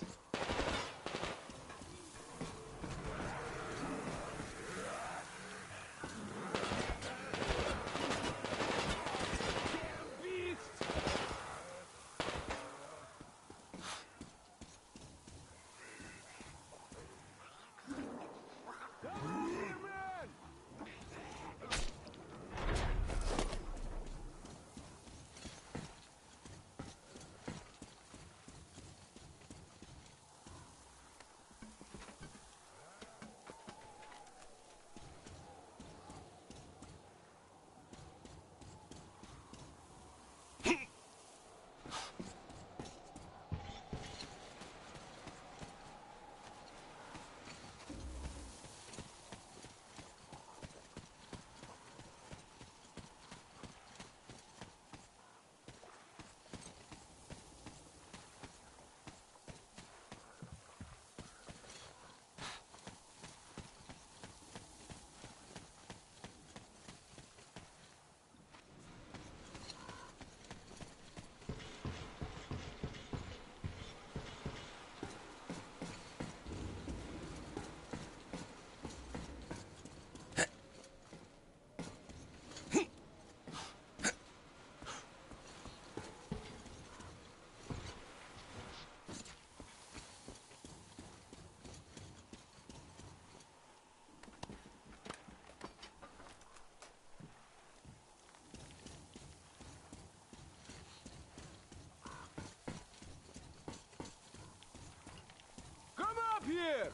[SPEAKER 1] Up here!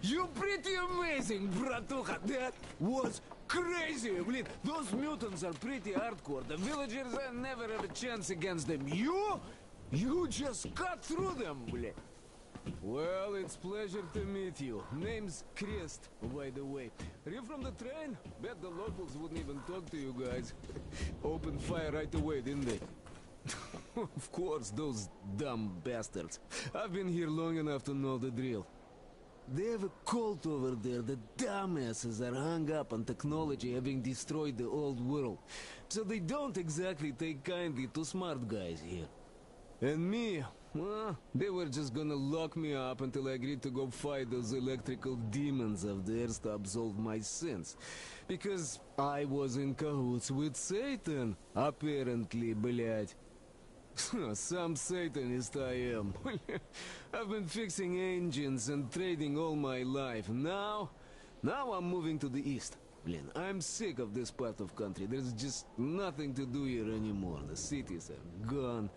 [SPEAKER 1] You're pretty amazing, bratuха. That was crazy. Блин, those mutants are pretty hardcore. The villagers never had a chance against them. You just cut through them, блин. Well, it's pleasure to meet you. Name's Frist, by the way. Are you from the train? Bet the locals wouldn't even talk to you guys. Opened fire right away, didn't they? Of course, those dumb bastards. I've been here long enough to know the drill. They have a cult over there. The dumbasses are hung up on technology having destroyed the old world. So they don't exactly take kindly to smart guys here. And me, well, they were just gonna lock me up until I agreed to go fight those electrical demons of theirs to absolve my sins. Because I was in cahoots with Satan, apparently, блядь. Some Satanist I am. I've been fixing engines and trading all my life. Now I'm moving to the east. Blin, I'm sick of this part of country. There's just nothing to do here anymore. The cities are gone.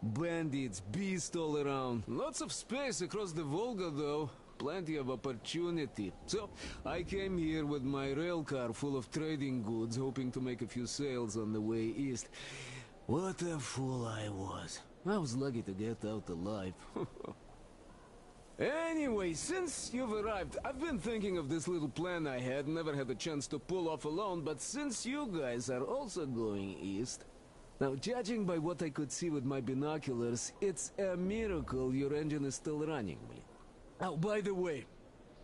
[SPEAKER 1] Bandits, beasts all around. Lots of space across the Volga, though. Plenty of opportunity. So, I came here with my rail car full of trading goods, hoping to make a few sales on the way east. What a fool I was. I was lucky to get out alive. Anyway, since you've arrived, I've been thinking of this little plan I had, never had a chance to pull off alone, but since you guys are also going east... Now, judging by what I could see with my binoculars, it's a miracle your engine is still running. Oh, by the way,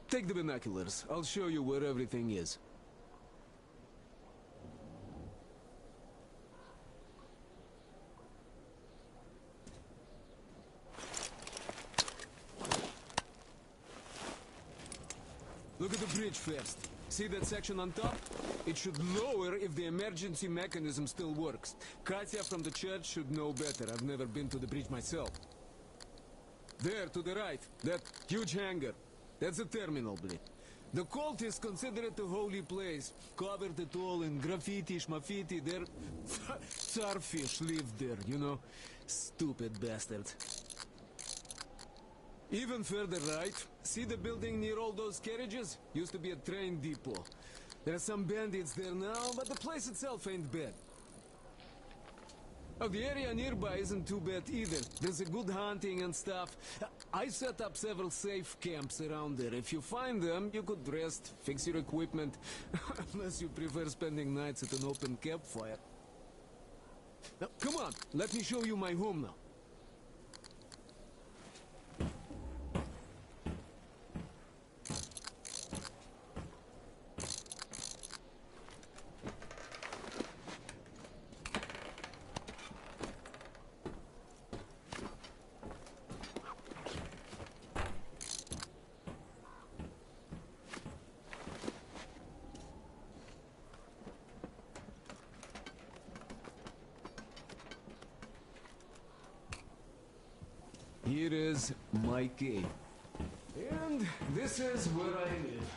[SPEAKER 1] take the binoculars. I'll show you where everything is. Look at the bridge first. See that section on top? It should lower if the emergency mechanism still works. Katya from the church should know better. I've never been to the bridge myself. There, to the right, that huge hangar. That's the terminal, blin. The cultists consider it a holy place. Covered it all in graffiti, schmaffiti. Their starfish lived there, you know? Stupid bastards. Even further right, see the building near all those carriages? Used to be a train depot. There are some bandits there now, but the place itself ain't bad. Oh, the area nearby isn't too bad either. There's a good hunting and stuff. I set up several safe camps around there. If you find them, you could rest, fix your equipment. Unless you prefer spending nights at an open campfire. Now, come on, let me show you my home now. Here is my cave. And this is where I live.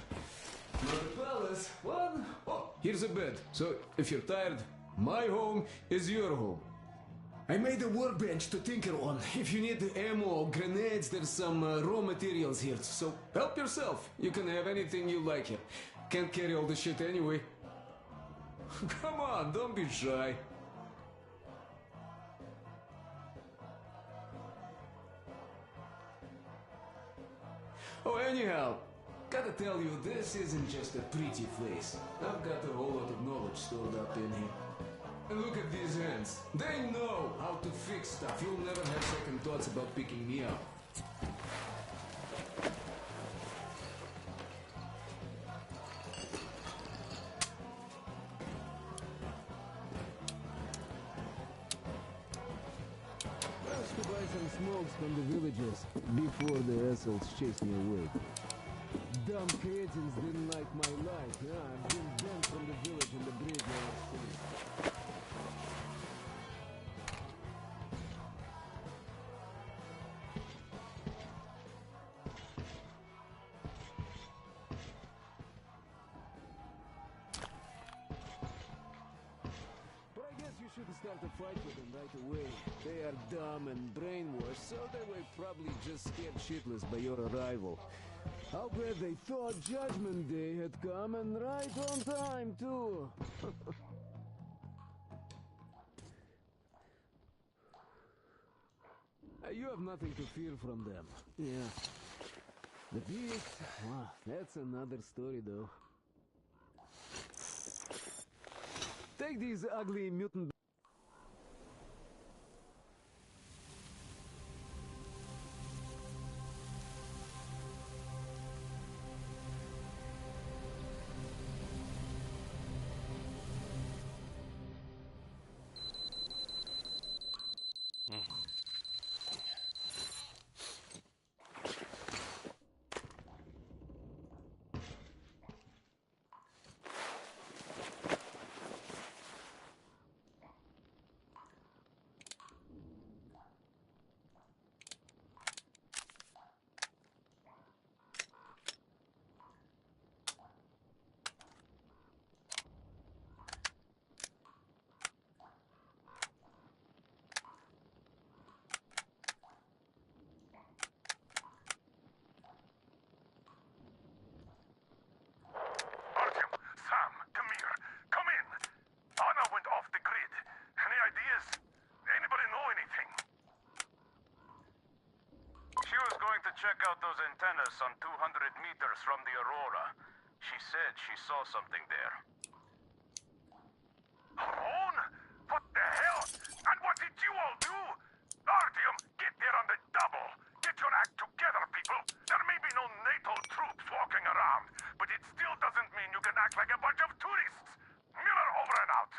[SPEAKER 1] Not a palace, what? Oh, here's a bed. So, if you're tired, my home is your home. I made a workbench to tinker on. If you need ammo or grenades, there's some raw materials here. So, help yourself. You can have anything you like here. Can't carry all the shit anyway. Come on, don't be shy. Oh, anyhow, gotta tell you, this isn't just a pretty place. I've got a whole lot of knowledge stored up in here. And look at these hands. They know how to fix stuff. You'll never have second thoughts about picking me up. To buy some smokes from the villagers before the assholes chased me away. Dumb cretins didn't like my life. Yeah, I've been banned from the village and the bridge ever since. But I guess you shouldn't start a fight with them right away. They are dumb and brainwashed, so they were probably just scared shitless by your arrival. I'll bet they thought Judgment Day had come, and right on time, too. You have nothing to fear from them. Yeah. The beast, wow, that's another story though. Take these ugly mutant...
[SPEAKER 15] Check out those antennas some 200 meters from the Aurora. She said she saw something there.
[SPEAKER 19] Alone? What the hell? And what did you all do? Artyom, get there on the double. Get your act together, people. There may be no NATO troops walking around, but it still doesn't mean you can act like a bunch of tourists. Miller over and out.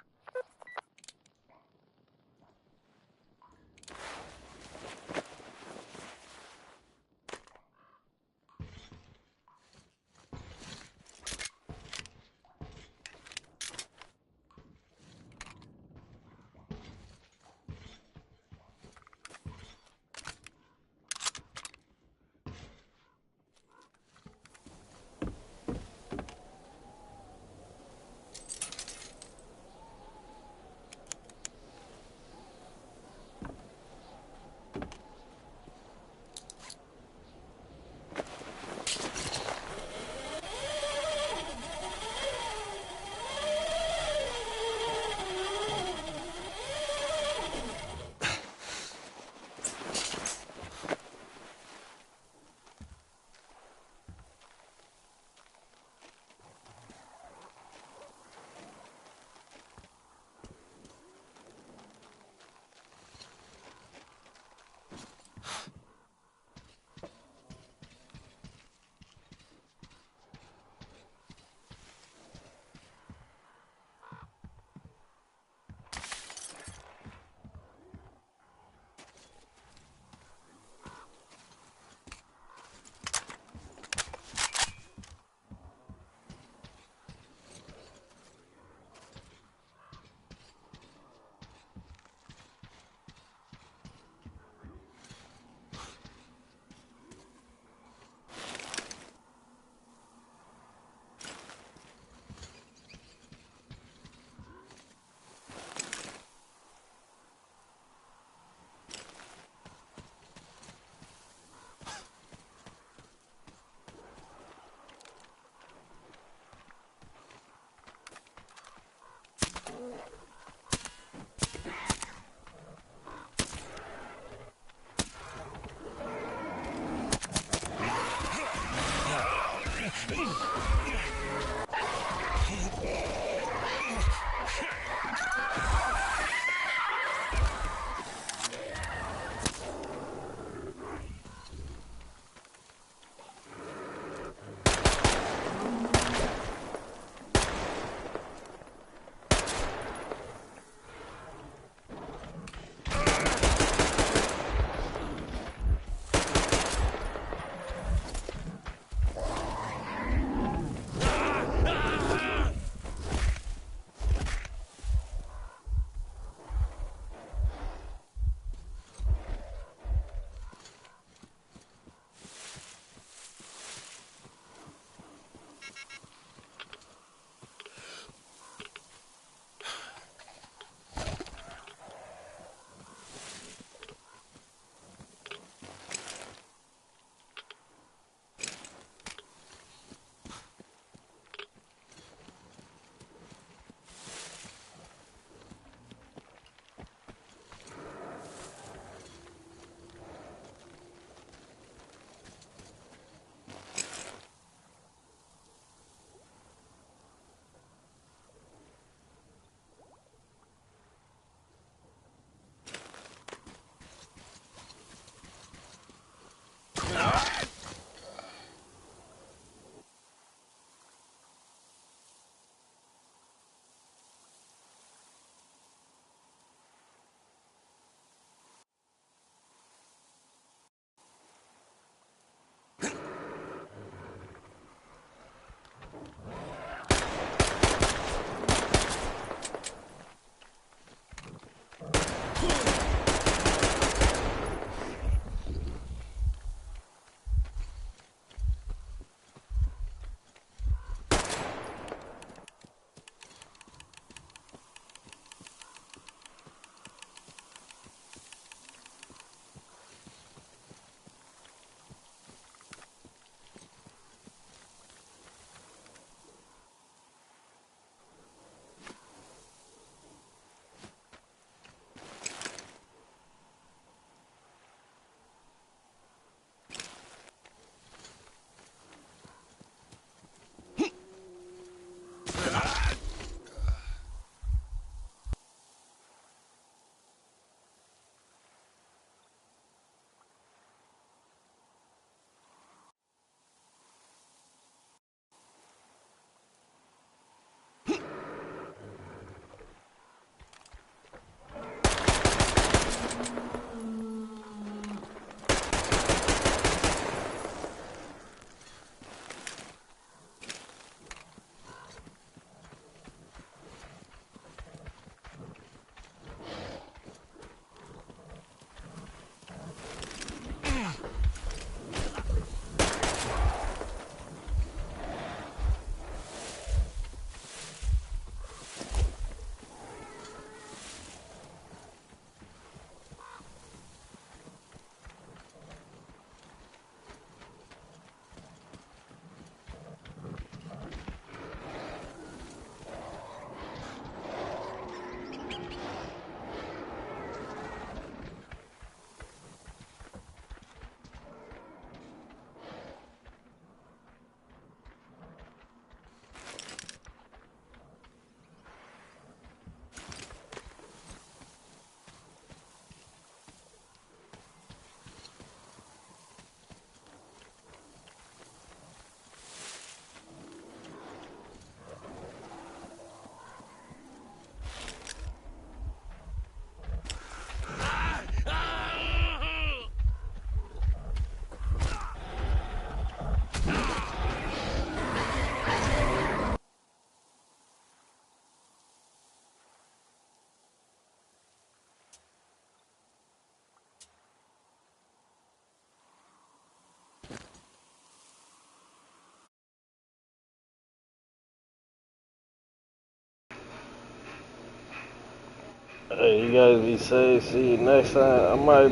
[SPEAKER 3] Hey, you guys be safe. See you next time. I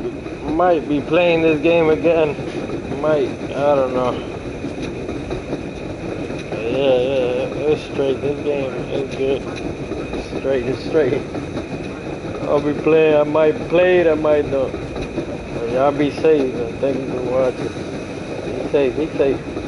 [SPEAKER 3] might be playing this game again. Might. I don't know. Yeah. It's straight. This game is good. It's straight. I'll be playing. I might play it. I might not. Y'all be safe. And thank you for watching. Be safe.